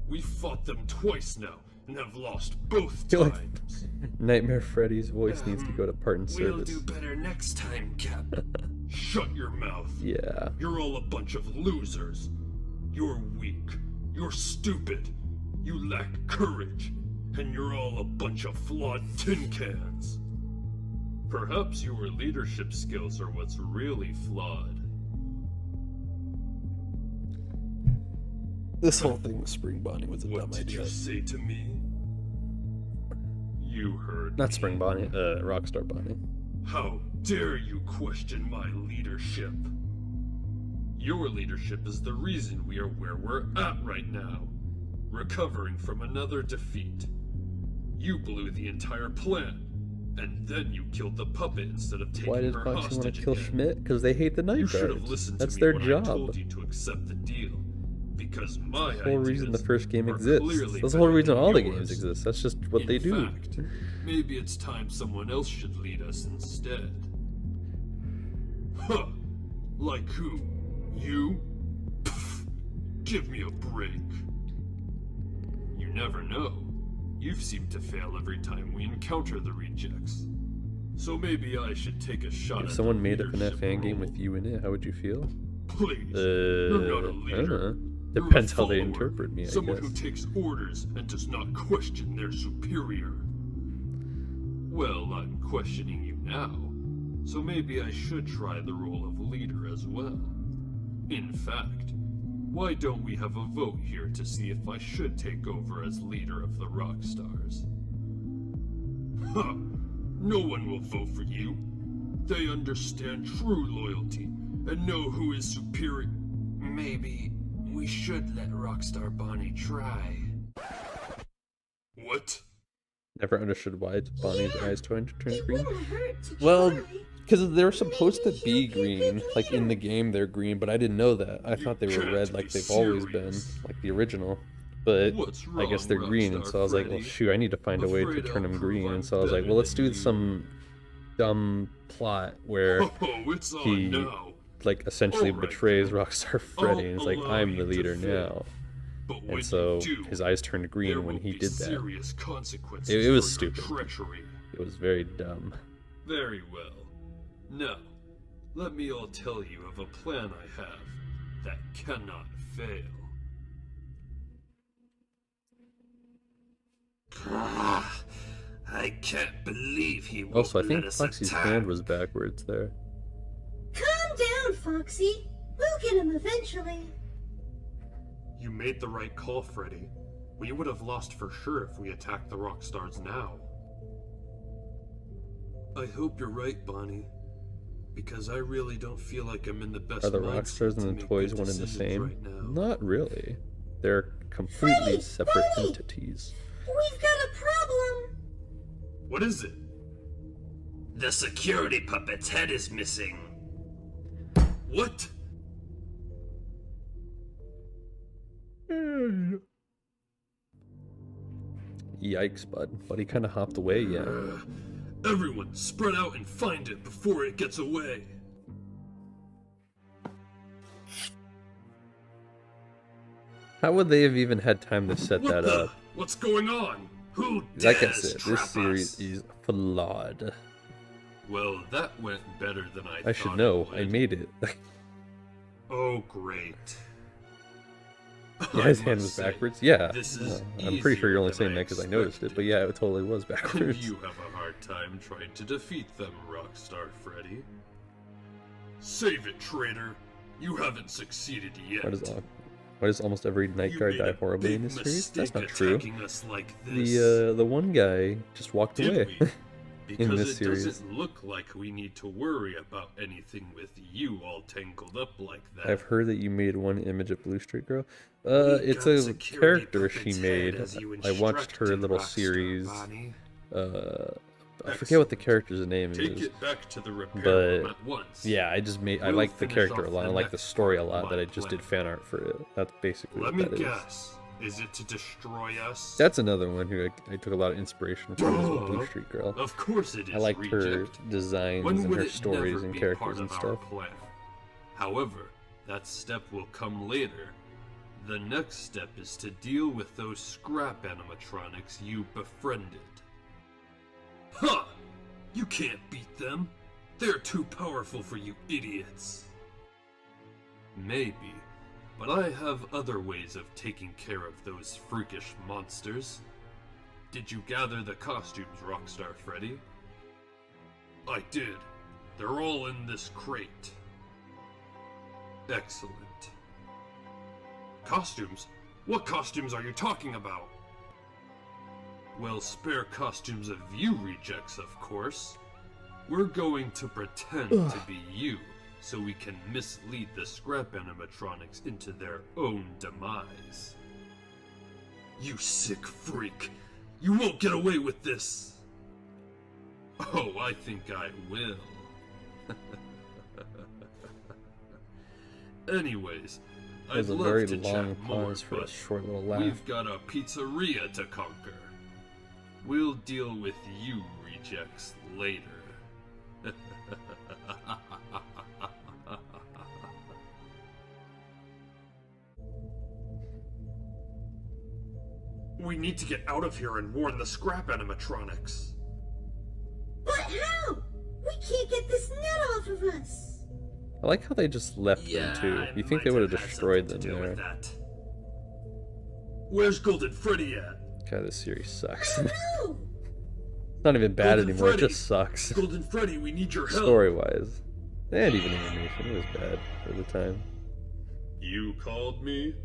[SPEAKER 8] We fought them twice now and have lost both
[SPEAKER 1] feel like
[SPEAKER 8] times.
[SPEAKER 1] Nightmare Freddy's voice needs to go to part and
[SPEAKER 3] We'll
[SPEAKER 1] service.
[SPEAKER 3] do better next time, Cap.
[SPEAKER 8] Shut your mouth.
[SPEAKER 1] Yeah.
[SPEAKER 8] You're all a bunch of losers. You're weak. You're stupid. You lack courage. And you're all a bunch of flawed tin cans. Perhaps your leadership skills are what's really flawed.
[SPEAKER 1] This whole thing with Spring Bonnie was a
[SPEAKER 8] What
[SPEAKER 1] dumb
[SPEAKER 8] did
[SPEAKER 1] idea.
[SPEAKER 8] you say to me? You heard
[SPEAKER 1] Not
[SPEAKER 8] me.
[SPEAKER 1] Spring Bonnie, Rockstar Bonnie.
[SPEAKER 8] How dare you question my leadership? Your leadership is the reason we are where we're at right now, recovering from another defeat. You blew the entire plan, and then you killed the puppet instead of taking
[SPEAKER 1] Why does
[SPEAKER 8] her
[SPEAKER 1] Foxy want to
[SPEAKER 8] hostage
[SPEAKER 1] kill
[SPEAKER 8] again.
[SPEAKER 1] Schmidt? Because they hate the Night
[SPEAKER 8] You should have
[SPEAKER 1] Guards.
[SPEAKER 8] listened
[SPEAKER 1] That's
[SPEAKER 8] to me
[SPEAKER 1] their
[SPEAKER 8] when I
[SPEAKER 1] job.
[SPEAKER 8] told you to accept the deal, because my
[SPEAKER 1] The whole reason the
[SPEAKER 8] ideas
[SPEAKER 1] first game
[SPEAKER 8] are
[SPEAKER 1] exists.
[SPEAKER 8] clearly
[SPEAKER 1] That's the whole
[SPEAKER 8] better
[SPEAKER 1] reason
[SPEAKER 8] than
[SPEAKER 1] all the
[SPEAKER 8] yours.
[SPEAKER 1] games exist. That's just what they
[SPEAKER 8] In
[SPEAKER 1] do.
[SPEAKER 8] fact, maybe it's time someone else should lead us instead. Huh. Like who? You? Pfft. Give me a break. You never know. You've seemed to fail every time we encounter the rejects. So maybe I should take a shot
[SPEAKER 1] If
[SPEAKER 8] at
[SPEAKER 1] someone
[SPEAKER 8] the
[SPEAKER 1] made a FNAF
[SPEAKER 8] leadership
[SPEAKER 1] fan game
[SPEAKER 8] role.
[SPEAKER 1] with you in it, how would you feel?
[SPEAKER 8] Please. You're not a
[SPEAKER 1] I
[SPEAKER 8] leader.
[SPEAKER 1] don't know.
[SPEAKER 8] You're a
[SPEAKER 1] Depends how they
[SPEAKER 8] follower,
[SPEAKER 1] interpret me, I
[SPEAKER 8] Someone
[SPEAKER 1] guess.
[SPEAKER 8] who takes orders and does not question their superior. Well, I'm questioning you now, so maybe I should try the role of leader as well. In fact, why don't we have a vote here to see if I should take over as leader of the Rockstars? Huh! No one will vote for you. They understand true loyalty and know who is superior. Maybe we should let Rockstar Bonnie try. What?
[SPEAKER 1] Never understood why Bonnie's eyes turned
[SPEAKER 4] It
[SPEAKER 1] green.
[SPEAKER 4] wouldn't hurt to
[SPEAKER 1] Well,
[SPEAKER 4] try.
[SPEAKER 1] because they're supposed to
[SPEAKER 4] Maybe
[SPEAKER 1] be
[SPEAKER 4] he'll be a
[SPEAKER 1] green.
[SPEAKER 4] good
[SPEAKER 1] Like in the
[SPEAKER 4] leader.
[SPEAKER 1] game, they're green, but I didn't know that. I thought they were
[SPEAKER 8] can't
[SPEAKER 1] red, like
[SPEAKER 8] be
[SPEAKER 1] they've always been,
[SPEAKER 8] serious.
[SPEAKER 1] like the original. But
[SPEAKER 8] What's
[SPEAKER 1] I guess
[SPEAKER 8] wrong,
[SPEAKER 1] they're green, and
[SPEAKER 8] Rockstar
[SPEAKER 1] so I was like, well,
[SPEAKER 8] Freddy?
[SPEAKER 1] shoot, I need to find a way to
[SPEAKER 8] Afraid
[SPEAKER 1] turn
[SPEAKER 8] I'll
[SPEAKER 1] them
[SPEAKER 8] prove
[SPEAKER 1] green.
[SPEAKER 8] I'm
[SPEAKER 1] And so I was like,
[SPEAKER 8] better
[SPEAKER 1] well, let's
[SPEAKER 8] than
[SPEAKER 1] do
[SPEAKER 8] you.
[SPEAKER 1] some dumb plot where
[SPEAKER 8] Oh, it's on
[SPEAKER 1] he
[SPEAKER 8] now.
[SPEAKER 1] like essentially
[SPEAKER 8] Alright,
[SPEAKER 1] betrays Rockstar Freddy, and it's like,
[SPEAKER 8] allow
[SPEAKER 1] I'm
[SPEAKER 8] you
[SPEAKER 1] the
[SPEAKER 8] to
[SPEAKER 1] leader
[SPEAKER 8] fail.
[SPEAKER 1] now.
[SPEAKER 8] But when
[SPEAKER 1] And so
[SPEAKER 8] you do,
[SPEAKER 1] his eyes turned
[SPEAKER 8] there
[SPEAKER 1] green when
[SPEAKER 8] will
[SPEAKER 1] he
[SPEAKER 8] be
[SPEAKER 1] did that.
[SPEAKER 8] serious consequences
[SPEAKER 1] It was
[SPEAKER 8] for your
[SPEAKER 1] stupid.
[SPEAKER 8] treachery.
[SPEAKER 1] It was very dumb.
[SPEAKER 8] Very well. Now, let me all tell you of a plan I have that cannot fail. I can't believe he won't
[SPEAKER 1] Also, I
[SPEAKER 8] let
[SPEAKER 1] think
[SPEAKER 8] us
[SPEAKER 1] Foxy's
[SPEAKER 8] attack.
[SPEAKER 1] hand was backwards there.
[SPEAKER 4] Calm down, Foxy. We'll get him eventually.
[SPEAKER 8] You made the right call, Freddy. We would have lost for sure if we attacked the Rockstars now. I hope you're right, Bonnie. Because I really don't feel like I'm in the best
[SPEAKER 1] Are the
[SPEAKER 8] mindset
[SPEAKER 1] Rockstars
[SPEAKER 8] to
[SPEAKER 1] and the
[SPEAKER 8] make
[SPEAKER 1] toys
[SPEAKER 8] good
[SPEAKER 1] one and the
[SPEAKER 8] decisions
[SPEAKER 1] same?
[SPEAKER 8] right now.
[SPEAKER 1] Not really. They're completely
[SPEAKER 4] Freddy,
[SPEAKER 1] separate
[SPEAKER 4] Bonnie!
[SPEAKER 1] entities.
[SPEAKER 4] We've got a problem.
[SPEAKER 8] What is it?
[SPEAKER 3] The security puppet's head is missing.
[SPEAKER 8] What?
[SPEAKER 1] Yikes, bud. But he kind of hopped away, yeah.
[SPEAKER 8] Everyone, spread out and find it before it gets away.
[SPEAKER 1] How would they have even had time to set
[SPEAKER 8] What
[SPEAKER 1] that
[SPEAKER 8] the?
[SPEAKER 1] up?
[SPEAKER 8] What's going on? Who
[SPEAKER 1] Like I
[SPEAKER 8] dares
[SPEAKER 1] said,
[SPEAKER 8] trap
[SPEAKER 1] this series
[SPEAKER 8] us?
[SPEAKER 1] is flawed.
[SPEAKER 8] Well, that went better than I
[SPEAKER 1] I should
[SPEAKER 8] thought
[SPEAKER 1] know.
[SPEAKER 8] it would.
[SPEAKER 1] I made it.
[SPEAKER 8] Oh, great.
[SPEAKER 1] Yeah,
[SPEAKER 8] I
[SPEAKER 1] his hand
[SPEAKER 8] must
[SPEAKER 1] was
[SPEAKER 8] say,
[SPEAKER 1] backwards. Yeah.
[SPEAKER 8] this is
[SPEAKER 1] I'm pretty sure you're only
[SPEAKER 8] easier
[SPEAKER 1] saying
[SPEAKER 8] than
[SPEAKER 1] that because
[SPEAKER 8] I
[SPEAKER 1] I noticed it, but yeah, it totally was
[SPEAKER 8] And
[SPEAKER 1] backwards.
[SPEAKER 8] you have a hard time trying to defeat them, Rockstar Freddy. Save it, traitor. You haven't succeeded yet.
[SPEAKER 1] Why does almost every night
[SPEAKER 8] You
[SPEAKER 1] guard
[SPEAKER 8] made
[SPEAKER 1] die
[SPEAKER 8] a
[SPEAKER 1] horribly in
[SPEAKER 8] big
[SPEAKER 1] this series? That's not
[SPEAKER 8] mistake
[SPEAKER 1] true.
[SPEAKER 8] attacking us like this.
[SPEAKER 1] The one guy just walked
[SPEAKER 8] Did
[SPEAKER 1] away.
[SPEAKER 8] we? Because
[SPEAKER 1] this
[SPEAKER 8] it
[SPEAKER 1] series.
[SPEAKER 8] doesn't look like we need to worry about anything with you all tangled up like that.
[SPEAKER 1] I've heard that you made one image of Blue Street Girl.
[SPEAKER 8] We
[SPEAKER 1] It's
[SPEAKER 8] got
[SPEAKER 1] a
[SPEAKER 8] security
[SPEAKER 1] character she
[SPEAKER 8] puppet's
[SPEAKER 1] made.
[SPEAKER 8] head as you
[SPEAKER 1] I watched her
[SPEAKER 8] instructed,
[SPEAKER 1] little
[SPEAKER 8] Rockstar
[SPEAKER 1] series.
[SPEAKER 8] Bonnie.
[SPEAKER 1] I forget what the character's name
[SPEAKER 8] Take
[SPEAKER 1] is.
[SPEAKER 8] it back to the repair
[SPEAKER 1] But
[SPEAKER 8] room at once.
[SPEAKER 1] yeah, I
[SPEAKER 8] We'll
[SPEAKER 1] like the
[SPEAKER 8] finish
[SPEAKER 1] character a
[SPEAKER 8] off
[SPEAKER 1] lot.
[SPEAKER 8] the
[SPEAKER 1] I like the
[SPEAKER 8] next
[SPEAKER 1] story a
[SPEAKER 8] part
[SPEAKER 1] lot
[SPEAKER 8] of
[SPEAKER 1] that
[SPEAKER 8] my
[SPEAKER 1] I just
[SPEAKER 8] plan.
[SPEAKER 1] did fan art for it. That's basically
[SPEAKER 8] Let
[SPEAKER 1] what
[SPEAKER 8] me
[SPEAKER 1] that is.
[SPEAKER 8] guess. Is it to destroy us?
[SPEAKER 1] That's another one who I took a lot of inspiration from as well, Blue
[SPEAKER 8] Duh.
[SPEAKER 1] Street Girl.
[SPEAKER 8] Of course it is.
[SPEAKER 1] I liked her
[SPEAKER 8] Reject.
[SPEAKER 1] designs
[SPEAKER 8] When
[SPEAKER 1] and
[SPEAKER 8] would
[SPEAKER 1] her
[SPEAKER 8] it
[SPEAKER 1] stories
[SPEAKER 8] never
[SPEAKER 1] and
[SPEAKER 8] be
[SPEAKER 1] characters
[SPEAKER 8] part
[SPEAKER 1] and
[SPEAKER 8] of our
[SPEAKER 1] stuff.
[SPEAKER 8] plan? However, that step will come later. The next step is to deal with those scrap animatronics you befriended. Huh! You can't beat them. They're too powerful for you idiots. Maybe, but I have other ways of taking care of those freakish monsters. Did you gather the costumes, Rockstar Freddy? I did. They're all in this crate. Excellent. Costumes? What costumes are you talking about? Well, spare costumes of you rejects, of course. We're going to pretend to be you, so we can mislead the scrap animatronics into their own demise. You sick freak! You won't get away with this! Oh, I think I will. Anyways,
[SPEAKER 1] That was
[SPEAKER 8] I'd
[SPEAKER 1] a
[SPEAKER 8] love
[SPEAKER 1] very
[SPEAKER 8] to
[SPEAKER 1] long
[SPEAKER 8] chat more,
[SPEAKER 1] pause for a
[SPEAKER 8] but
[SPEAKER 1] short little laugh.
[SPEAKER 8] we've got a pizzeria to conquer. We'll deal with you rejects later. We need to get out of here and warn the scrap animatronics.
[SPEAKER 4] But how? We can't get this net off of us.
[SPEAKER 1] I like how they just left them too. You think they would have destroyed them there.
[SPEAKER 8] Where's Golden Freddy at?
[SPEAKER 1] God, this series sucks.
[SPEAKER 4] No.
[SPEAKER 1] It's not even bad
[SPEAKER 8] Golden
[SPEAKER 1] anymore,
[SPEAKER 8] Freddy!
[SPEAKER 1] it just sucks.
[SPEAKER 8] Golden Freddy, we need your help.
[SPEAKER 1] Story-wise. And even animation, it was bad for the time.
[SPEAKER 8] You called me?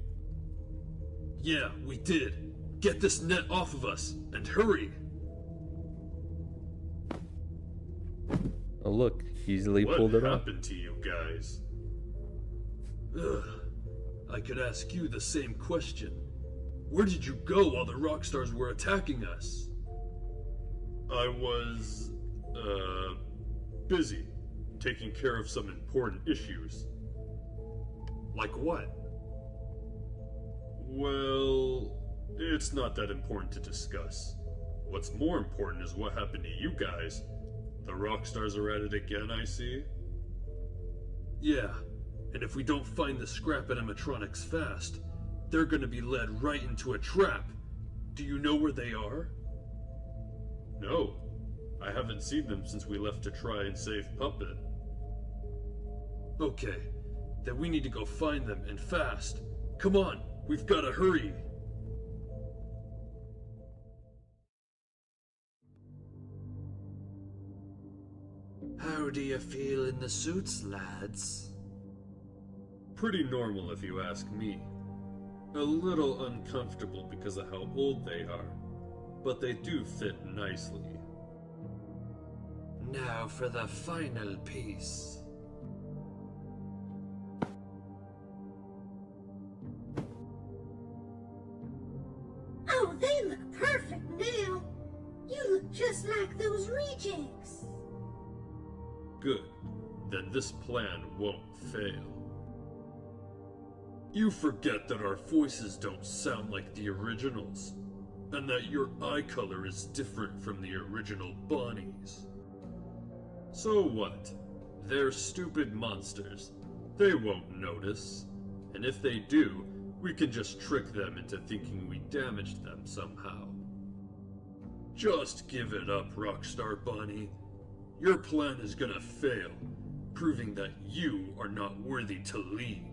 [SPEAKER 8] Yeah, we did. Get this net off of us, and hurry.
[SPEAKER 1] Oh look, easily
[SPEAKER 8] What
[SPEAKER 1] pulled it off.
[SPEAKER 8] happened to you guys? Ugh. I could ask you the same question. Where did you go while the Rockstars were attacking us? I was, busy taking care of some important issues. Like what? Well, it's not that important to discuss. What's more important is what happened to you guys. The Rockstars are at it again, I see. Yeah, and if we don't find the scrap animatronics fast, they're gonna be led right into a trap. Do you know where they are? No, I haven't seen them since we left to try and save Puppet. Okay, then we need to go find them, and fast. Come on, we've gotta hurry.
[SPEAKER 5] How do you feel in the suits, lads?
[SPEAKER 8] Pretty normal if you ask me. A little uncomfortable because of how old they are, but they do fit nicely.
[SPEAKER 5] Now for the final piece.
[SPEAKER 4] Oh, they look perfect now. You look just like those rejects.
[SPEAKER 8] Good. Then this plan won't fail. You forget that our voices don't sound like the originals, and that your eye color is different from the original Bonnies. So what? They're stupid monsters. They won't notice. And if they do, we can just trick them into thinking we damaged them somehow. Just give it up, Rockstar Bonnie. Your plan is gonna fail, proving that you are not worthy to lead.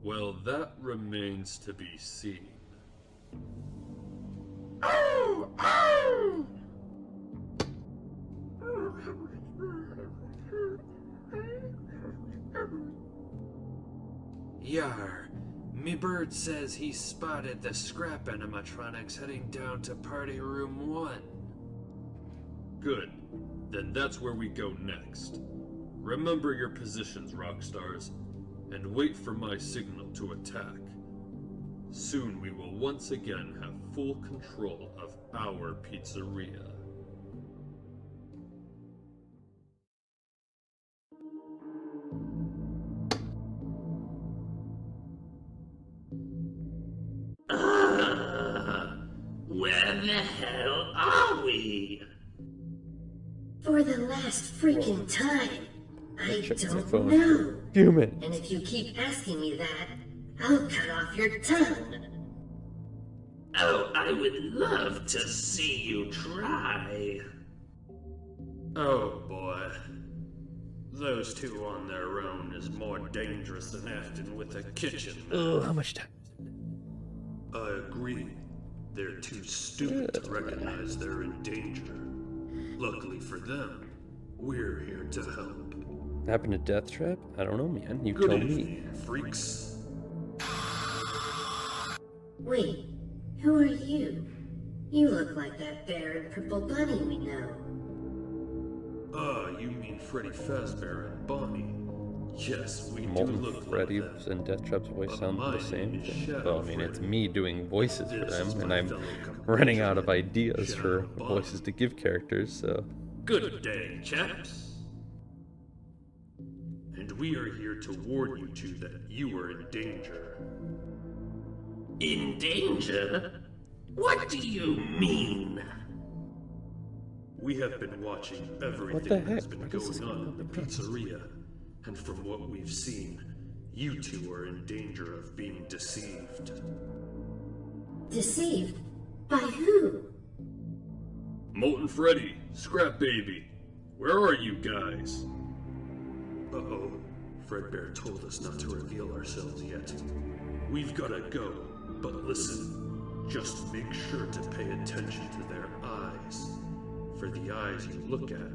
[SPEAKER 8] Well, that remains to be seen.
[SPEAKER 4] Oh! Oh!
[SPEAKER 5] Yar, me bird says he spotted the scrap animatronics heading down to party room 1.
[SPEAKER 8] Good. Then that's where we go next. Remember your positions, Rockstars, and wait for my signal to attack. Soon we will once again have full control of our pizzeria.
[SPEAKER 3] Where the hell are we?
[SPEAKER 6] For the last freaking time, I
[SPEAKER 1] Check my
[SPEAKER 6] don't
[SPEAKER 1] phone.
[SPEAKER 6] know.
[SPEAKER 1] Human.
[SPEAKER 6] And if you keep asking me that, I'll cut off your tongue.
[SPEAKER 3] Oh, I would love to see you try.
[SPEAKER 8] Oh boy. Those two on their own is more dangerous than acting with a kitchen.
[SPEAKER 1] Oh, how much time?
[SPEAKER 8] I agree. They're too stupid to recognize they're in danger. Luckily for them, we're here to help.
[SPEAKER 1] Happened to Death Trap? I don't know, man. You
[SPEAKER 8] Good
[SPEAKER 1] tell me.
[SPEAKER 8] evening, freaks.
[SPEAKER 6] Wait, who are you? You look like that bear and purple bunny we know.
[SPEAKER 8] Ah, you mean Freddy Fazbear and Bonnie. Yes, we do
[SPEAKER 1] Molten
[SPEAKER 8] look
[SPEAKER 1] Freddy's
[SPEAKER 8] like them.
[SPEAKER 1] and Death Trap's voice
[SPEAKER 8] But
[SPEAKER 1] sound
[SPEAKER 8] my
[SPEAKER 1] the same
[SPEAKER 8] name is
[SPEAKER 1] thing.
[SPEAKER 8] Shadow
[SPEAKER 1] Well, I mean, it's
[SPEAKER 8] Freddy.
[SPEAKER 1] me doing voices for
[SPEAKER 8] This
[SPEAKER 1] them,
[SPEAKER 8] is
[SPEAKER 1] and
[SPEAKER 8] my
[SPEAKER 1] I'm
[SPEAKER 8] fellow
[SPEAKER 1] running out of
[SPEAKER 8] compatriot,
[SPEAKER 1] ideas for
[SPEAKER 8] Shadow Bonnie.
[SPEAKER 1] voices to give characters, so...
[SPEAKER 8] Good day, chaps. And we are here to warn you two that you are in danger.
[SPEAKER 3] In danger? What do you mean?
[SPEAKER 8] We have been watching everything
[SPEAKER 1] What the
[SPEAKER 8] that has
[SPEAKER 1] heck?
[SPEAKER 8] been
[SPEAKER 1] What is this
[SPEAKER 8] going on
[SPEAKER 1] going
[SPEAKER 8] in the
[SPEAKER 1] on in the press?
[SPEAKER 8] pizzeria, and from what we've seen, you two are in danger of being deceived.
[SPEAKER 6] Deceived? By who?
[SPEAKER 8] Molten Freddy, Scrap Baby, where are you guys? Uh-oh, Fredbear told us not to reveal ourselves yet. We've gotta go, but listen, just make sure to pay attention to their eyes, for the eyes you look at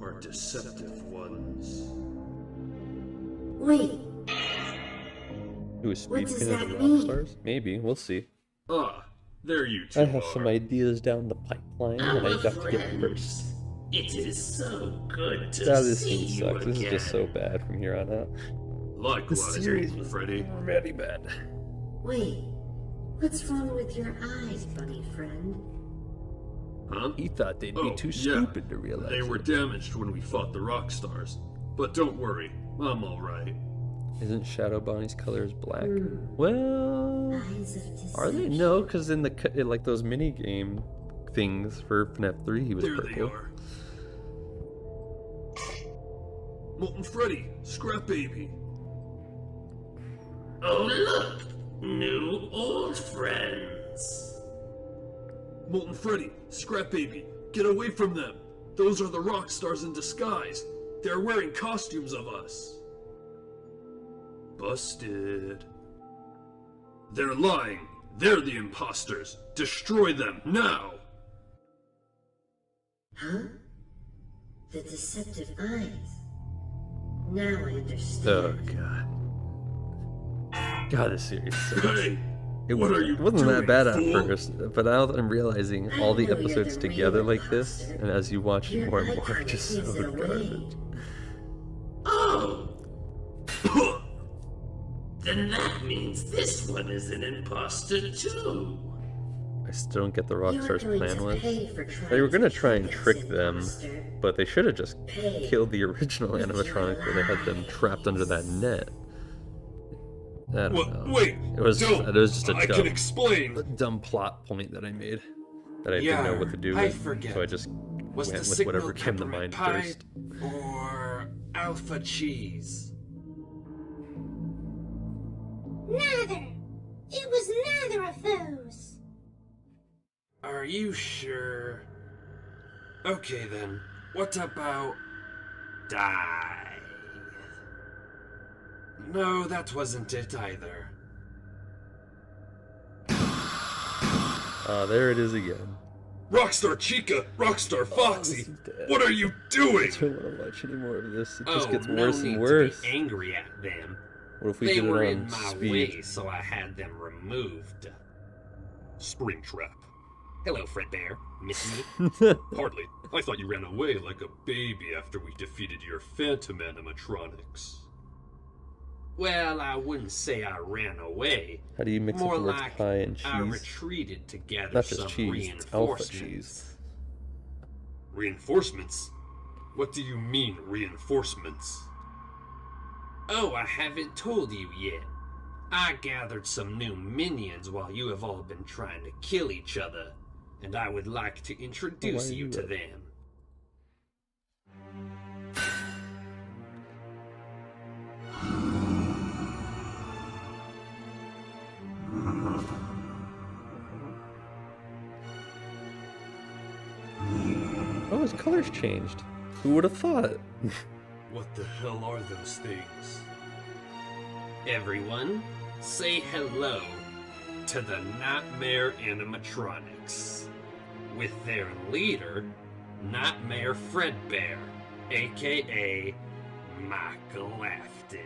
[SPEAKER 8] are deceptive ones.
[SPEAKER 6] Wait,
[SPEAKER 1] Do a speed
[SPEAKER 6] What does
[SPEAKER 1] pin of the
[SPEAKER 6] that mean?
[SPEAKER 1] Rockstars? Maybe, we'll see.
[SPEAKER 8] Ah, there you two
[SPEAKER 1] I have
[SPEAKER 8] are.
[SPEAKER 1] some ideas down the pipeline that I got to get first.
[SPEAKER 3] It is so good to
[SPEAKER 1] This
[SPEAKER 3] see
[SPEAKER 1] scene
[SPEAKER 3] you
[SPEAKER 1] sucks. This is
[SPEAKER 3] again.
[SPEAKER 1] just so bad from here on out.
[SPEAKER 8] Likewise,
[SPEAKER 1] series
[SPEAKER 8] Molten Freddy.
[SPEAKER 1] Very bad.
[SPEAKER 6] wait. What's wrong with your eyes, bunny friend?
[SPEAKER 8] Huh?
[SPEAKER 1] He thought they'd be too
[SPEAKER 8] yeah.
[SPEAKER 1] stupid to realize
[SPEAKER 8] They were
[SPEAKER 1] it.
[SPEAKER 8] damaged when we fought the rock stars. But don't worry, I'm alright.
[SPEAKER 1] Isn't Shadow Bonnie's colors black? Well, are they? No, because in like those mini game things for FNAF 3, he was
[SPEAKER 8] There
[SPEAKER 1] purple.
[SPEAKER 8] they are. Molten Freddy, Scrap Baby.
[SPEAKER 3] Oh, look! New old friends.
[SPEAKER 8] Molten Freddy, Scrap Baby, get away from them. Those are the rock stars in disguise. They're wearing costumes of us. Busted. They're lying. They're the imposters. Destroy them now.
[SPEAKER 9] Huh? The deceptive eyes. Now I understand.
[SPEAKER 1] Oh god. God, this series sucks.
[SPEAKER 8] Hey,
[SPEAKER 1] It
[SPEAKER 8] what are you
[SPEAKER 1] wasn't
[SPEAKER 8] doing,
[SPEAKER 1] that bad at
[SPEAKER 8] fool?
[SPEAKER 1] first, but now that I'm realizing all the
[SPEAKER 9] I know you're
[SPEAKER 1] episodes
[SPEAKER 9] the
[SPEAKER 1] together
[SPEAKER 9] real
[SPEAKER 1] like this,
[SPEAKER 9] imposter.
[SPEAKER 1] and as you watch it
[SPEAKER 9] Your
[SPEAKER 1] more and more,
[SPEAKER 9] icon
[SPEAKER 1] it's just
[SPEAKER 9] gives
[SPEAKER 1] so
[SPEAKER 9] it away.
[SPEAKER 1] garbage.
[SPEAKER 3] Oh! Then that means this one is an imposter too.
[SPEAKER 1] I still don't get the
[SPEAKER 9] You're
[SPEAKER 1] Rockstar's
[SPEAKER 9] going
[SPEAKER 1] plan
[SPEAKER 9] to
[SPEAKER 1] was.
[SPEAKER 9] pay for trying
[SPEAKER 1] They were gonna
[SPEAKER 9] to
[SPEAKER 1] try and
[SPEAKER 9] keep us,
[SPEAKER 1] trick them,
[SPEAKER 9] imposter.
[SPEAKER 1] but they should have just
[SPEAKER 9] Pay
[SPEAKER 1] killed the original
[SPEAKER 9] with your
[SPEAKER 1] animatronic where they had them trapped under that net. I don't know.
[SPEAKER 8] Wait,
[SPEAKER 1] It was just a
[SPEAKER 8] I can explain.
[SPEAKER 1] dumb plot point that I made that I didn't
[SPEAKER 7] Yeah,
[SPEAKER 1] know what to do
[SPEAKER 7] I
[SPEAKER 1] with,
[SPEAKER 7] forget.
[SPEAKER 1] so I just
[SPEAKER 7] Was
[SPEAKER 1] went
[SPEAKER 7] the
[SPEAKER 1] with
[SPEAKER 7] signal
[SPEAKER 1] whatever came to mind
[SPEAKER 7] peppermint pie
[SPEAKER 1] first.
[SPEAKER 7] or alpha cheese?
[SPEAKER 4] Neither. It was neither of those.
[SPEAKER 7] Are you sure? Okay then, what about die? No, that wasn't it either.
[SPEAKER 1] There it is again.
[SPEAKER 8] Rockstar Chica, Rockstar Foxy,
[SPEAKER 1] this is dead.
[SPEAKER 8] what are you doing?
[SPEAKER 1] I don't want to watch any more of this. It just
[SPEAKER 3] Oh,
[SPEAKER 1] gets
[SPEAKER 3] no
[SPEAKER 1] worse
[SPEAKER 3] need
[SPEAKER 1] and worse.
[SPEAKER 3] to be angry at them.
[SPEAKER 1] What if we
[SPEAKER 3] They
[SPEAKER 1] did
[SPEAKER 3] were
[SPEAKER 1] it
[SPEAKER 3] in
[SPEAKER 1] on
[SPEAKER 3] my
[SPEAKER 1] speed?
[SPEAKER 3] way, so I had them removed.
[SPEAKER 8] Springtrap.
[SPEAKER 3] Hello, Fredbear. Miss me?
[SPEAKER 8] Hardly. I thought you ran away like a baby after we defeated your phantom animatronics.
[SPEAKER 3] Well, I wouldn't say I ran away.
[SPEAKER 1] How do you mix
[SPEAKER 3] More
[SPEAKER 1] up the words
[SPEAKER 3] like
[SPEAKER 1] pie and
[SPEAKER 3] I
[SPEAKER 1] cheese?
[SPEAKER 3] retreated to gather
[SPEAKER 1] Not just
[SPEAKER 3] some
[SPEAKER 1] cheese, it's alpha
[SPEAKER 3] reinforcements.
[SPEAKER 1] cheese.
[SPEAKER 8] Reinforcements? What do you mean, reinforcements?
[SPEAKER 3] Oh, I haven't told you yet. I gathered some new minions while you have all been trying to kill each other, and I would like to introduce
[SPEAKER 1] Why
[SPEAKER 3] you
[SPEAKER 1] you
[SPEAKER 3] to
[SPEAKER 1] red?
[SPEAKER 3] them.
[SPEAKER 1] Oh, his colors changed. Who would have thought?
[SPEAKER 8] What the hell are those things?
[SPEAKER 3] Everyone, say hello to the Nightmare Animatronics, with their leader, Nightmare Fredbear, aka Michael Afton.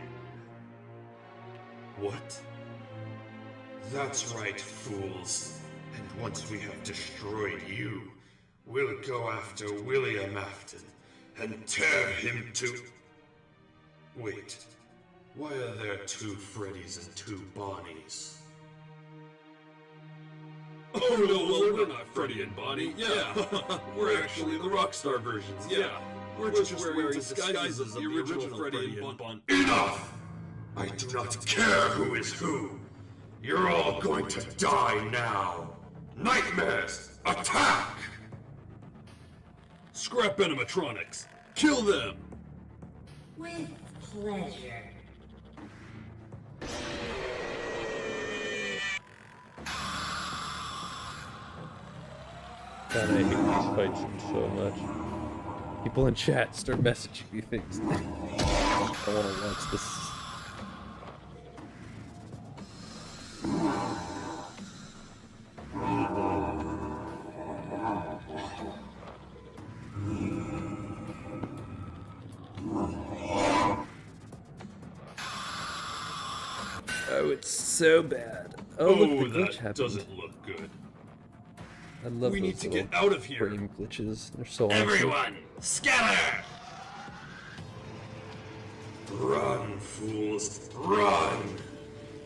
[SPEAKER 8] What? That's right, fools. And once we have destroyed you, we'll go after William Afton and tear him to... Wait, why are there two Freddys and two Bonnies? Oh no, well, we're not Freddy and Bonnie, yeah. We're actually the Rockstar versions, yeah. We're just wearing disguises of the original Freddy and Bonnie. Enough! I do not care who is who. You're all going to die now. Nightmares, attack! Scrap animatronics, kill them!
[SPEAKER 9] With pleasure.
[SPEAKER 1] God, I hate these fight scenes so much. People in chat start messaging me things. I want to watch this. Oh, it's so bad. Oh, look, the glitch
[SPEAKER 8] that
[SPEAKER 1] happened.
[SPEAKER 8] doesn't look good.
[SPEAKER 1] I love
[SPEAKER 8] We
[SPEAKER 1] those
[SPEAKER 8] need to
[SPEAKER 1] little
[SPEAKER 8] get out of here.
[SPEAKER 1] frame glitches. They're so awesome.
[SPEAKER 3] Everyone, scatter!
[SPEAKER 8] Run, fools, run!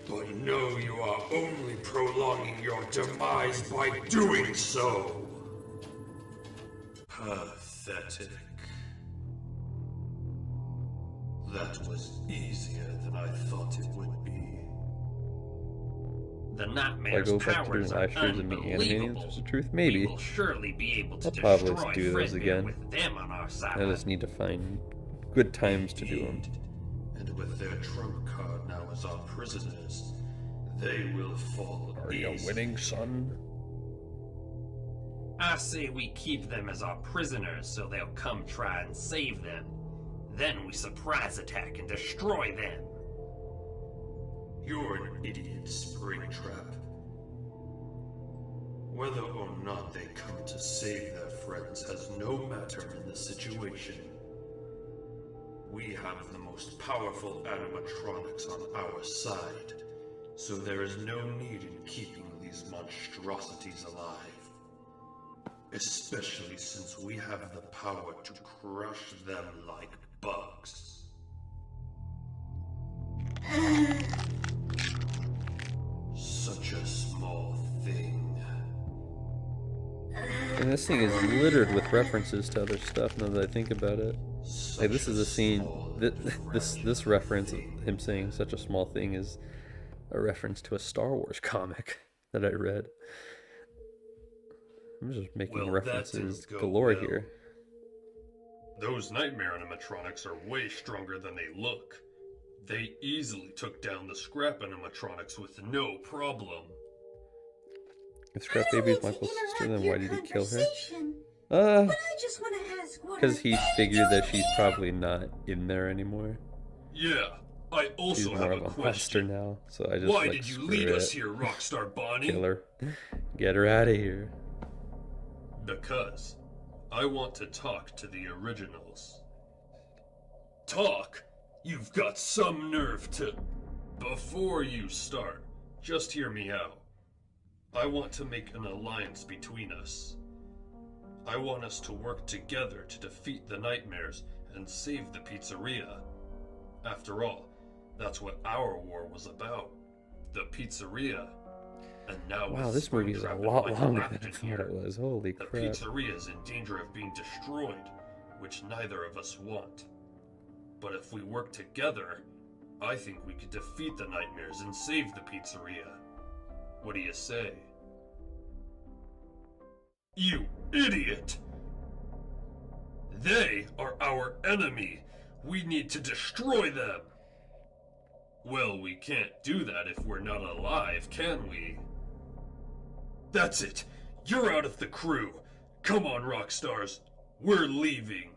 [SPEAKER 8] But know you are only prolonging your demise by doing so.
[SPEAKER 5] Pathetic. That was easier than I thought it would be.
[SPEAKER 3] The
[SPEAKER 1] If I
[SPEAKER 3] nightmare's
[SPEAKER 1] go back to doing
[SPEAKER 3] powers are
[SPEAKER 1] live streams and meeting animated
[SPEAKER 3] unbelievable.
[SPEAKER 1] Aliens of Truth,
[SPEAKER 3] We
[SPEAKER 1] maybe.
[SPEAKER 3] will surely be able to
[SPEAKER 1] I'll probably
[SPEAKER 3] destroy
[SPEAKER 1] do those
[SPEAKER 3] Fredbear
[SPEAKER 1] again.
[SPEAKER 3] with them on our side.
[SPEAKER 1] I just need to find good times to do them.
[SPEAKER 5] And with their trump card now as our prisoners, they will fall
[SPEAKER 1] Are you
[SPEAKER 5] easy.
[SPEAKER 1] winning, son?
[SPEAKER 3] I say we keep them as our prisoners so they'll come try and save them. Then we surprise attack and destroy them.
[SPEAKER 5] You're an idiot, Springtrap. Whether or not they come to save their friends has no matter in the situation. We have the most powerful animatronics on our side, so there is no need in keeping these monstrosities alive. Especially since we have the power to crush them like bugs. Such a small thing.
[SPEAKER 1] And this thing is littered with references to other stuff now that I think about it. Like, this is a scene, this reference of him saying such a small thing is a reference to a Star Wars comic that I read. I'm just making
[SPEAKER 2] Well, that
[SPEAKER 1] references
[SPEAKER 2] didn't go
[SPEAKER 1] galore
[SPEAKER 2] well.
[SPEAKER 1] here.
[SPEAKER 2] Those nightmare animatronics are way stronger than they look. They easily took down the scrap animatronics with no problem.
[SPEAKER 1] If Scrap Baby is Michael's sister, then why did he kill her?
[SPEAKER 4] But I just want to ask what
[SPEAKER 1] Because he figured that she's probably not in there anymore.
[SPEAKER 2] Yeah, I
[SPEAKER 1] She's
[SPEAKER 2] also
[SPEAKER 1] more
[SPEAKER 2] have
[SPEAKER 1] of
[SPEAKER 2] a
[SPEAKER 1] a monster
[SPEAKER 2] question.
[SPEAKER 1] now, so I just
[SPEAKER 2] Why
[SPEAKER 1] like,
[SPEAKER 2] did you
[SPEAKER 1] screw
[SPEAKER 2] lead us
[SPEAKER 1] it.
[SPEAKER 2] here, Rockstar Bonnie?
[SPEAKER 1] Kill her. Get her out of here.
[SPEAKER 2] Because I want to talk to the originals. Talk? You've got some nerve to... Before you start, just hear me out. I want to make an alliance between us. I want us to work together to defeat the nightmares and save the pizzeria. After all, that's what our war was about. The pizzeria. And now
[SPEAKER 1] Wow,
[SPEAKER 2] with
[SPEAKER 1] this movie is a
[SPEAKER 2] Springtrap and
[SPEAKER 1] lot
[SPEAKER 2] Michael
[SPEAKER 1] longer than I
[SPEAKER 2] Afton
[SPEAKER 1] thought
[SPEAKER 2] here,
[SPEAKER 1] it was. Holy
[SPEAKER 2] the
[SPEAKER 1] crap.
[SPEAKER 2] pizzeria is in danger of being destroyed, which neither of us want. But if we work together, I think we could defeat the nightmares and save the pizzeria. What do you say? You idiot! They are our enemy. We need to destroy them. Well, we can't do that if we're not alive, can we? That's it. You're out of the crew. Come on, Rockstars. We're leaving.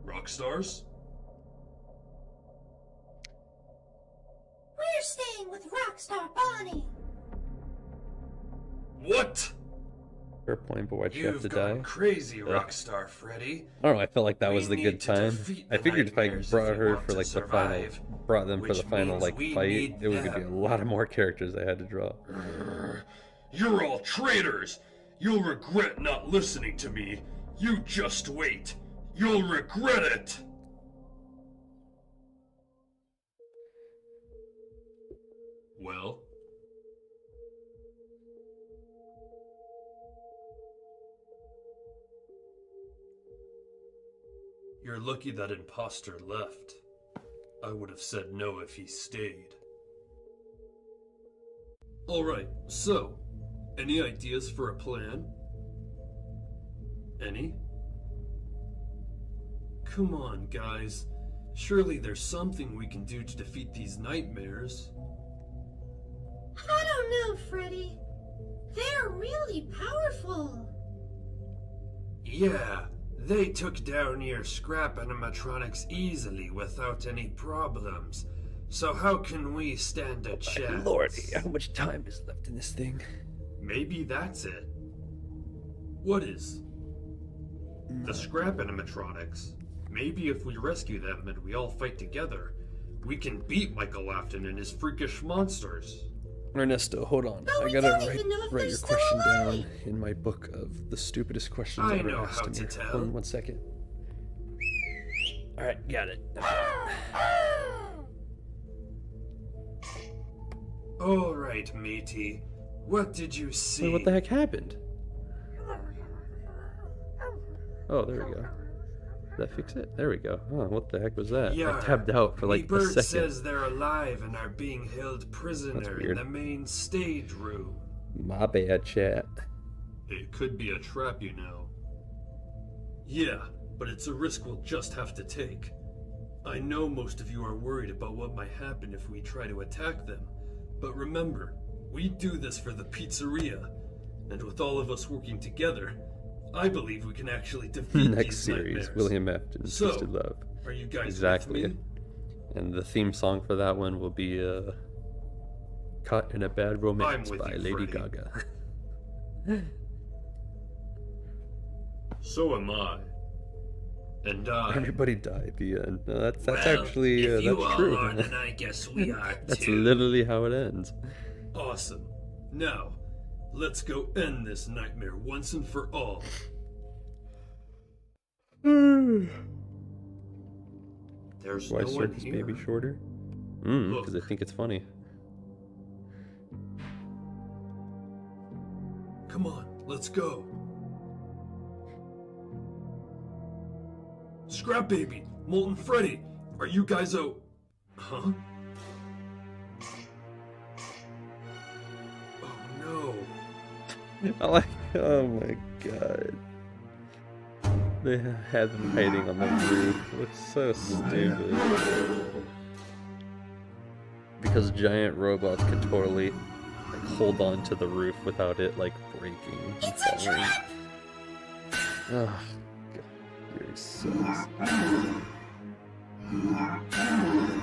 [SPEAKER 2] Rockstars?
[SPEAKER 4] We're staying with Rockstar Bonnie.
[SPEAKER 2] What?
[SPEAKER 1] Fair point, but why'd she have
[SPEAKER 2] You've
[SPEAKER 1] to
[SPEAKER 2] gone
[SPEAKER 1] die?
[SPEAKER 2] crazy, Rockstar Freddy.
[SPEAKER 1] I don't know, I felt like that
[SPEAKER 2] We
[SPEAKER 1] was the
[SPEAKER 2] need
[SPEAKER 1] good
[SPEAKER 2] to
[SPEAKER 1] time.
[SPEAKER 2] defeat
[SPEAKER 1] I
[SPEAKER 2] the
[SPEAKER 1] figured if I
[SPEAKER 2] nightmares if
[SPEAKER 1] brought
[SPEAKER 2] we
[SPEAKER 1] her
[SPEAKER 2] want
[SPEAKER 1] for
[SPEAKER 2] to
[SPEAKER 1] like the final,
[SPEAKER 2] survive,
[SPEAKER 1] brought them for
[SPEAKER 2] which
[SPEAKER 1] the final
[SPEAKER 2] means
[SPEAKER 1] like
[SPEAKER 2] we
[SPEAKER 1] fight,
[SPEAKER 2] need
[SPEAKER 1] it was gonna be a
[SPEAKER 2] them.
[SPEAKER 1] lot of more characters I had to draw.
[SPEAKER 2] You're all traitors! You'll regret not listening to me. You just wait. You'll regret it! Well? You're lucky that imposter left. I would have said no if he stayed. Alright, so, any ideas for a plan? Any? Come on, guys. Surely there's something we can do to defeat these nightmares.
[SPEAKER 4] I don't know, Freddy. They're really powerful.
[SPEAKER 3] Yeah, they took down your scrap animatronics easily without any problems. So how can we stand a chance?
[SPEAKER 1] Lordy, how much time is left in this thing?
[SPEAKER 2] Maybe that's it. What is? The scrap animatronics. Maybe if we rescue them and we all fight together, we can beat Michael Afton and his freakish monsters.
[SPEAKER 1] Ernesto, hold on.
[SPEAKER 4] But
[SPEAKER 1] I
[SPEAKER 4] we
[SPEAKER 1] gotta
[SPEAKER 4] don't
[SPEAKER 1] write
[SPEAKER 4] even know if
[SPEAKER 1] your
[SPEAKER 4] they're still
[SPEAKER 1] question
[SPEAKER 4] alive.
[SPEAKER 1] down in my book of the stupidest questions
[SPEAKER 3] I
[SPEAKER 1] ever
[SPEAKER 3] know
[SPEAKER 1] asked
[SPEAKER 3] how
[SPEAKER 1] to me.
[SPEAKER 3] to tell.
[SPEAKER 1] Hold on 1 second. Alright, got it.
[SPEAKER 3] Alright, matey.
[SPEAKER 5] What did you see?
[SPEAKER 1] Wait, what the heck happened? Oh, there we go. Did that fix it? There we go. Oh, what the heck was that? I tabbed out for like a
[SPEAKER 5] Bird
[SPEAKER 1] second.
[SPEAKER 5] says they're alive and are being held prisoner in the main stage room.
[SPEAKER 1] My bad, chat.
[SPEAKER 8] It could be a trap, you know. Yeah, but it's a risk we'll just have to take. I know most of you are worried about what might happen if we try to attack them, but remember, we do this for the pizzeria, and with all of us working together, I believe we can actually defeat
[SPEAKER 1] Next
[SPEAKER 8] these
[SPEAKER 1] series,
[SPEAKER 8] nightmares.
[SPEAKER 1] William Afton,
[SPEAKER 8] So,
[SPEAKER 1] Twisted Love.
[SPEAKER 8] Are you guys
[SPEAKER 1] Exactly.
[SPEAKER 8] with me?
[SPEAKER 1] And the theme song for that one will be Caught in a Bad Romance
[SPEAKER 8] with
[SPEAKER 1] by
[SPEAKER 8] you,
[SPEAKER 1] Lady
[SPEAKER 8] Freddy.
[SPEAKER 1] Gaga.
[SPEAKER 8] So am I. And I.
[SPEAKER 1] Everybody died at the end. No, that's
[SPEAKER 3] Well,
[SPEAKER 1] actually
[SPEAKER 3] if you
[SPEAKER 1] that's
[SPEAKER 3] all
[SPEAKER 1] true.
[SPEAKER 3] are, then I guess we are
[SPEAKER 1] That's
[SPEAKER 3] too.
[SPEAKER 1] literally how it ends.
[SPEAKER 8] Awesome. Now, let's go end this nightmare once and for all. There's
[SPEAKER 1] Why
[SPEAKER 8] no one
[SPEAKER 1] Circus
[SPEAKER 8] here.
[SPEAKER 1] Baby shorter?
[SPEAKER 8] Look.
[SPEAKER 1] Because I think it's funny.
[SPEAKER 8] Come on, let's go. Scrap Baby, Molten Freddy, are you guys out? Huh? Oh no.
[SPEAKER 1] I like, oh my god. They had them hiding on the roof. It looks so stupid. Because giant robots could totally like, hold on to the roof without it like breaking and
[SPEAKER 4] It's a
[SPEAKER 1] falling.
[SPEAKER 4] trap!
[SPEAKER 1] Oh, god, Eerie sucks.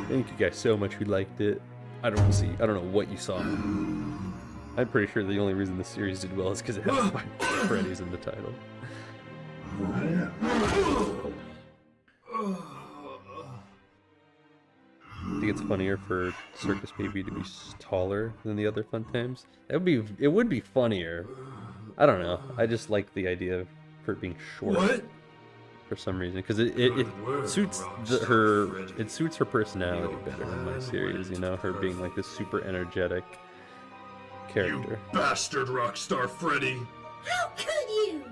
[SPEAKER 1] Thank you guys so much who liked it. I don't know what you saw. I'm pretty sure the only reason the series did well is because it had Freddy's in the title. I think it's funnier for Circus Baby to be taller than the other Fun Times. It would be funnier. I don't know. I just like the idea of her being short
[SPEAKER 8] What?
[SPEAKER 1] for some reason because it suits her personality better in my series. You know, her being like this super energetic character.
[SPEAKER 8] You bastard Rockstar Freddy!
[SPEAKER 4] How could you?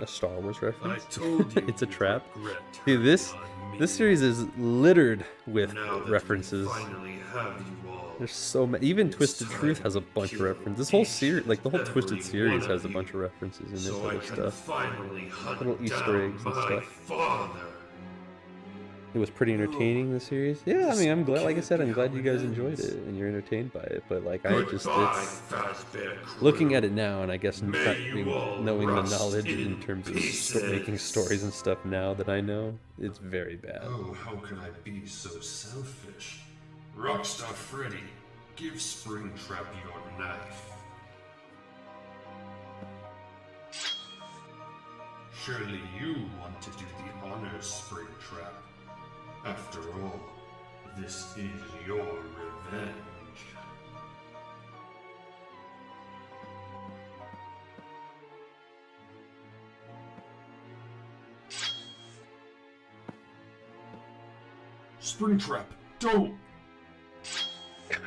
[SPEAKER 1] A Star Wars
[SPEAKER 8] I
[SPEAKER 1] reference.
[SPEAKER 8] told you
[SPEAKER 1] It's a
[SPEAKER 8] you'd
[SPEAKER 1] trap.
[SPEAKER 8] regret
[SPEAKER 1] See, this
[SPEAKER 8] turning on
[SPEAKER 1] this
[SPEAKER 8] me.
[SPEAKER 1] series is littered with
[SPEAKER 8] Now that we
[SPEAKER 1] references.
[SPEAKER 8] finally have you all,
[SPEAKER 1] There's so many. Even Twisted Truth has a bunch of references. This whole series, like the whole Twisted series, has a bunch of references in this
[SPEAKER 8] so I
[SPEAKER 1] other
[SPEAKER 8] can
[SPEAKER 1] stuff.
[SPEAKER 8] finally hunt
[SPEAKER 1] Little Easter
[SPEAKER 8] down
[SPEAKER 1] eggs and
[SPEAKER 8] my
[SPEAKER 1] stuff.
[SPEAKER 8] father.
[SPEAKER 1] It was pretty entertaining, the series. Yeah, I mean, I'm glad. Like I said, I'm glad you guys enjoyed it and you're entertained by it. But like,
[SPEAKER 8] Goodbye,
[SPEAKER 1] it's
[SPEAKER 8] Fazbear crew.
[SPEAKER 1] looking at it now, and I guess
[SPEAKER 8] May
[SPEAKER 1] not
[SPEAKER 8] you
[SPEAKER 1] being,
[SPEAKER 8] all
[SPEAKER 1] knowing the
[SPEAKER 8] rust
[SPEAKER 1] knowledge
[SPEAKER 8] in
[SPEAKER 1] in terms of
[SPEAKER 8] pieces.
[SPEAKER 1] making stories and stuff now that I know, it's very bad.
[SPEAKER 5] Oh, how could I be so selfish? Rockstar Freddy, give Springtrap your knife. Surely you want to do the honors, Springtrap. After all, this is your revenge.
[SPEAKER 8] Springtrap, don't!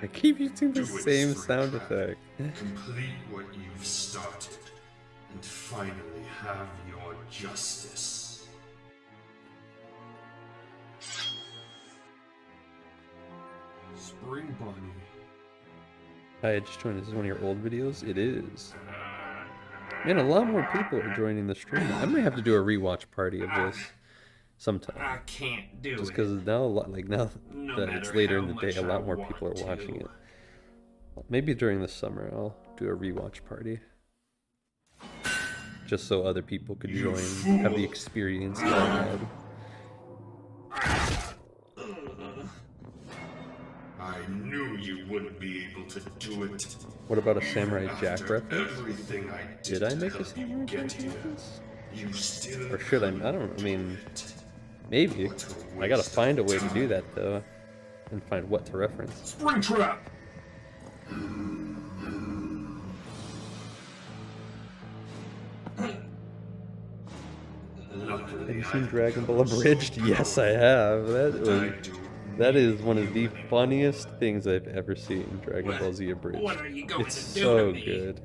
[SPEAKER 1] I keep using the
[SPEAKER 5] Do it,
[SPEAKER 1] same sound
[SPEAKER 5] Springtrap.
[SPEAKER 1] effect.
[SPEAKER 5] Complete what you've started, and finally have your justice.
[SPEAKER 8] Spring Bonnie.
[SPEAKER 1] Hi, I just joined. This is one of your old videos? It is. Man, a lot more people are joining the stream. I might have to do a rewatch party of this sometime.
[SPEAKER 3] I can't do
[SPEAKER 1] Just
[SPEAKER 3] it.
[SPEAKER 1] because now, now
[SPEAKER 3] No
[SPEAKER 1] that it's
[SPEAKER 3] matter
[SPEAKER 1] later in
[SPEAKER 3] how
[SPEAKER 1] the day,
[SPEAKER 3] much
[SPEAKER 1] a lot
[SPEAKER 3] I
[SPEAKER 1] more people
[SPEAKER 3] want
[SPEAKER 1] are watching
[SPEAKER 3] to.
[SPEAKER 1] it. Maybe during the summer, I'll do a rewatch party. Just so other people could join, have the experience that I had.
[SPEAKER 5] I knew you wouldn't be able to do it.
[SPEAKER 1] What about a Samurai Jack
[SPEAKER 5] After
[SPEAKER 1] reference?
[SPEAKER 5] everything I
[SPEAKER 1] Did I
[SPEAKER 5] to
[SPEAKER 1] make a
[SPEAKER 5] help you
[SPEAKER 1] Samurai
[SPEAKER 5] get
[SPEAKER 1] Jack
[SPEAKER 5] here,
[SPEAKER 1] reference?
[SPEAKER 5] you still
[SPEAKER 1] Or should I? I
[SPEAKER 5] couldn't
[SPEAKER 1] don't know. I mean,
[SPEAKER 5] do it.
[SPEAKER 1] maybe.
[SPEAKER 5] What a
[SPEAKER 1] I gotta
[SPEAKER 5] waste of
[SPEAKER 1] find a way to do
[SPEAKER 5] time.
[SPEAKER 1] that though, and find what to reference.
[SPEAKER 8] Springtrap!
[SPEAKER 5] Luckily,
[SPEAKER 1] Have you seen
[SPEAKER 5] I've
[SPEAKER 1] Dragon
[SPEAKER 5] become
[SPEAKER 1] Ball
[SPEAKER 5] so
[SPEAKER 1] Abridged? Yes, I have. That
[SPEAKER 5] that I
[SPEAKER 1] was
[SPEAKER 5] do
[SPEAKER 1] That is one of the funniest things I've ever seen, Dragon Ball Z Abridged.
[SPEAKER 3] What are you going
[SPEAKER 1] It's
[SPEAKER 3] to do
[SPEAKER 1] so
[SPEAKER 3] to me?
[SPEAKER 1] good.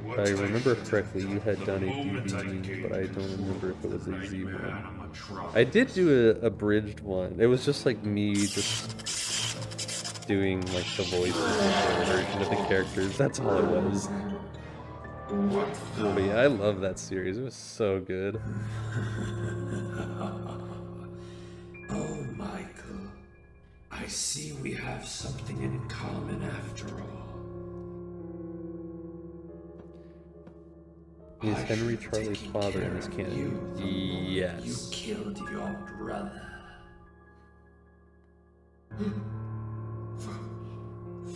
[SPEAKER 1] If I remember correctly, you had done a DVD, but I don't remember if it was a Z one. I did do a abridged one. It was just like me just doing like the voices and the version of the characters. That's all it was. But yeah, I love that series. It was so good.
[SPEAKER 5] Oh, Michael. I see we have something in common after all.
[SPEAKER 1] Is Henry Charlie's father in this canon?
[SPEAKER 5] You
[SPEAKER 1] Yes.
[SPEAKER 5] killed your brother.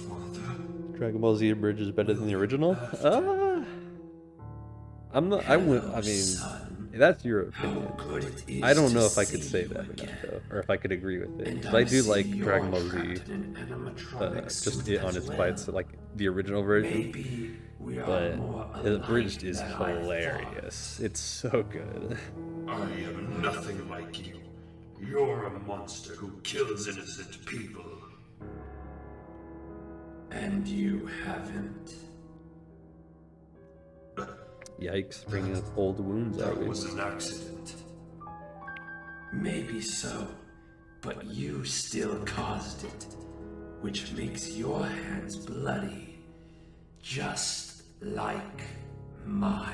[SPEAKER 5] Father?
[SPEAKER 1] Dragon Ball Z Abridged is better than the original? I'm not. I would. I mean, that's your opinion. I don't know if I could say that enough, though, or if I could agree with it. 'Cause I do like Dragon Ball Z, just on its bites, like the original version. But the abridged is hilarious. It's so good.
[SPEAKER 5] I am nothing like you. You're a monster who kills innocent people. And you haven't.
[SPEAKER 1] Yikes! Bringing up old wounds, are
[SPEAKER 5] That
[SPEAKER 1] we?
[SPEAKER 5] was an accident. Maybe so, but you still caused it, which makes your hands bloody, just like mine.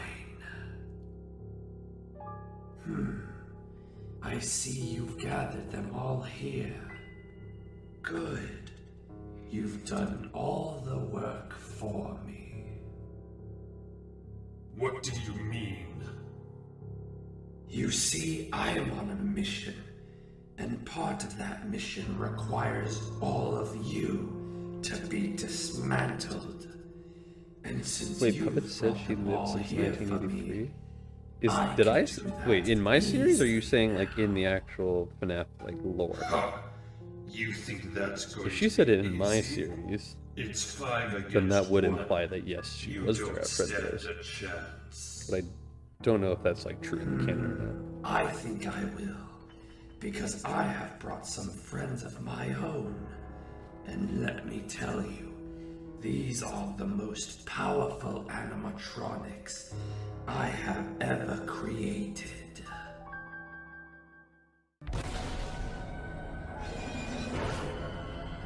[SPEAKER 5] I see you've gathered them all here. Good. You've done all the work for me. What do you mean? You see, I am on a mission, and part of that mission requires all of you to be dismantled. And since
[SPEAKER 1] Wait,
[SPEAKER 5] you've
[SPEAKER 1] Puppet said
[SPEAKER 5] brought
[SPEAKER 1] she
[SPEAKER 5] them
[SPEAKER 1] lived
[SPEAKER 5] all
[SPEAKER 1] since
[SPEAKER 5] here for
[SPEAKER 1] 1983?
[SPEAKER 5] me,
[SPEAKER 1] Is
[SPEAKER 5] I
[SPEAKER 1] did
[SPEAKER 5] can
[SPEAKER 1] I
[SPEAKER 5] do that
[SPEAKER 1] wait in my series? Or are you
[SPEAKER 5] easily.
[SPEAKER 1] saying like in the actual Fnaf like lore?
[SPEAKER 5] You think that's going
[SPEAKER 1] If she said it in my series,
[SPEAKER 5] It's 5 against
[SPEAKER 1] then that would
[SPEAKER 5] 1.
[SPEAKER 1] imply that yes, she
[SPEAKER 5] You
[SPEAKER 1] was
[SPEAKER 5] don't
[SPEAKER 1] there at
[SPEAKER 5] stand
[SPEAKER 1] Freddy's.
[SPEAKER 5] a chance.
[SPEAKER 1] But I don't know if that's like true in canon or not.
[SPEAKER 5] I think I will, because I have brought some friends of my own. And let me tell you, these are the most powerful animatronics I have ever created.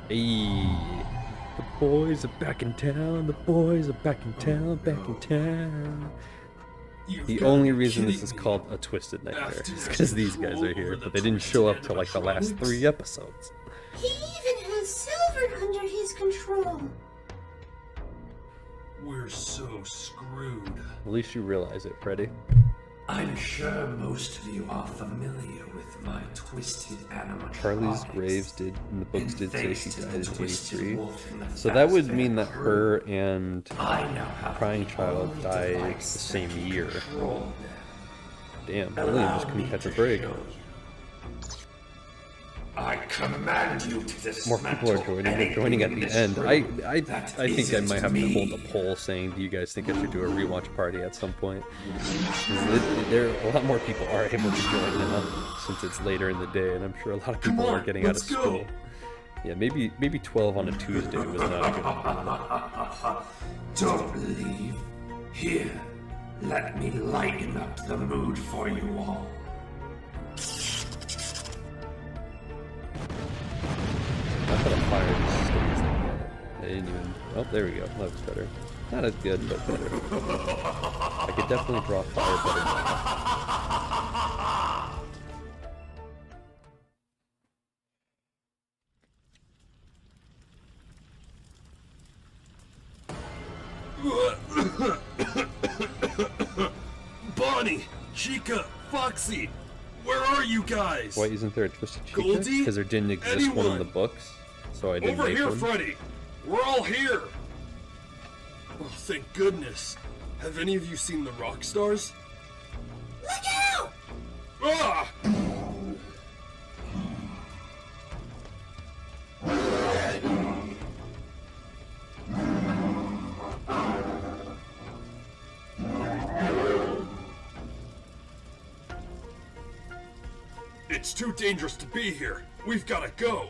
[SPEAKER 1] Hey, the boys are back in town. The boys are back in town. Back in town. The only reason this is called A Twisted Nightmare is because these guys are here, but they didn't show up till like the last 3 episodes.
[SPEAKER 4] He even has Silver under his control.
[SPEAKER 8] We're so screwed.
[SPEAKER 1] At least you realize it, Freddy.
[SPEAKER 5] I'm sure most of you are familiar with my twisted animatronics.
[SPEAKER 1] Charlie's Graves did in the books did say she
[SPEAKER 5] Thanks to
[SPEAKER 1] died
[SPEAKER 5] the
[SPEAKER 1] in
[SPEAKER 5] Twisted
[SPEAKER 1] 83.
[SPEAKER 5] Wolf and the
[SPEAKER 1] So that would
[SPEAKER 5] Fast
[SPEAKER 1] mean
[SPEAKER 5] Bear
[SPEAKER 1] that
[SPEAKER 5] crew,
[SPEAKER 1] her and
[SPEAKER 5] I now have
[SPEAKER 1] Crying
[SPEAKER 5] the
[SPEAKER 1] Child
[SPEAKER 5] only
[SPEAKER 1] died the
[SPEAKER 5] device that
[SPEAKER 1] same
[SPEAKER 5] can
[SPEAKER 1] year.
[SPEAKER 5] control them.
[SPEAKER 1] Damn, William just couldn't catch a break.
[SPEAKER 5] I command you to
[SPEAKER 1] More people are joining. They're joining at the end. I think I might have to hold a poll saying, do you guys think I should do a rewatch party at some point? There, a lot more people are able to join now since it's later in the day, and I'm sure a lot of people are getting out of school. Yeah, maybe 12 on a Tuesday was not a good idea.
[SPEAKER 5] Don't leave. Here, let me lighten up the mood for you all.
[SPEAKER 1] I thought a fire just stays like that. I didn't even. Oh, there we go. That was better. Not as good, but better. I could definitely draw fire better now.
[SPEAKER 8] Bonnie, Chica, Foxy, where are you guys?
[SPEAKER 1] Why isn't there a Twisted Chica?
[SPEAKER 8] Goldie?
[SPEAKER 1] Because there didn't exist one in
[SPEAKER 8] Anyone?
[SPEAKER 1] the books, so I didn't
[SPEAKER 8] Over
[SPEAKER 1] make
[SPEAKER 8] here,
[SPEAKER 1] one.
[SPEAKER 8] Freddy! We're all here! Oh, thank goodness. Have any of you seen the rock stars?
[SPEAKER 4] Look out!
[SPEAKER 8] Ah!
[SPEAKER 2] It's too dangerous to be here. We've gotta go.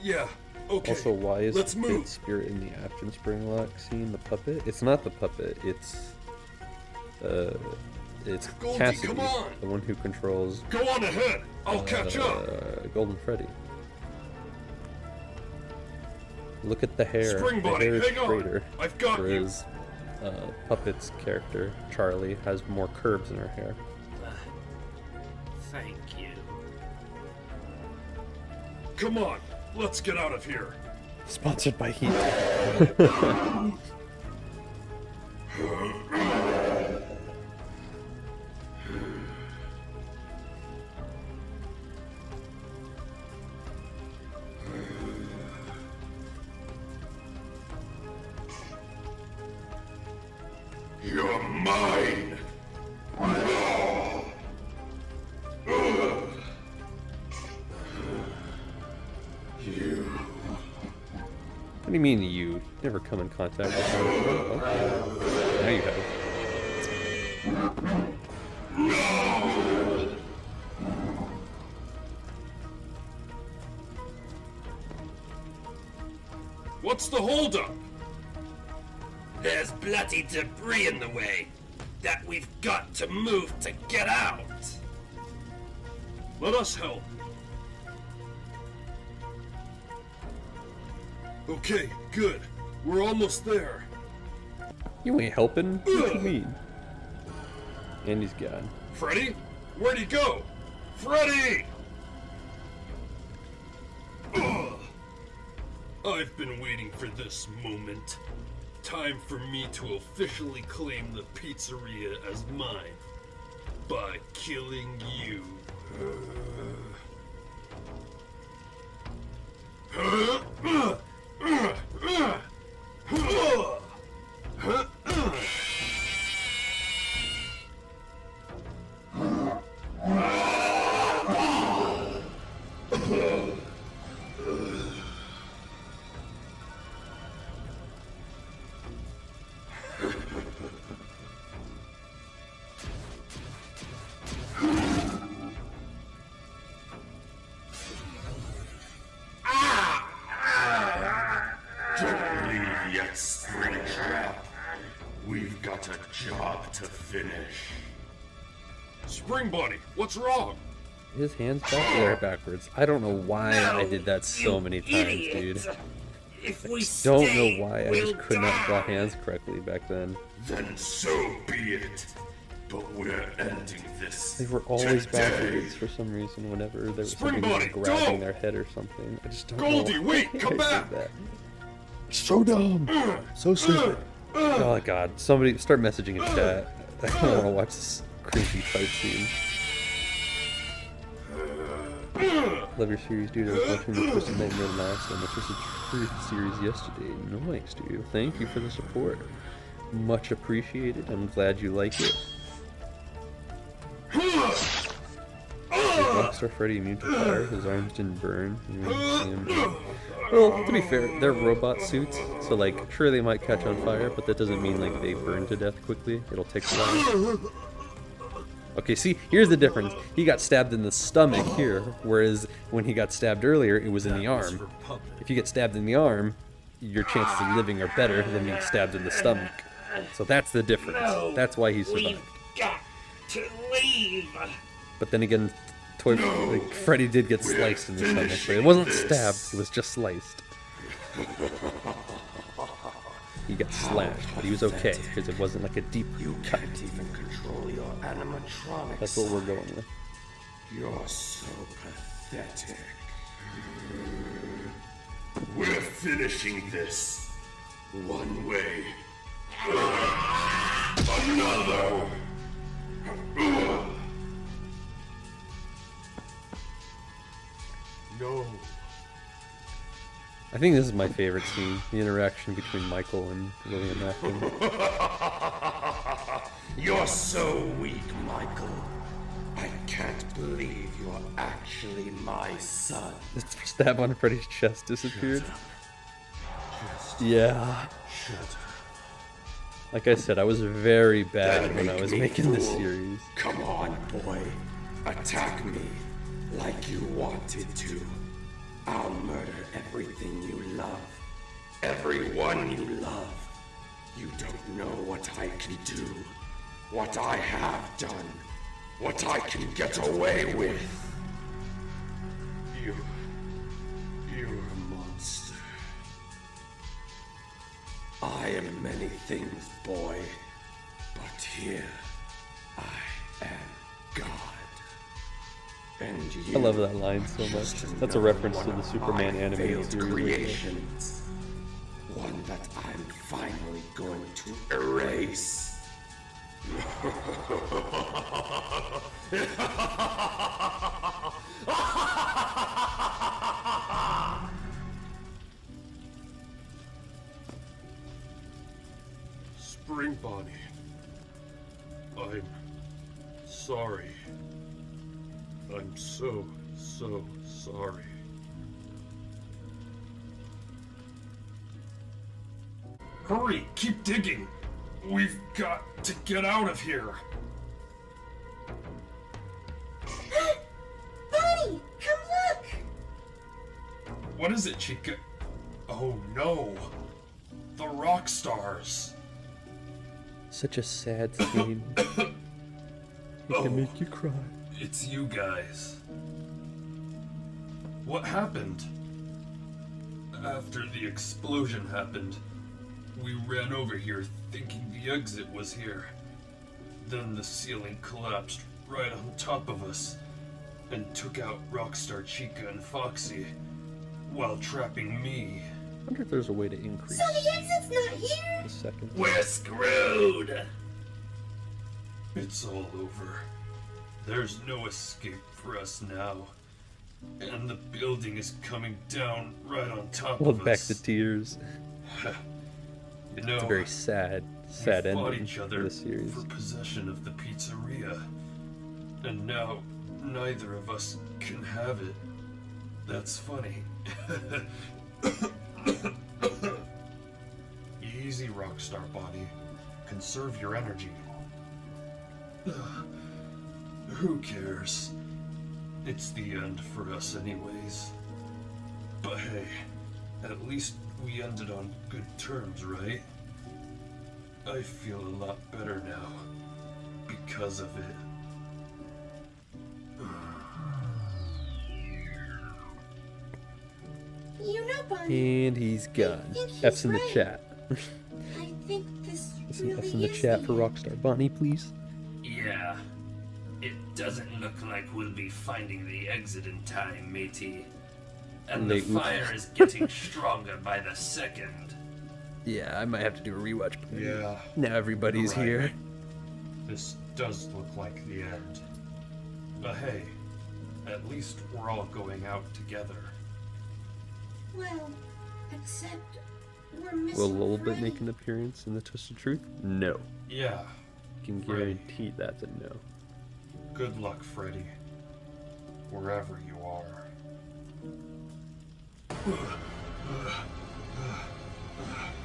[SPEAKER 2] Yeah, okay.
[SPEAKER 1] Also, why is
[SPEAKER 2] Let's
[SPEAKER 1] the
[SPEAKER 2] move.
[SPEAKER 1] spirit in the action spring lock scene the puppet? It's not the puppet. It's
[SPEAKER 2] Goldie,
[SPEAKER 1] Cassidy,
[SPEAKER 2] come on.
[SPEAKER 1] the one who controls
[SPEAKER 2] Go on ahead. I'll catch up.
[SPEAKER 1] Golden Freddy. Look at the hair.
[SPEAKER 2] Spring
[SPEAKER 1] The
[SPEAKER 2] Body,
[SPEAKER 1] hair is
[SPEAKER 2] hang on.
[SPEAKER 1] straighter.
[SPEAKER 2] I've got you.
[SPEAKER 1] Whereas Puppet's character, Charlie, has more curves in her hair.
[SPEAKER 3] Thank you.
[SPEAKER 2] Come on, let's get out of here.
[SPEAKER 1] Sponsored by Heat.
[SPEAKER 5] You're mine! You.
[SPEAKER 1] What do you mean you never come in contact with her? Oh, now you have.
[SPEAKER 2] What's the holdup?
[SPEAKER 3] There's bloody debris in the way that we've got to move to get out.
[SPEAKER 2] Let us help. Okay, good. We're almost there.
[SPEAKER 1] You ain't helping? What you mean? And he's gone.
[SPEAKER 2] Freddy? Where'd he go? Freddy! Ugh. I've been waiting for this moment. Time for me to officially claim the pizzeria as mine. By killing you.
[SPEAKER 5] Don't leave yet, Springtrap. We've got a job to finish.
[SPEAKER 2] Spring Body, what's wrong?
[SPEAKER 1] His hands back there backwards. I don't know why I did that so many times, dude.
[SPEAKER 3] If we
[SPEAKER 1] Don't
[SPEAKER 3] stay,
[SPEAKER 1] know why I
[SPEAKER 3] we'll
[SPEAKER 1] just could not draw
[SPEAKER 3] die.
[SPEAKER 1] hands correctly back then.
[SPEAKER 5] Then so be it. But we're ending this.
[SPEAKER 1] They were always
[SPEAKER 5] today.
[SPEAKER 1] backwards for some reason whenever there was
[SPEAKER 2] Spring
[SPEAKER 1] something
[SPEAKER 2] Body,
[SPEAKER 1] grabbing
[SPEAKER 2] don't!
[SPEAKER 1] their head or something. I just don't
[SPEAKER 2] Goldie,
[SPEAKER 1] know.
[SPEAKER 2] wait,
[SPEAKER 1] why
[SPEAKER 2] come
[SPEAKER 1] I did
[SPEAKER 2] back!
[SPEAKER 1] that. So dumb. So stupid. Oh god, somebody start messaging in chat. I don't want to watch this cringy fight scene. Love your series, dude. I was watching the Twisted Nightmare last and the Twisted Truth series yesterday. Nice, dude. Thank you for the support. Much appreciated. I'm glad you like it. Is Rockstar Freddy immune to fire? His arms didn't burn. You didn't see him burn. Well, to be fair, they're robot suits, so like, sure they might catch on fire, but that doesn't mean like they burn to death quickly. It'll take a while. Okay, see, here's the difference. He got stabbed in the stomach here, whereas when he got stabbed earlier, it was in the arm. If you get stabbed in the arm, your chances of living are better than being stabbed in the stomach. So that's the difference. That's why he survived.
[SPEAKER 3] We've got to leave.
[SPEAKER 1] But then again, Freddy did get sliced in the stomach, but it wasn't stabbed, it was just sliced. He got slashed, but he was okay, because it wasn't like a deep cut.
[SPEAKER 5] Can't even control your animatronics.
[SPEAKER 1] That's what we're going with.
[SPEAKER 5] You're so pathetic. We're finishing this. One way. Another. No.
[SPEAKER 1] I think this is my favorite scene, the interaction between Michael and William Afton.
[SPEAKER 5] You're so weak, Michael. I can't believe you're actually my son.
[SPEAKER 1] The stab on Freddy's chest disappeared. Yeah. Like I said, I was very bad when I was making this series.
[SPEAKER 5] Come on, boy.
[SPEAKER 10] Attack me like you wanted to. I'll murder everything you love. Everyone you love. You don't know what I can do. What I have done. What I can get away with. You're a monster. I am many things, boy. But here, I am God. And you
[SPEAKER 1] I love that line so much. That's a reference to the Superman animated series.
[SPEAKER 10] Creations. One that I'm finally going to erase.
[SPEAKER 8] Spring Bonnie. I'm sorry. I'm so sorry. Hurry! Keep digging! We've got to get out of here!
[SPEAKER 4] Bonnie, come look!
[SPEAKER 8] What is it, Chica? Oh no! The rock stars!
[SPEAKER 1] Such a sad scene. It can make you cry.
[SPEAKER 8] It's you guys. What happened? After the explosion happened, we ran over here thinking the exit was here. Then the ceiling collapsed right on top of us and took out Rockstar Chica and Foxy while trapping me.
[SPEAKER 1] I wonder if there's a way to increase
[SPEAKER 4] So the exit's not here?
[SPEAKER 1] the seconds.
[SPEAKER 3] We're screwed!
[SPEAKER 8] It's all over. There's no escape for us now. And the building is coming down right on top
[SPEAKER 1] Well,
[SPEAKER 8] of
[SPEAKER 1] back
[SPEAKER 8] us.
[SPEAKER 1] to tears.
[SPEAKER 8] You know,
[SPEAKER 1] It's a very sad
[SPEAKER 8] we
[SPEAKER 1] ending
[SPEAKER 8] fought each
[SPEAKER 1] to
[SPEAKER 8] other
[SPEAKER 1] the series.
[SPEAKER 8] for possession of the pizzeria. And now, neither of us can have it. That's funny. Easy, Rockstar Bonnie. Conserve your energy. Who cares? It's the end for us anyways. But hey, at least we ended on good terms, right? I feel a lot better now. Because of it.
[SPEAKER 4] You know, Bonnie.
[SPEAKER 1] And he's gone.
[SPEAKER 4] think he's
[SPEAKER 1] F's in the
[SPEAKER 4] right.
[SPEAKER 1] chat.
[SPEAKER 4] I think this
[SPEAKER 1] Some
[SPEAKER 4] really
[SPEAKER 1] F's in the
[SPEAKER 4] is
[SPEAKER 1] chat for
[SPEAKER 4] end.
[SPEAKER 1] Rockstar Bonnie, please.
[SPEAKER 3] Yeah. It doesn't look like we'll be finding the exit in time, matey. And the
[SPEAKER 1] Oops.
[SPEAKER 3] fire is getting stronger by the second.
[SPEAKER 1] Yeah, I might have to do a rewatch.
[SPEAKER 8] Yeah.
[SPEAKER 1] Now everybody's
[SPEAKER 8] Right.
[SPEAKER 1] here.
[SPEAKER 8] This does look like the end. But hey, at least we're all going out together.
[SPEAKER 4] Well, except we're missing
[SPEAKER 1] Will Lulbit
[SPEAKER 4] Freddy.
[SPEAKER 1] make an appearance in the Twisted Truth? No.
[SPEAKER 8] Yeah.
[SPEAKER 1] I can
[SPEAKER 8] Freddy.
[SPEAKER 1] guarantee that's a no.
[SPEAKER 8] Good luck, Freddy. Wherever you are.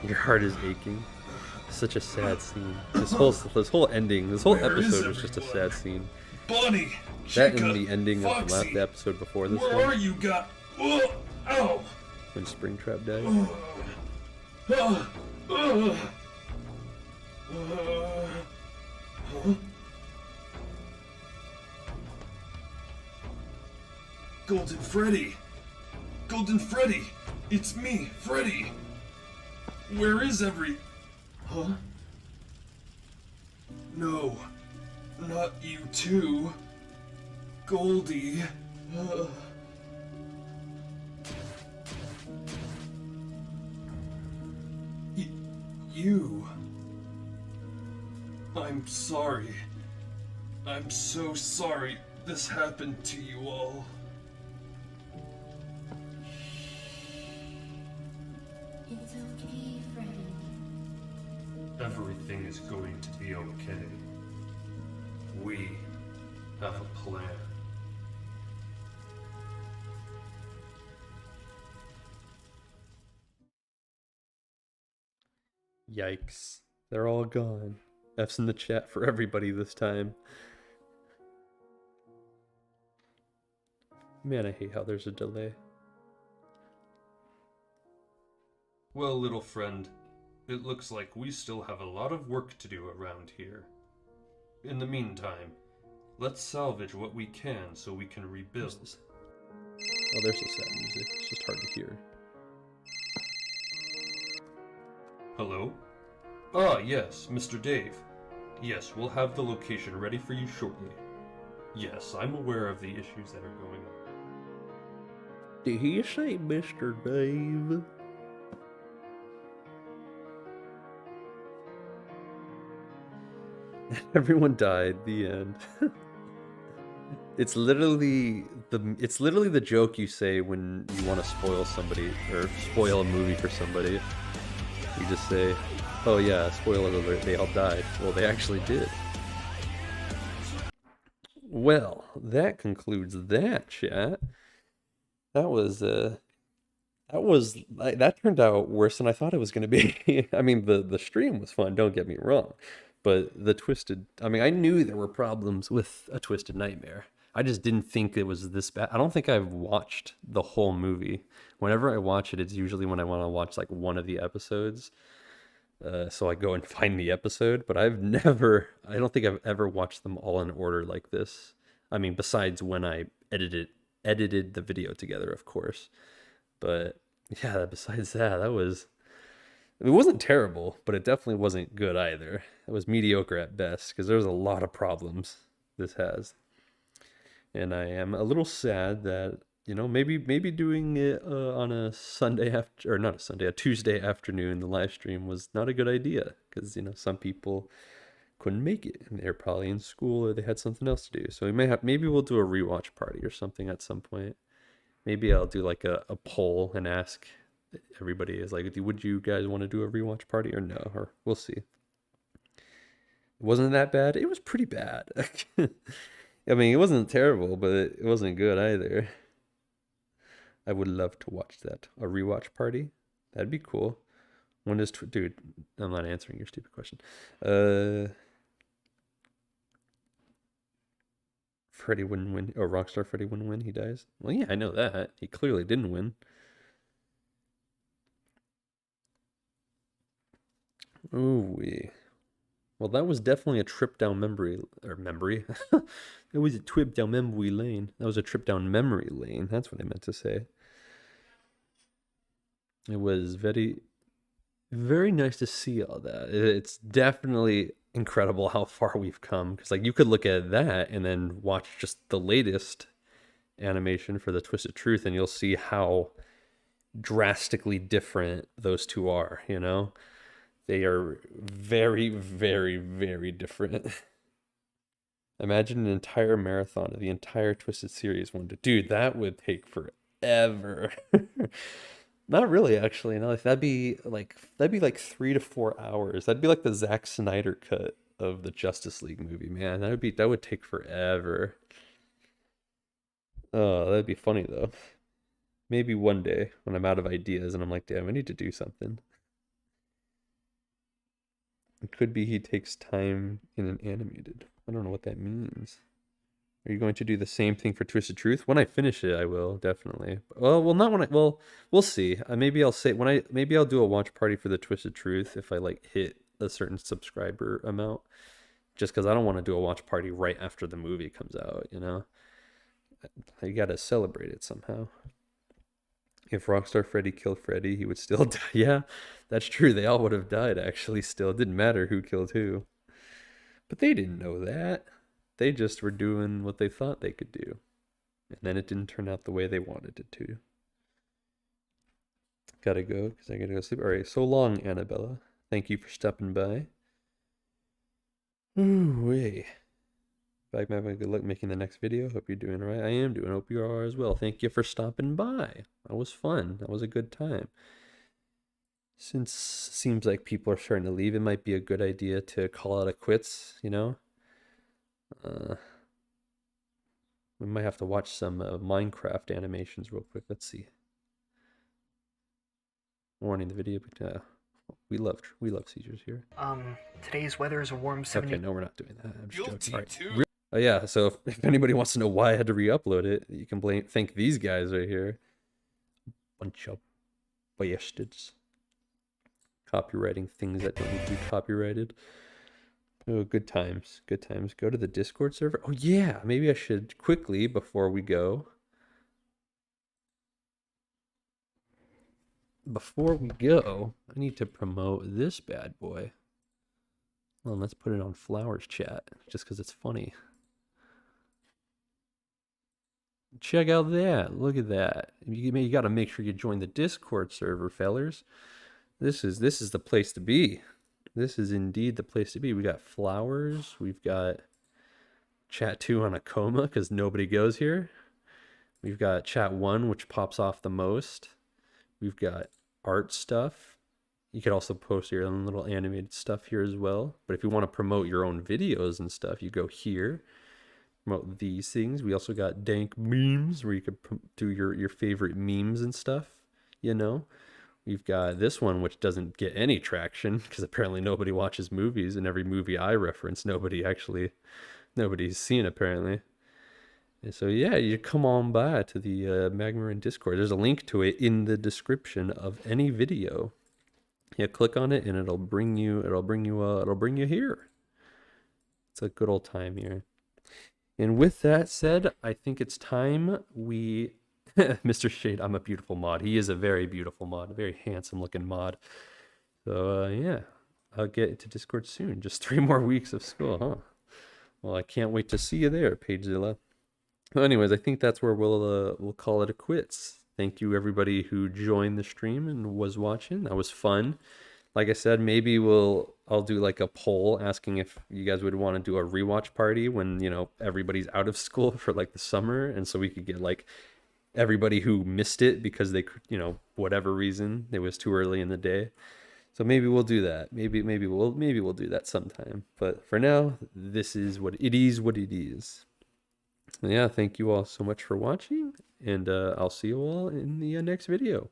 [SPEAKER 1] Your heart is aching. Such a sad scene. This whole ending, this whole
[SPEAKER 8] Where is
[SPEAKER 1] episode was just a
[SPEAKER 8] everyone?
[SPEAKER 1] sad scene.
[SPEAKER 8] Bonnie!
[SPEAKER 1] That
[SPEAKER 8] Chica,
[SPEAKER 1] and the ending of
[SPEAKER 8] Foxy,
[SPEAKER 1] the episode before this
[SPEAKER 8] where are
[SPEAKER 1] one,
[SPEAKER 8] you, Oh! Ow!
[SPEAKER 1] when Springtrap died.
[SPEAKER 8] Huh? Golden Freddy! Golden Freddy! It's me, Freddy! Where is Huh? No, not you too. Goldie. You. I'm sorry. I'm so sorry this happened to you all.
[SPEAKER 6] It's okay, Freddy.
[SPEAKER 8] Everything is going to be okay. We have a plan.
[SPEAKER 1] Yikes. They're all gone. F's in the chat for everybody this time. Man, I hate how there's a delay.
[SPEAKER 8] Well, little friend, it looks like we still have a lot of work to do around here. In the meantime, let's salvage what we can so we can rebuild.
[SPEAKER 1] Oh, there's the sad music. It's just hard to hear.
[SPEAKER 8] Hello? Ah, yes, Mr. Dave. Yes, we'll have the location ready for you shortly. Yes, I'm aware of the issues that are going on.
[SPEAKER 1] Did he say Mr. Dave? Everyone died. The end. It's literally the joke you say when you want to spoil somebody or spoil a movie for somebody. You just say, "Oh yeah, spoiler alert, they all died." Well, they actually did. Well, that concludes that chat. That turned out worse than I thought it was going to be. I mean, the stream was fun, don't get me wrong, but I mean, I knew there were problems with A Twisted Nightmare. I just didn't think it was this bad. I don't think I've watched the whole movie. Whenever I watch it, it's usually when I want to watch like one of the episodes. So I go and find the episode, but I don't think I've ever watched them all in order like this. I mean, besides when I edited the video together, of course. But yeah, besides that, it wasn't terrible, but it definitely wasn't good either. It was mediocre at best, because there's a lot of problems this has. And I am a little sad that, maybe doing it on a Tuesday afternoon, the live stream was not a good idea, because, some people couldn't make it, and they're probably in school or they had something else to do. So maybe we'll do a rewatch party or something at some point. Maybe I'll do like a poll and ask everybody, is like, would you guys want to do a rewatch party or no? Or we'll see. It wasn't that bad. It was pretty bad. I mean, it wasn't terrible, but it wasn't good either. I would love to watch that. A rewatch party? That'd be cool. When does... Dude, I'm not answering your stupid question. Freddy wouldn't win. Or Rockstar Freddy wouldn't win. He dies. Well, yeah, I know that. He clearly didn't win. Ooh, well, that was definitely a trip down memory. It was a trip down memory lane. That was a trip down memory lane. That's what I meant to say. It was very, very nice to see all that. It's definitely incredible how far we've come. Because, like, you could look at that and then watch just the latest animation for the Twisted Truth, and you'll see how drastically different those two are, They are very, very, very different. Imagine an entire marathon of the entire Twisted series Dude, that would take forever. Not really, actually. No, that'd be like 3 to 4 hours. That'd be like the Zack Snyder cut of the Justice League movie, man. That would take forever. Oh, that'd be funny though. Maybe one day when I'm out of ideas and I'm like, damn, I need to do something. It could be he takes time in an animated. I don't know what that means. Are you going to do the same thing for Twisted Truth? When I finish it, I will, definitely. Well, not when we'll see. Maybe I'll do a watch party for the Twisted Truth if I like hit a certain subscriber amount. Just because I don't want to do a watch party right after the movie comes out, You gotta celebrate it somehow. If Rockstar Freddy killed Freddy, he would still die. Yeah, that's true. They all would have died, actually, still. It didn't matter who killed who. But they didn't know that. They just were doing what they thought they could do. And then it didn't turn out the way they wanted it to. Gotta go, because I gotta go sleep. Alright, so long, Annabella. Thank you for stopping by. Ooh-wee. Good luck making the next video. Hope you're doing alright. I am doing. Hope you are as well. Thank you for stopping by. That was fun. That was a good time. Since it seems like people are starting to leave, it might be a good idea to call out a quits, We might have to watch some Minecraft animations real quick. Let's see. Warning, the video, but we love seizures here.
[SPEAKER 11] Today's weather is a warm 70.
[SPEAKER 1] Okay, no, we're not doing that. I'm just
[SPEAKER 2] Guilty
[SPEAKER 1] joking.
[SPEAKER 2] too.
[SPEAKER 1] All right. Oh yeah, so if anybody wants to know why I had to re-upload it, you can thank these guys right here. Bunch of bastards. Copywriting things that don't need to be copyrighted. Oh, good times. Good times. Go to the Discord server. Oh yeah, maybe I should quickly, before we go. Before we go, I need to promote this bad boy. Well, let's put it on Flowers chat, just because it's funny. Check out that. Look at that. You got to make sure you join the Discord server, fellers. This is the place to be. This is indeed the place to be. We got Flowers. We've got Chat 2 on a coma because nobody goes here. We've got Chat 1, which pops off the most. We've got art stuff. You could also post your own little animated stuff here as well. But if you want to promote your own videos and stuff, you go here. Promote these things. We also got dank memes where you could do your favorite memes and stuff, you know. We've got this one, which doesn't get any traction because apparently nobody watches movies, and every movie I reference, nobody's seen apparently. And so yeah, you come on by to the Magma Ren Discord. There's a link to it in the description of any video. Yeah, click on it and it'll bring you here. It's a good old time here. And with that said, I think it's time we Mr. Shade, I'm a beautiful mod. He is a very beautiful mod, a very handsome looking mod. So yeah, I'll get into Discord soon. Just 3 more weeks of school, huh? Well, I can't wait to see you there, Pagezilla. Well, anyways, I think that's where we'll call it a quits. Thank you everybody who joined the stream and was watching. That was fun. Like I said, maybe I'll do like a poll asking if you guys would want to do a rewatch party when, you know, everybody's out of school for like the summer, and so we could get like everybody who missed it because they, you know, whatever reason, it was too early in the day. So maybe we'll do that. Maybe we'll do that sometime. But for now, this is what it is. And yeah, thank you all so much for watching, and I'll see you all in the next video.